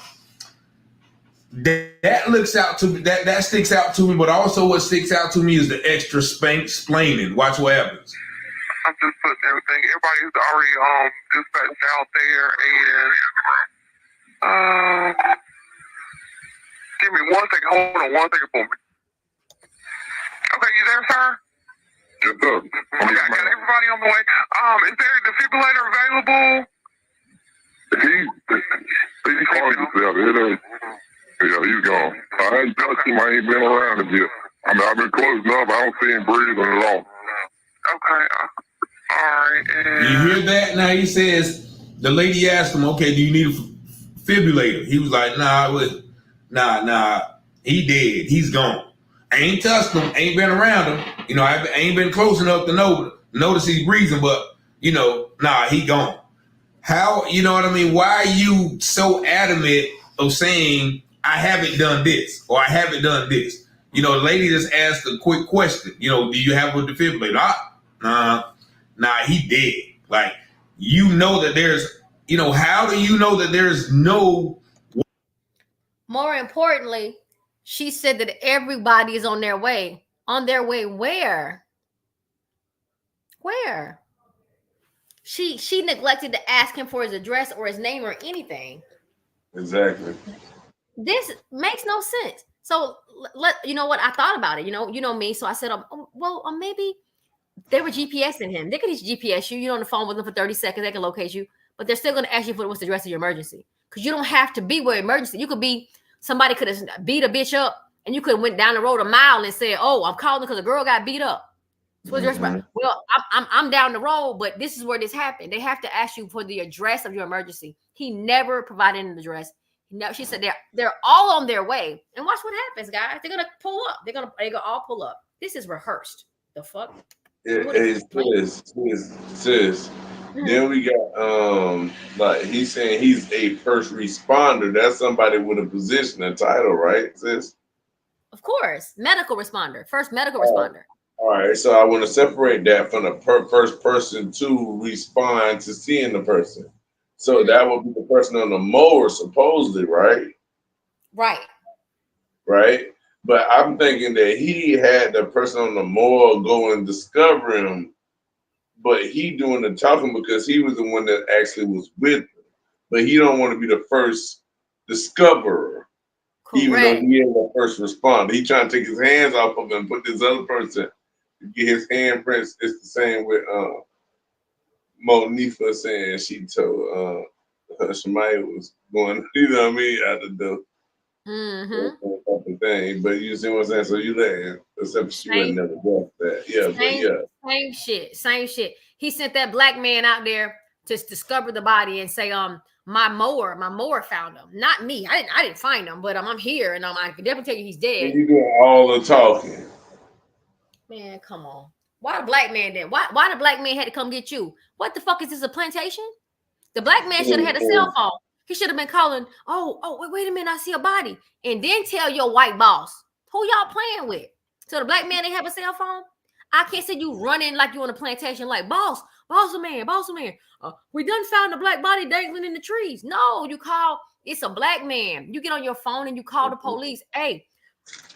that looks out to me. That sticks out to me. But also, what sticks out to me is the extra explaining. Watch what happens. I'm just putting everything. Everybody's already dispatched out there, and give me 1 second. Hold on 1 second for me. Okay, you there, sir? Yes, sir. Okay, I got everybody on the way. Is there a defibrillator available? He's calling himself. Yeah, he's gone. I ain't touched him. I ain't been around him yet. I mean, I've been close enough. I don't see him breathing at all. Okay. All right. And you hear that? Now he says, the lady asked him, okay, do you need a defibrillator? He was like, nah, he dead. He's gone. I ain't touched him. Ain't been around him. You know, I ain't been close enough to notice he's breathing, but, you know, nah, he gone. How, you know what I mean? Why are you so adamant of saying, I haven't done this or I haven't done this? You know, the lady just asked a quick question. You know, do you have a defibrillator? Nah, he dead. Like, you know that there's, you know, how do you know that there's no? More importantly, she said that everybody is on their way. On their way where? Where? She neglected to ask him for his address or his name or anything. Exactly. This makes no sense. So you know what? I thought about it. You know me. So I said, maybe they were GPSing him. They could just GPS you. You're on the phone with them for 30 seconds. They can locate you, but they're still going to ask you for what's the address of your emergency, because you don't have to be where emergency. You could be, somebody could have beat a bitch up, and you could have went down the road a mile and said, "Oh, I'm calling because a girl got beat up." Mm-hmm. Well, I'm down the road, but this is where this happened. They have to ask you for the address of your emergency. He never provided an address. She said they're all on their way. And watch what happens, guys. They're gonna pull up. They're gonna all pull up. This is rehearsed. The fuck? Hey, sis, Then we got like he's saying he's a first responder. That's somebody with a position, a title, right, sis? Of course, medical responder, first medical responder. All right, so I want to separate that from the first person to respond to seeing the person. So that would be the person on the mower, supposedly, right? Right. Right. But I'm thinking that he had the person on the mower go and discover him, but he doing the talking because he was the one that actually was with him. But he don't want to be the first discoverer, even though he is the first responder. He trying to take his hands off of him and put this other person to get his handprints. It's the same with Monifa saying she told Shemaya was going, you know what I mean, out the door. Thing, but you see what I'm saying? So you let except she would never guess that. Yeah, same shit. He sent that black man out there to discover the body and say, my mower found him, not me. I didn't find him, but I'm here and I can definitely tell you he's dead. And you doing all the talking. Man, come on. Why the black man then? Why the black man had to come get you? What the fuck is this, a plantation? The black man should have had a cell phone. He should have been calling, wait a minute, I see a body. And then tell your white boss, who y'all playing with? So the black man didn't have a cell phone? I can't see you running like you on a plantation like, boss man. We done found the black body dangling in the trees. No, you call, it's a black man. You get on your phone and you call the police. Hey,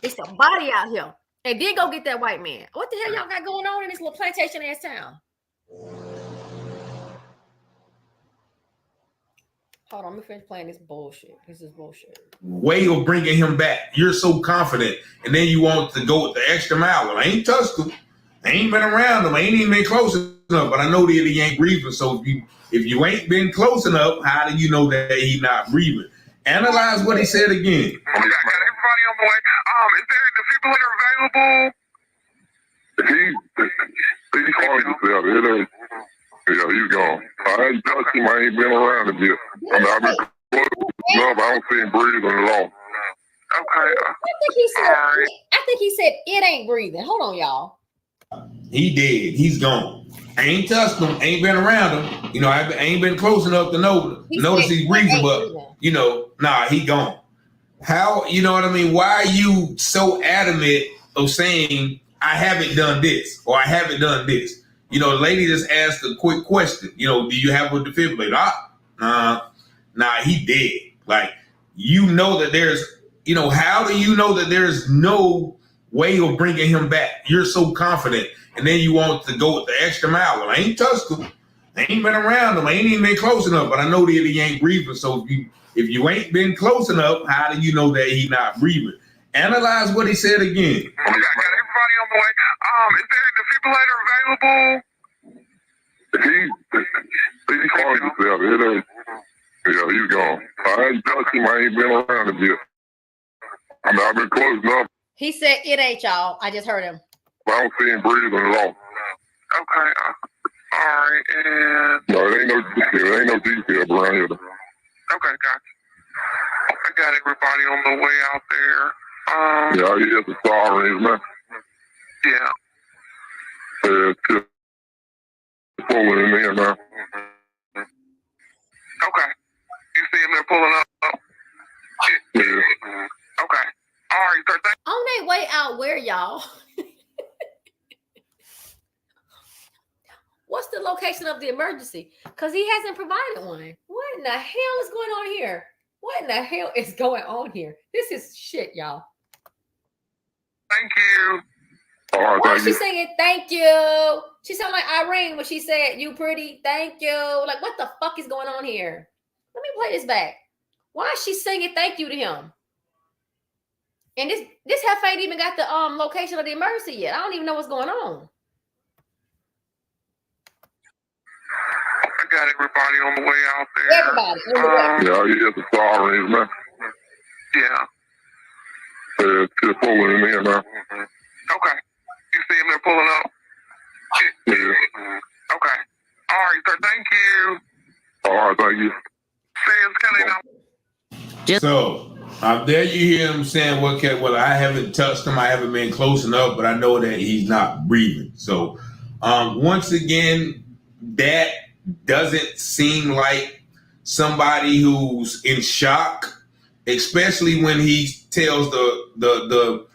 it's a body out here. And then go get that white man. What the hell y'all got going on in this little plantation ass town? Hold on, let me finish playing this bullshit. This is bullshit. Way of bringing him back. You're so confident, and then you want to go with the extra mile. Well, I ain't touched him. I ain't been around him. I ain't even been close enough. But I know that he ain't breathing. So if you ain't been close enough, how do you know that he's not breathing? Analyze what he said again. I got everybody on the way. Is there the people that are available? He's calling himself. It ain't. Yeah, he's gone. I ain't touched him. I ain't been around him yet. I mean, I've been close enough. I don't see him breathing at all. Okay. I think he said it ain't breathing. Hold on, y'all. He dead. He's gone. I ain't touched him. Ain't been around him. You know, I ain't been close enough to notice he's breathing, but you know, nah, he gone. How, you know what I mean? Why are you so adamant of saying I haven't done this or I haven't done this? You know, the lady just asked a quick question. You know, do you have a defibrillator? Nah, he dead. Like, you know that there's, you know, how do you know that there's no way of bringing him back? You're so confident. And then you want to go with the extra mile. Well, I ain't touched him. I ain't been around him. I ain't even been close enough. But I know that he ain't breathing. So if you ain't been close enough, how do you know that he's not breathing? Analyze what he said again. I got everybody on the way. Is there a defibrillator available? He's calling himself. It ain't. Yeah, he's gone. I ain't touched him. I ain't been around him yet. I mean, I've been close enough. He said it ain't, y'all. I just heard him. I don't see him breathing at all. Okay. All right. And no, it ain't no detail. It ain't no detail around here. Okay, gotcha. I got everybody on the way out there. Yeah, he is a sorry, man. Yeah. Just pulling in there now. Okay. You see him there pulling up? Yeah. Okay. All right, sir. On their way out where, y'all? What's the location of the emergency? Because he hasn't provided one. What in the hell is going on here? What in the hell is going on here? This is shit, y'all. Thank you. Why is she saying thank you? She sounded like Irene when she said, you pretty, thank you. Like, what the fuck is going on here? Let me play this back. Why is she singing thank you to him? And this half ain't even got the location of the emergency yet. I don't even know what's going on. I got everybody on the way out there. Everybody. Yeah, he is a sorry, man. Yeah. Just pulling in there now. Okay. You see him there pulling up? Yeah. Okay. All right, sir. Thank you. All right, thank you. So there you hear him saying, well, I haven't touched him. I haven't been close enough, but I know that he's not breathing. So once again, that doesn't seem like somebody who's in shock, especially when he tells the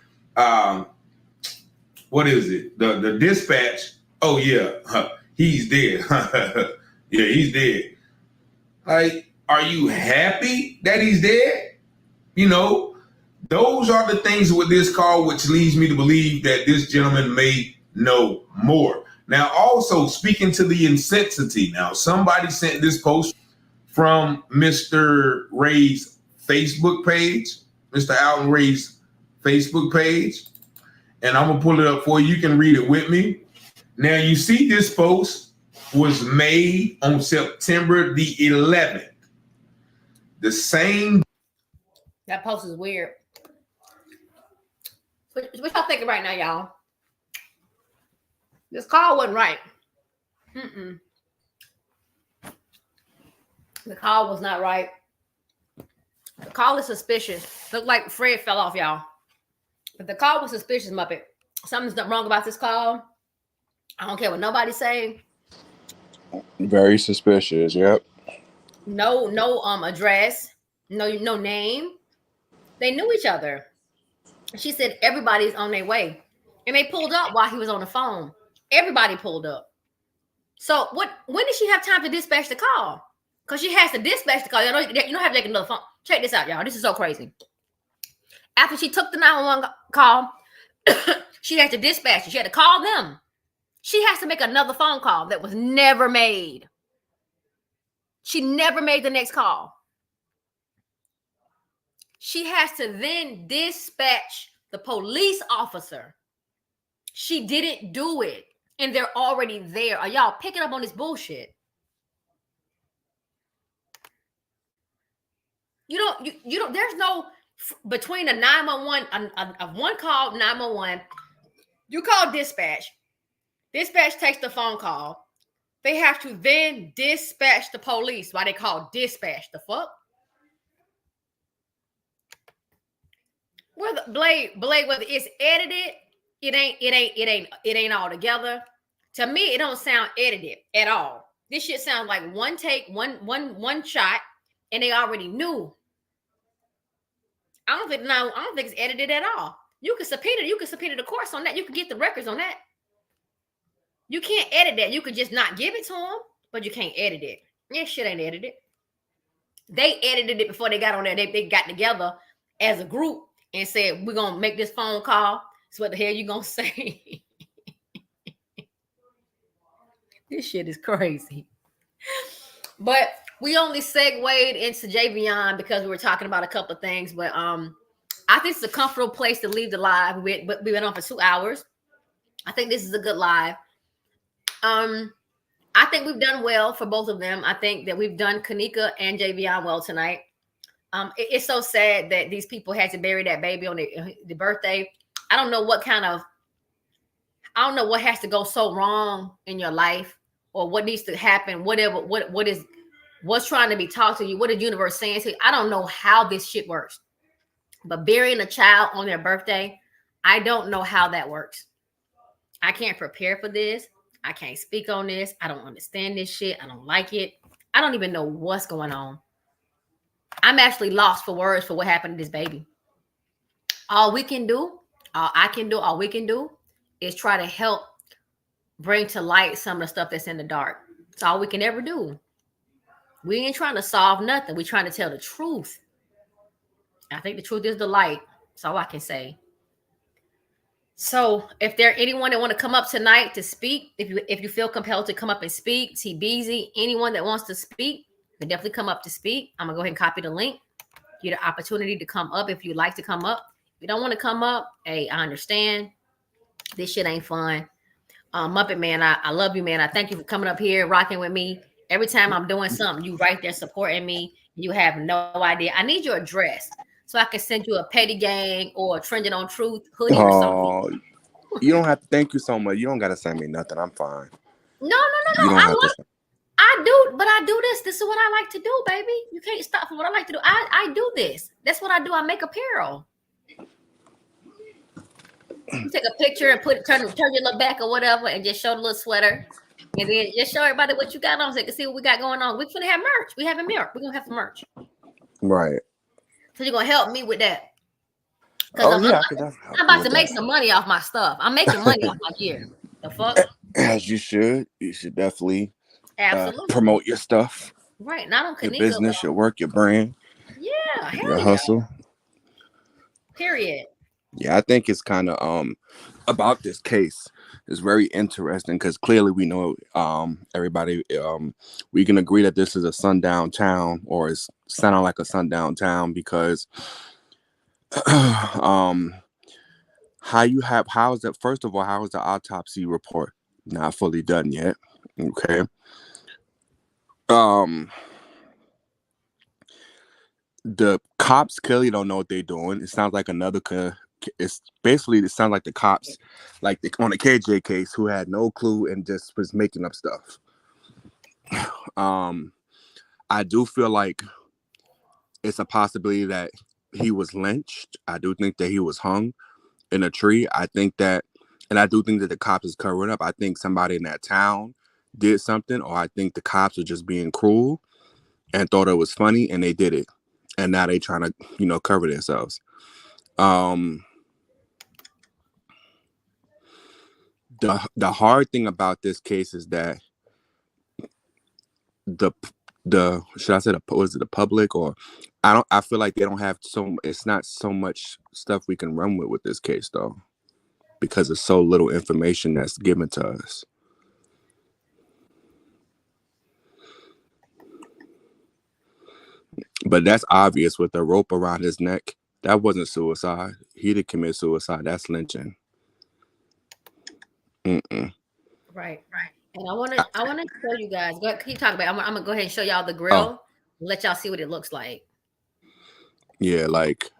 what is it? The dispatch, oh yeah, he's dead. Yeah, he's dead. Like, are you happy that he's dead? You know, those are the things with this call which leads me to believe that this gentleman may know more. Now, also speaking to the intensity, now somebody sent this post from Mr. Ray's Facebook page, Mr. Alton Ray's Facebook page, and I'm gonna pull it up for you. You can read it with me. Now, you see this post was made on September the 11th. The same. That post is weird. What y'all thinking right now, y'all? This call wasn't right. The call was not right. The call is suspicious. Looked like Fred fell off, y'all. But the call was suspicious, Muppet. Something's wrong about this call. I don't care what nobody's saying. Very suspicious. Yep. No address. No name. They knew each other. She said everybody's on their way. And they pulled up while he was on the phone. Everybody pulled up. So when did she have time to dispatch the call? Because she has to dispatch the call. You don't have to make another phone. Check this out, y'all. This is so crazy. After she took the 911 call, she had to dispatch it. She had to call them. She has to make another phone call that was never made. She never made the next call. She has to then dispatch the police officer. She didn't do it. And they're already there. Are y'all picking up on this bullshit? You don't, there's no, between a 911, a one call 911, you call dispatch. Dispatch takes the phone call. They have to then dispatch the police. Why they call dispatch? The fuck? Whether Blade, whether it's edited, it ain't all together. To me, it don't sound edited at all. This shit sounds like one take, one shot, and they already knew. I don't think it's edited at all. You can subpoena the courts on that. You can get the records on that. You can't edit that. You could just not give it to them, but you can't edit it. This shit ain't edited. They edited it before they got on there. They got together as a group and said, we're going to make this phone call. So what the hell you going to say? This shit is crazy. But we only segued into Javion because we were talking about a couple of things. But I think it's a comfortable place to leave the live. We've been on for 2 hours. I think this is a good live. I think we've done well for both of them. I think that we've done Kenneka and Javion well tonight. It's so sad that these people had to bury that baby on the birthday. I don't know what has to go so wrong in your life or what needs to happen, whatever, what's trying to be taught to you, what the universe saying to you. I don't know how this shit works. But burying a child on their birthday, I don't know how that works. I can't prepare for this. I can't speak on this. I don't understand this shit. I don't like it. I don't even know what's going on. I'm actually lost for words for what happened to this baby. All we can do is try to help bring to light some of the stuff that's in the dark. It's all we can ever do. We ain't trying to solve nothing. We're trying to tell the truth. I think the truth is the light. That's all I can say. So if there anyone that want to come up tonight to speak, if you feel compelled to come up and speak, TBZ, anyone that wants to speak, can definitely come up to speak. I'm going to go ahead and copy the link. Get an opportunity to come up if you'd like to come up. If you don't want to come up, hey, I understand. This shit ain't fun. Muppet Man, I love you, man. I thank you for coming up here, rocking with me. Every time I'm doing something, you right there supporting me. You have no idea. I need your address so I can send you a petty gang or a trending on truth hoodie or something. You don't have to. Thank you so much. You don't got to send me nothing. I'm fine. No. I do this. This is what I like to do, baby. You can't stop from what I like to do. I do this. That's what I do. I make apparel. You take a picture and turn your look back or whatever, and just show the little sweater. And then just show everybody what you got on so they can see what we got going on. We're gonna have merch. We having merch. We're gonna have some merch. Right. So you're gonna help me with that. Because Oh yeah, I could definitely help I'm you about to with make that. some money off my stuff. I'm making money off my gear. The fuck? As you should. You should definitely Absolutely. promote your stuff, Right. Not on your Kenneka, business, your work, your brand, yeah, hell your yeah. hustle. Period. Yeah, I think it's kind of about this case is very interesting because clearly we know everybody we can agree that this is a sundown town, or it's sounding like a sundown town because how is that, first of all, how is the autopsy report not fully done yet? Okay. The cops clearly don't know what they're doing. It sounds like it sounds like the cops, like on the KJ case, who had no clue and just was making up stuff. I do feel like it's a possibility that he was lynched. I do think that he was hung in a tree. I do think that the cops is covering up. I think somebody in that town did something, or I think the cops are just being cruel and thought it was funny and they did it. And now they trying to, cover themselves. The hard thing about this case is that the should I say was it the public, or I feel like they don't have it's not so much stuff we can run with this case though, because there's so little information that's given to us. But that's obvious with the rope around his neck. That wasn't suicide. He didn't commit suicide. That's lynching. Right. And I want to show you guys. Keep talking about. I'm gonna go ahead and show y'all the grill. Let y'all see what it looks like. Yeah, like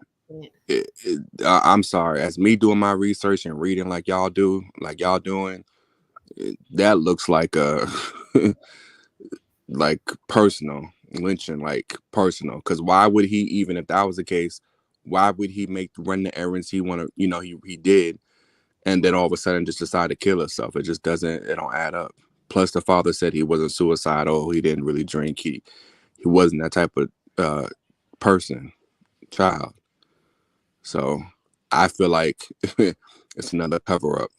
I'm sorry. As me doing my research and reading like y'all doing, that looks like a like personal lynching, like personal. Because why would he, even if that was the case, why would he run the errands he wanted? He did, and then all of a sudden just decide to kill himself. It just don't add up. Plus, the father said he wasn't suicidal. He didn't really drink. He wasn't that type of child. So I feel like it's another cover up.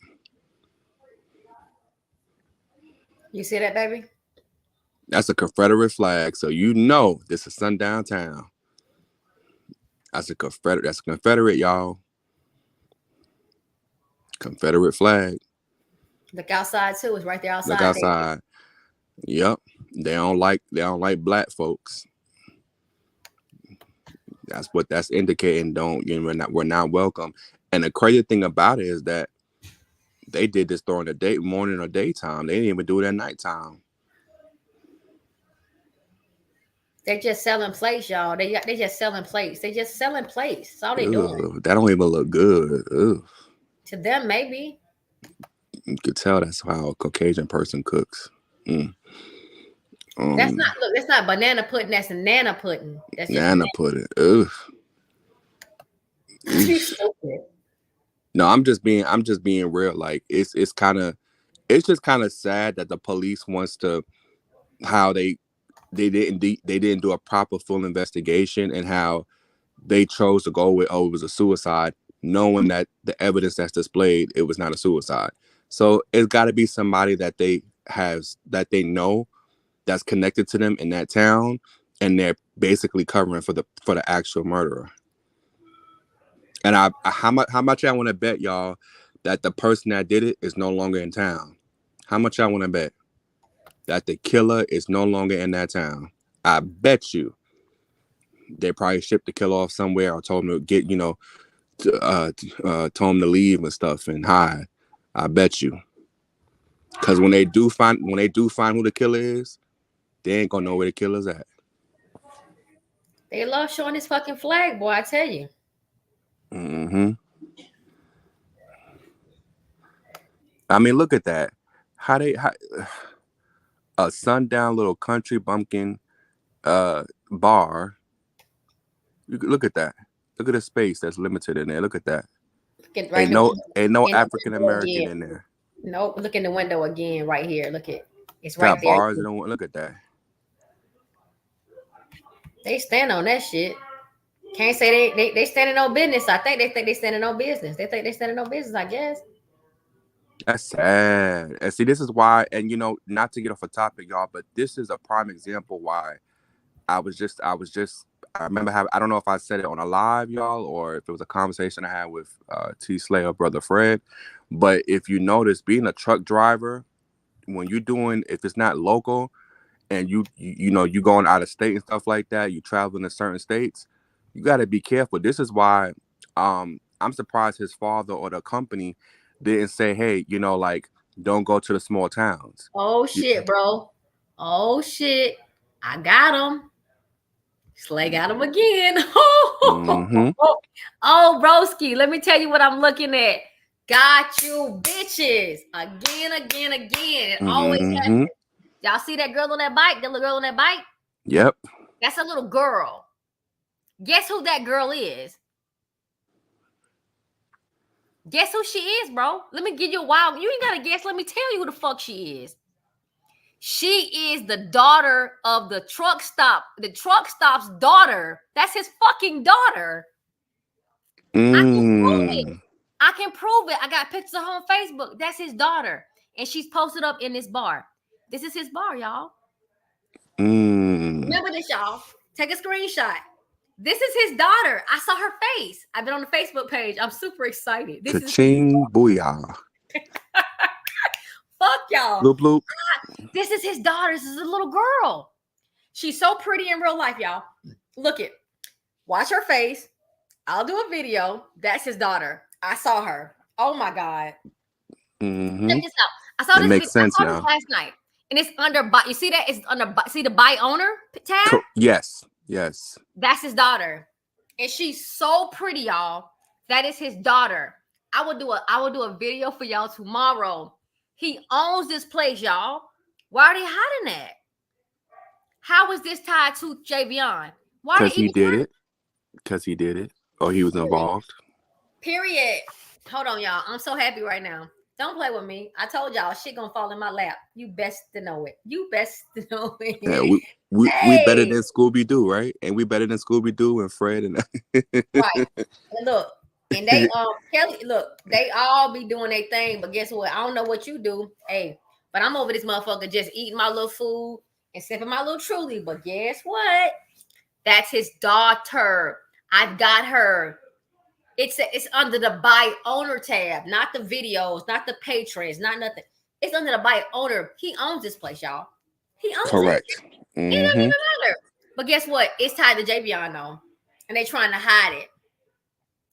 You see that, baby? That's a Confederate flag, so this is sundown town. That's a Confederate, y'all. Confederate flag. Look outside too. It's right there outside. Look outside. Yep. They don't like black folks. That's indicating we're not welcome. And the crazy thing about it is that they did this during the morning or daytime. They didn't even do it at nighttime. They're just selling plates, y'all. They just selling plates. They just selling plates. That's all they doing. That don't even look good. Ugh. To them, maybe. You could tell that's how a Caucasian person cooks. That's not banana pudding. That's a nana pudding. That's nana pudding. Ugh. No, I'm just being real. Like it's just kind of sad that the police wants to, how they didn't do a proper full investigation, and how they chose to go with, it was a suicide, knowing that the evidence that's displayed, it was not a suicide. So it's got to be somebody that they know that's connected to them in that town, and they're basically covering for the actual murderer. And how much I want to bet y'all that the person that did it is no longer in town? How much I want to bet that the killer is no longer in that town? I bet you they probably shipped the killer off somewhere, or told him to get, told him to leave and stuff and hide. I bet you. Because when they do find who the killer is, they ain't gonna know where the killer's at. They love showing this fucking flag, boy. I tell you. I mean, look at that. A sundown little country bumpkin bar. Look at that. Look at the space that's limited in there. Look at that. Ain't no African American in there. Nope. Look in the window again, right here. Look at. It's right Got there. bars. And look at that. They stand on that shit. Can't say they standing on business. I think they standing on business. They think they standing on business, I guess. That's sad. And see, this is why, and not to get off a topic, y'all, but this is a prime example why I remember I don't know if I said it on a live, y'all, or if it was a conversation I had with T Slayer, brother Fred. But if you notice, being a truck driver, when you're doing, if it's not local and you going out of state and stuff like that, you traveling to certain states, you got to be careful. This is why I'm surprised his father or the company didn't say, hey, like, don't go to the small towns. Oh shit, bro. Oh shit. I got him. Slay got him again. Mm-hmm. Oh, broski, let me tell you what I'm looking at. Got you, bitches. Again. It always happens. Y'all see that girl on that bike? The little girl on that bike? Yep. That's a little girl. Guess who that girl is? Guess who she is, bro? Let me give you a wild. You ain't got to guess. Let me tell you who the fuck she is. She is the daughter of the truck stop. The truck stop's daughter. That's his fucking daughter. I can prove it. I got pictures of her on Facebook. That's his daughter. And she's posted up in this bar. This is his bar, y'all. Remember this, y'all. Take a screenshot. This is his daughter. I saw her face. I've been on the Facebook page. I'm super excited. This Ka-ching, booyah. Fuck y'all. Bloop, bloop. This is his daughter. This is a little girl. She's so pretty in real life, y'all. Look it. Watch her face. I'll do a video. That's his daughter. I saw her. Oh my God. Check this out. I saw this makes sense I saw now. this last night. And it's under buy. You see that? It's under see the buy owner tab? Yes. That's his daughter. And she's so pretty, y'all. That is his daughter. I will do a video for y'all tomorrow. He owns this place, y'all. Why are they hiding that? How is this tied to Javion? Why? Because he did it. Because he did it. Or he was involved. Period. Hold on, y'all. I'm so happy right now. Don't play with me. I told y'all shit gonna fall in my lap. You best to know it. You best to know it. Yeah, we better than Scooby-Doo, right? And we better than Scooby-Doo and Fred and right. And look, and they Kelly, look, they all be doing their thing, but guess what? I don't know what you do. Hey, but I'm over this motherfucker just eating my little food and sipping my little Truly. But guess what? That's his daughter. I've got her. It's under the buy owner tab, not the videos, not the patrons, not nothing. It's under the buy owner. He owns this place, y'all. He owns correct. it. It doesn't even matter. But guess what? It's tied to Javion though, and they trying to hide it.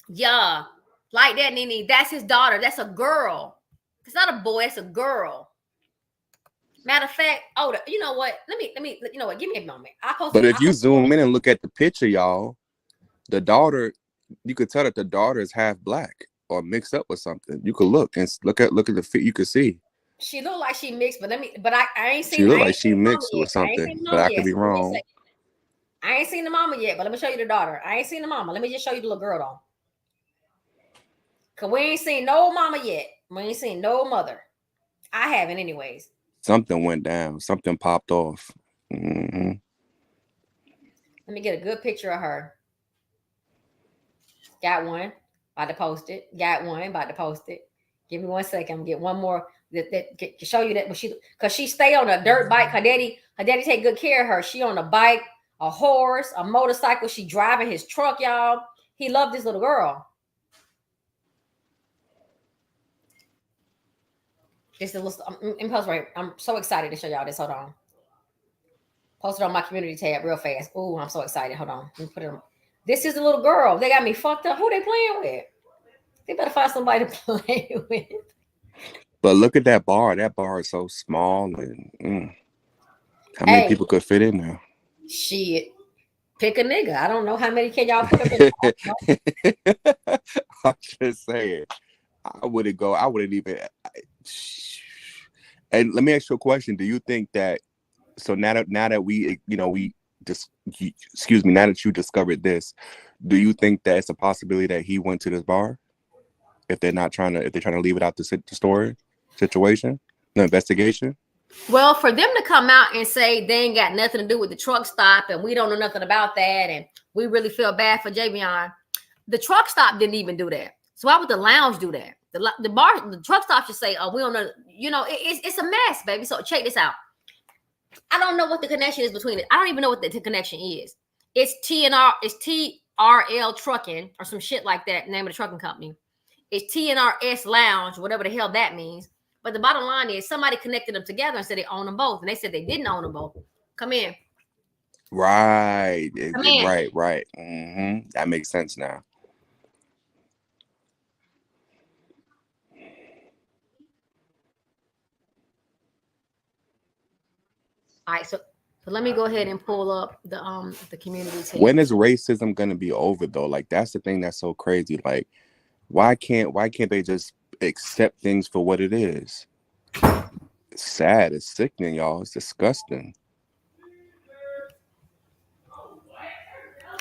Yeah, like that, Nene. That's his daughter. That's a girl. It's not a boy. It's a girl. Matter of fact, you know what? Let me. You know what? Give me a moment. But if you zoom in and look at the picture, y'all, the daughter. You could tell that the daughter is half black or mixed up with something. You could look at the fit. You could see. She looked like she mixed, but I ain't seen. She looked like she mixed with something, but I could be wrong. I ain't seen the mama yet, but let me show you the daughter. I ain't seen the mama. Let me just show you the little girl though. Cause we ain't seen no mama yet. We ain't seen no mother. I haven't, anyways. Something went down. Something popped off. Mm-hmm. Let me get a good picture of her. Got one. About to post it. Got one. About to post it. Give me 1 second. I'm gonna get one more that to show you that. Because she stay on a dirt bike. Her daddy take good care of her. She on a bike, a horse, a motorcycle. She driving his truck, y'all. He loved this little girl. This is I'm so excited to show y'all this. Hold on. Post it on my community tab real fast. Oh, I'm so excited. Hold on. Let me put it on. This is a little girl. They got me fucked up. Who they playing with? They better find somebody to play with. But look at that bar. That bar is so small. And how many people could fit in there? Shit. Pick a nigga. I don't know how many can y'all put up in there. I'm just saying. I wouldn't even. And let me ask you a question. Do you think that, so now that we, now that you discovered this, do you think that it's a possibility that he went to this bar? If they're trying to leave it out the story situation, the investigation? Well, for them to come out and say they ain't got nothing to do with the truck stop and we don't know nothing about that and we really feel bad for Javion, the truck stop didn't even do that. So why would the lounge do that? The truck stop should say, oh, we don't know. You know, it's a mess, baby. So check this out. I don't know what the connection is between it. I don't even know what the connection is. It's TRL Trucking or some shit like that, name of the trucking company. It's TNRS Lounge, whatever the hell that means. But the bottom line is somebody connected them together and said they own them both. And they said they didn't own them both. Come in. Right. Come in. Right. That makes sense now. All right, so let me go ahead and pull up the community tab. When is racism gonna be over though? Like that's the thing that's so crazy. Like, why can't they just accept things for what it is? It's sad. It's sickening, y'all. It's disgusting.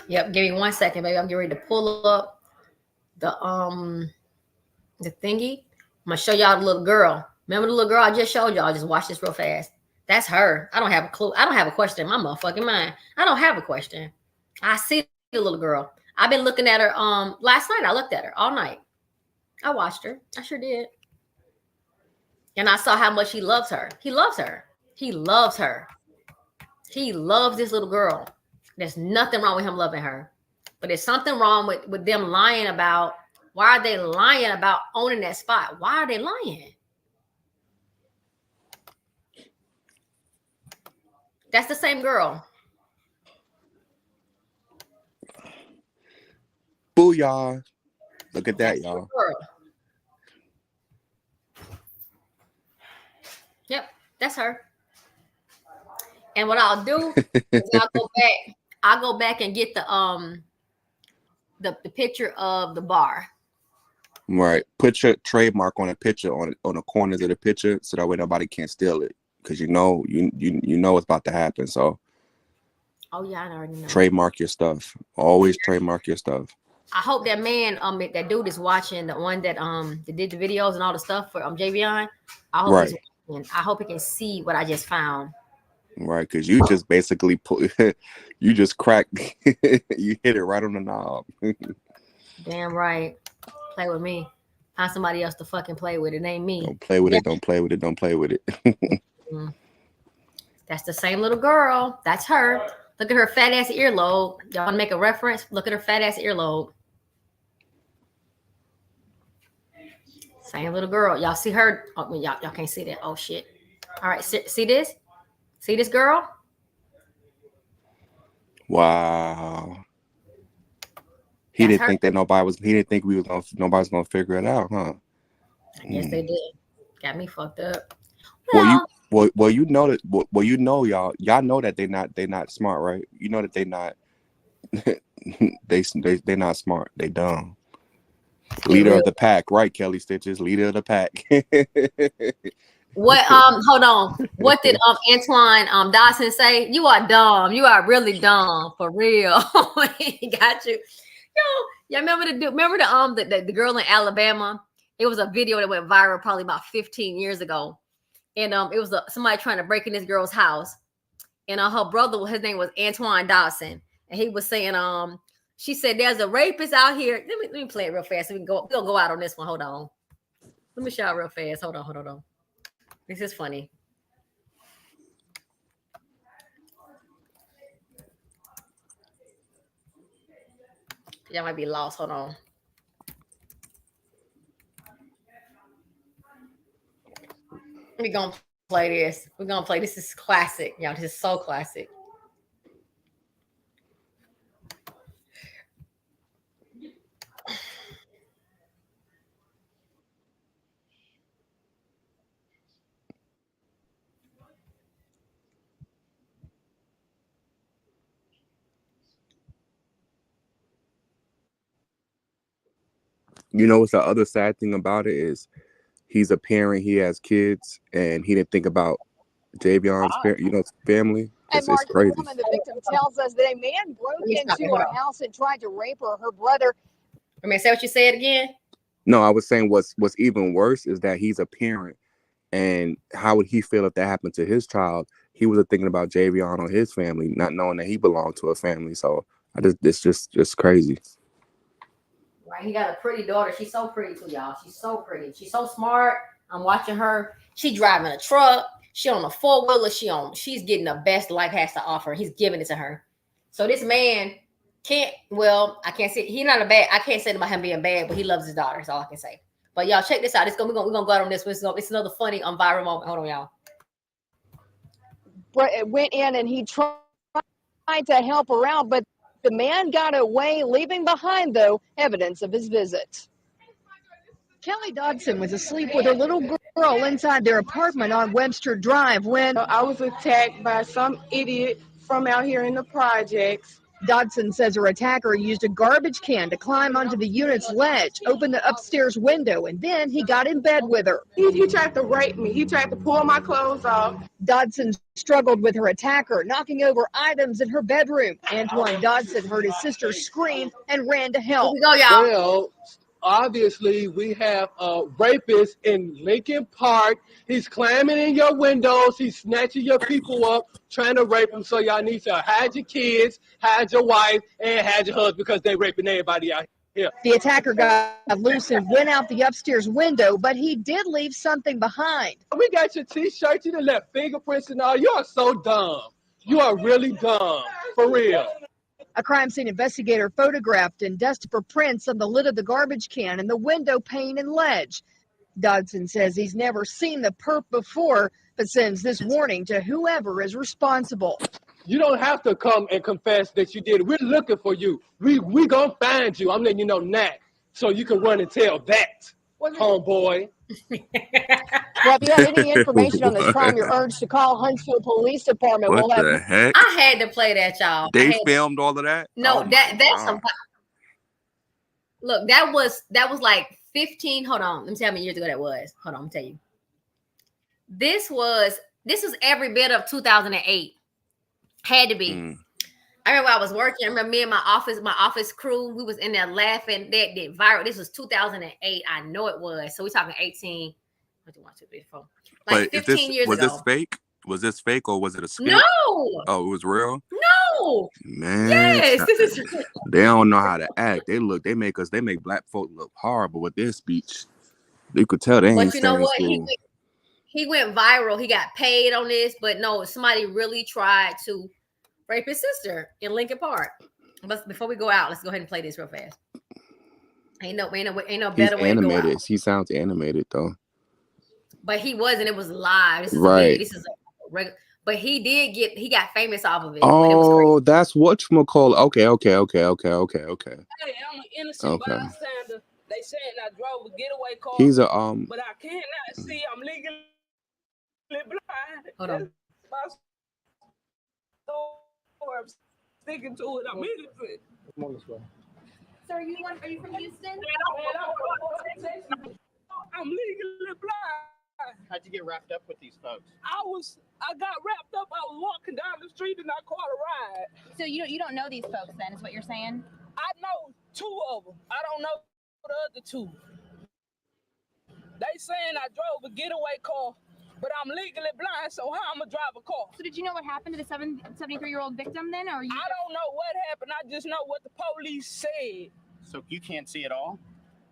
Yep, give me 1 second, baby. I'm getting ready to pull up the thingy. I'm gonna show y'all the little girl. Remember the little girl I just showed y'all? Just watch this real fast. That's her. I don't have a clue. I don't have a question in my motherfucking mind. I don't have a question. I see the little girl. I've been looking at her. Last night I looked at her all night. I watched her. I sure did. And I saw how much he loves her. He loves her. He loves her. He loves this little girl. There's nothing wrong with him loving her. But there's something wrong with them lying about. Why are they lying about owning that spot? Why are they lying? That's the same girl. Booyah. Look at that, y'all. Yep, that's her. And what I'll do is I'll go back and get the picture of the bar. Right. Put your trademark on a picture on the corners of the picture so that way nobody can't steal it. Because you know what's about to happen. So oh yeah, I already know. Trademark your stuff. Always trademark your stuff. I hope that man, that dude is watching, the one that did the videos and all the stuff for Javion. I hope he's watching. I hope he can see what I just found. Right, because you just basically you just cracked, you hit it right on the knob. Damn right. Play with me. Find somebody else to fucking play with. It ain't me. Don't play with it. Don't play with it. Don't play with it. That's the same little girl. That's her. Look at her fat ass earlobe. Y'all want to make a reference? Look at her fat ass earlobe. Same little girl. Y'all see her? Oh, y'all can't see that. Oh shit. All right. See this? See this girl? Wow. He didn't think that nobody's gonna figure it out, huh? I guess they did. Got me fucked up. Well, you know that. Well, you know, y'all know that they're not smart, right? You know that they're not. they're not smart. They dumb. Leader of the pack, right, Kelly Stitches? Leader of the pack. What? Hold on. What did Antoine Dawson say? You are dumb. You are really dumb for real. He got you. Yo, remember the girl in Alabama? It was a video that went viral probably about 15 years ago, and it was somebody trying to break in this girl's house, and her brother, his name was Antoine Dawson, and he was saying she said there's a rapist out here. Let me play it real fast so we'll go out on this one. Hold on. Let me show it real fast. Hold on. This is funny. Y'all might be lost. Hold on. We're going to play this. This is classic. Y'all, this is so classic. You know what's the other sad thing about it is he's a parent, he has kids, and he didn't think about Javion's family. And Mark, the woman, the victim, tells us that a man broke into her house and tried to rape her. Her brother. I mean, say what you said again. No, I was saying what's even worse is that he's a parent And how would he feel if that happened to his child? He was thinking about Javion or his family, not knowing that he belonged to a family. So it's just crazy. Right, he got a pretty daughter. She's so pretty too, y'all. She's so pretty. She's so smart. I'm watching her. She driving a truck. She on a 4-wheeler. She's getting the best life has to offer. He's giving it to her. So this man I can't say he's not I can't say about him being bad, but he loves his daughter. That's all I can say. But y'all check this out. We're gonna go out on this. It's another funny viral moment. Hold on, y'all. Went in and he tried to help her out, but the man got away, leaving behind, though, evidence of his visit. Kelly Dodson was asleep with her little girl inside their apartment on Webster Drive when I was attacked by some idiot from out here in the projects. Dodson says her attacker used a garbage can to climb onto the unit's ledge, open the upstairs window, and then he got in bed with her. He tried to rape me. He tried to pull my clothes off. Dodson struggled with her attacker, knocking over items in her bedroom. Antoine Dodson heard his sister scream and ran to help. Here we go, y'all. Well, obviously, we have a rapist in Lincoln Park. He's climbing in your windows. He's snatching your people up, trying to rape them. So y'all need to hide your kids, hide your wife, and hide your husband because they raping everybody out here. The attacker got loose and went out the upstairs window, but he did leave something behind. We got your T-shirt. You done left fingerprints and all. You are so dumb. You are really dumb, for real. A crime scene investigator photographed and dusted for prints on the lid of the garbage can and the window pane and ledge. Dodson says he's never seen the perp before, but sends this warning to whoever is responsible. You don't have to come and confess that you did it. We're looking for you. We gonna find you. I'm letting you know now, so you can run and tell that, homeboy. Well, if you have any information on this crime, you're urged to call Huntsville Police Department. What the heck? I had to play that, y'all. They filmed all of that? No, Oh that's some. Look, that was like 15. Hold on, let me tell you how many years ago that was. Hold on, I'm tell you. This was every bit of 2008. Had to be. I remember I was working. I remember me and my office crew. We was in there laughing. That did viral. This was 2008. I know it was. So we're talking 18. What do you want to be for? Like 15 years ago. Was this fake? Was this fake or was it a skit? No. Oh, it was real? No. Man. Yes. They don't know how to act. They make black folk look horrible with their speech. You could tell they ain't But you know what? school. He went viral. He got paid on this, but no, somebody really tried to rape his sister in Lincoln Park. But before we go out, let's go ahead and play this real fast. Ain't no better way to go out. He sounds animated though. But he wasn't. It was live. This is right. This is a regular. But he got famous off of it. Oh, that's whatchamacallit. Okay. Hey, I'm an innocent bystander. They saying I drove a getaway car. He's a but I cannot see. I'm legally blind. Hold on. I'm sticking to it. I'm innocent. Come on this way. So are you from Houston? I'm legally blind. How'd you get wrapped up with these folks? I got wrapped up. I was walking down the street and I caught a ride. So you don't know these folks then, is what you're saying? I know 2 of them. I don't know the other 2. They saying I drove a getaway car, but I'm legally blind, so how I'm gonna drive a car? So did you know what happened to the 73-year-old victim then, or you? I don't know what happened. I just know what the police said. So you can't see at all?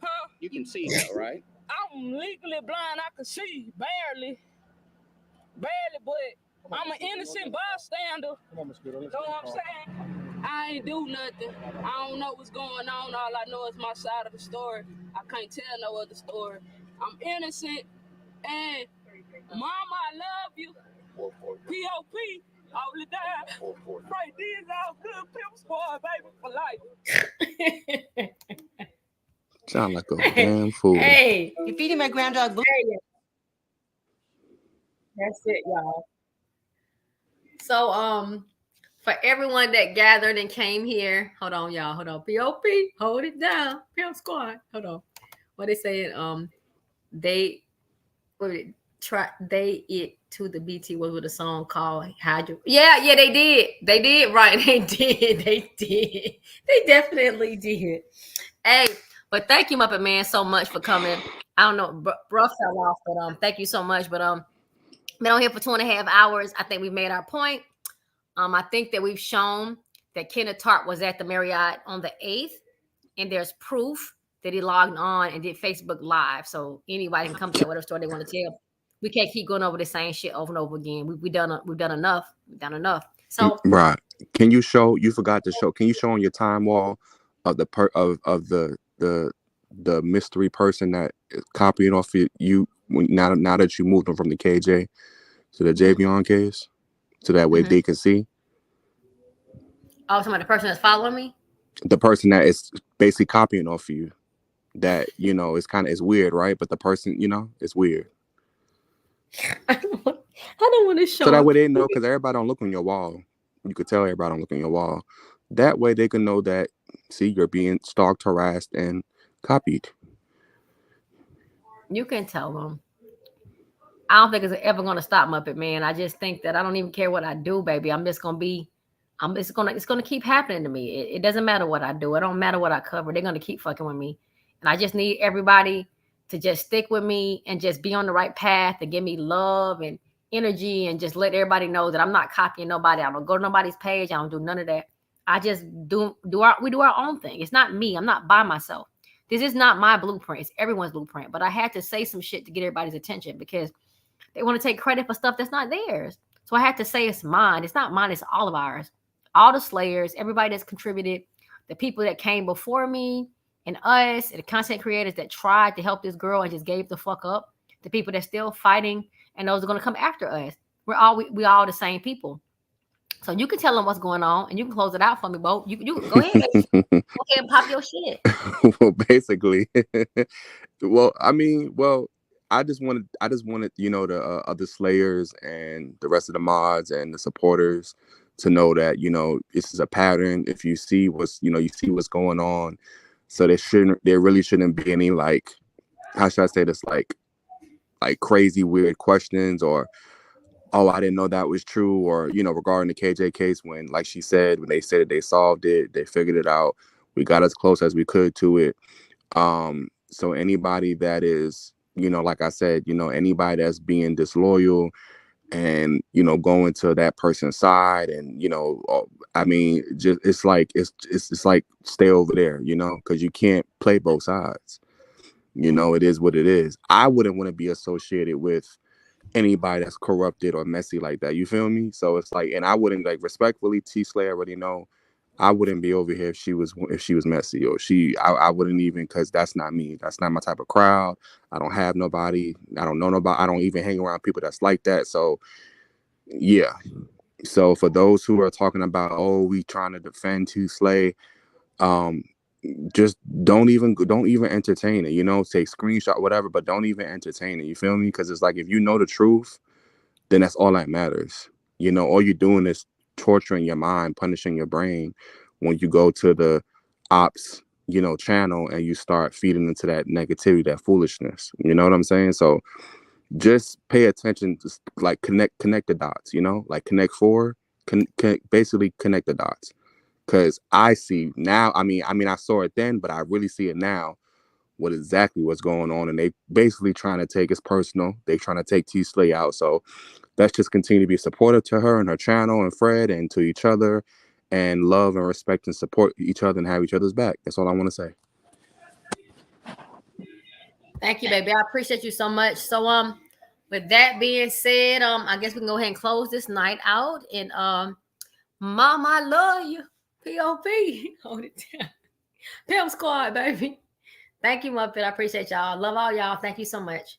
Huh? You can see though, right? I'm legally blind. I can see barely, but I'm an innocent bystander. Come on, Miss Good. You know what I'm saying? I ain't do nothing. I don't know what's going on. All I know is my side of the story. I can't tell no other story. I'm innocent, and Mama, I love you. P.O.P. all the time. Right, these all good pimp squad, baby, for life. Sound like a damn fool. Hey, You're feeding my ground dog. that's it, y'all. So, for everyone that gathered and came here, hold on, y'all. Hold on. P.O.P. Hold it down. Pimp squad. Hold on. What they saying? They it to the BT was with a song called Hydro. Yeah, they did right. They definitely did. Hey, but thank you, Muppet Man, so much for coming. I don't know, bro fell off, but thank you so much. But been on here for 2.5 hours. I think we've made our point. I think that we've shown that Kenneth Tartt was at the Marriott on the 8th, and there's proof that he logged on and did Facebook Live. So anybody can come tell whatever story they want to tell. We can't keep going over the same shit over and over again. We've done enough. We've done enough. So right. Can you show? You forgot to show. Can you show on your time wall of the the mystery person that is copying off you now that you moved them from the KJ to the Javion case, so that way they can see. Oh, somebody, the person that's following me? The person that is basically copying off you. That, you know, it's weird, right? But the person, you know, it's weird. I don't want to show. So that way they know, because everybody don't look on your wall. You could tell everybody don't look on your wall. That way they can know that, see, you're being stalked, harassed, and copied. You can tell them. I don't think it's ever going to stop, Muppet Man. I just think that I don't even care what I do, baby. It's going to keep happening to me. It doesn't matter what I do. It don't matter what I cover. They're going to keep fucking with me. And I just need everybody to just stick with me and just be on the right path and give me love and energy and just let everybody know that I'm not copying nobody. I don't go to nobody's page. I don't do none of that. I just we do our own thing. It's not me. I'm not by myself. This is not my blueprint. It's everyone's blueprint. But I had to say some shit to get everybody's attention because they want to take credit for stuff that's not theirs. So I had to say it's mine. It's not mine. It's all of ours. All the slayers, everybody that's contributed, the people that came before me and us, and the content creators that tried to help this girl and just gave the fuck up, the people that's still fighting, and those are going to come after us. We all the same people. So you can tell them what's going on, and you can close it out for me, Bo. You go ahead, baby. Go ahead and pop your shit. Well, basically, I just wanted, you know, the other slayers and the rest of the mods and the supporters to know that, you know, this is a pattern. If you see what's going on, so there really shouldn't be any, like, how should I say this, like crazy weird questions or, oh, I didn't know that was true, or, you know, regarding the KJ case, when, like she said, when they said that they solved it, they figured it out, we got as close as we could to it. So anybody that is, you know, like I said, you know, anybody that's being disloyal and, you know, going to that person's side, and, you know, I mean, just it's like stay over there, you know, because you can't play both sides. You know, it is what it is. I wouldn't want to be associated with anybody that's corrupted or messy like that. You feel me? So it's like, and I wouldn't, like, respectfully, T Slay already know, I wouldn't be over here if she was messy, or I wouldn't even, because that's not me. That's not my type of crowd. I don't have nobody. I don't know nobody. I don't even hang around people that's like that. So yeah. So for those who are talking about, oh, we trying to defend T Slay, just don't even entertain it, you know, take screenshot, whatever, but don't even entertain it. You feel me? Because it's like, if you know the truth, then that's all that matters. You know, all you're doing is torturing your mind, punishing your brain when you go to the ops, you know, channel, and you start feeding into that negativity, that foolishness. You know what I'm saying? So just pay attention to, like, connect the dots, you know, like connect basically connect the dots. Because I see now, I mean, I saw it then, but I really see it now, what's going on. And they basically trying to take it personal. They trying to take T Slay out. So let's just continue to be supportive to her and her channel and Fred and to each other, and love and respect and support each other and have each other's back. That's all I want to say. Thank you, baby. I appreciate you so much. So with that being said, I guess we can go ahead and close this night out. And Mom, I love you. P.O.P. Hold it down. Pimp Squad, baby. Thank you, Muppet. I appreciate y'all. Love all y'all. Thank you so much.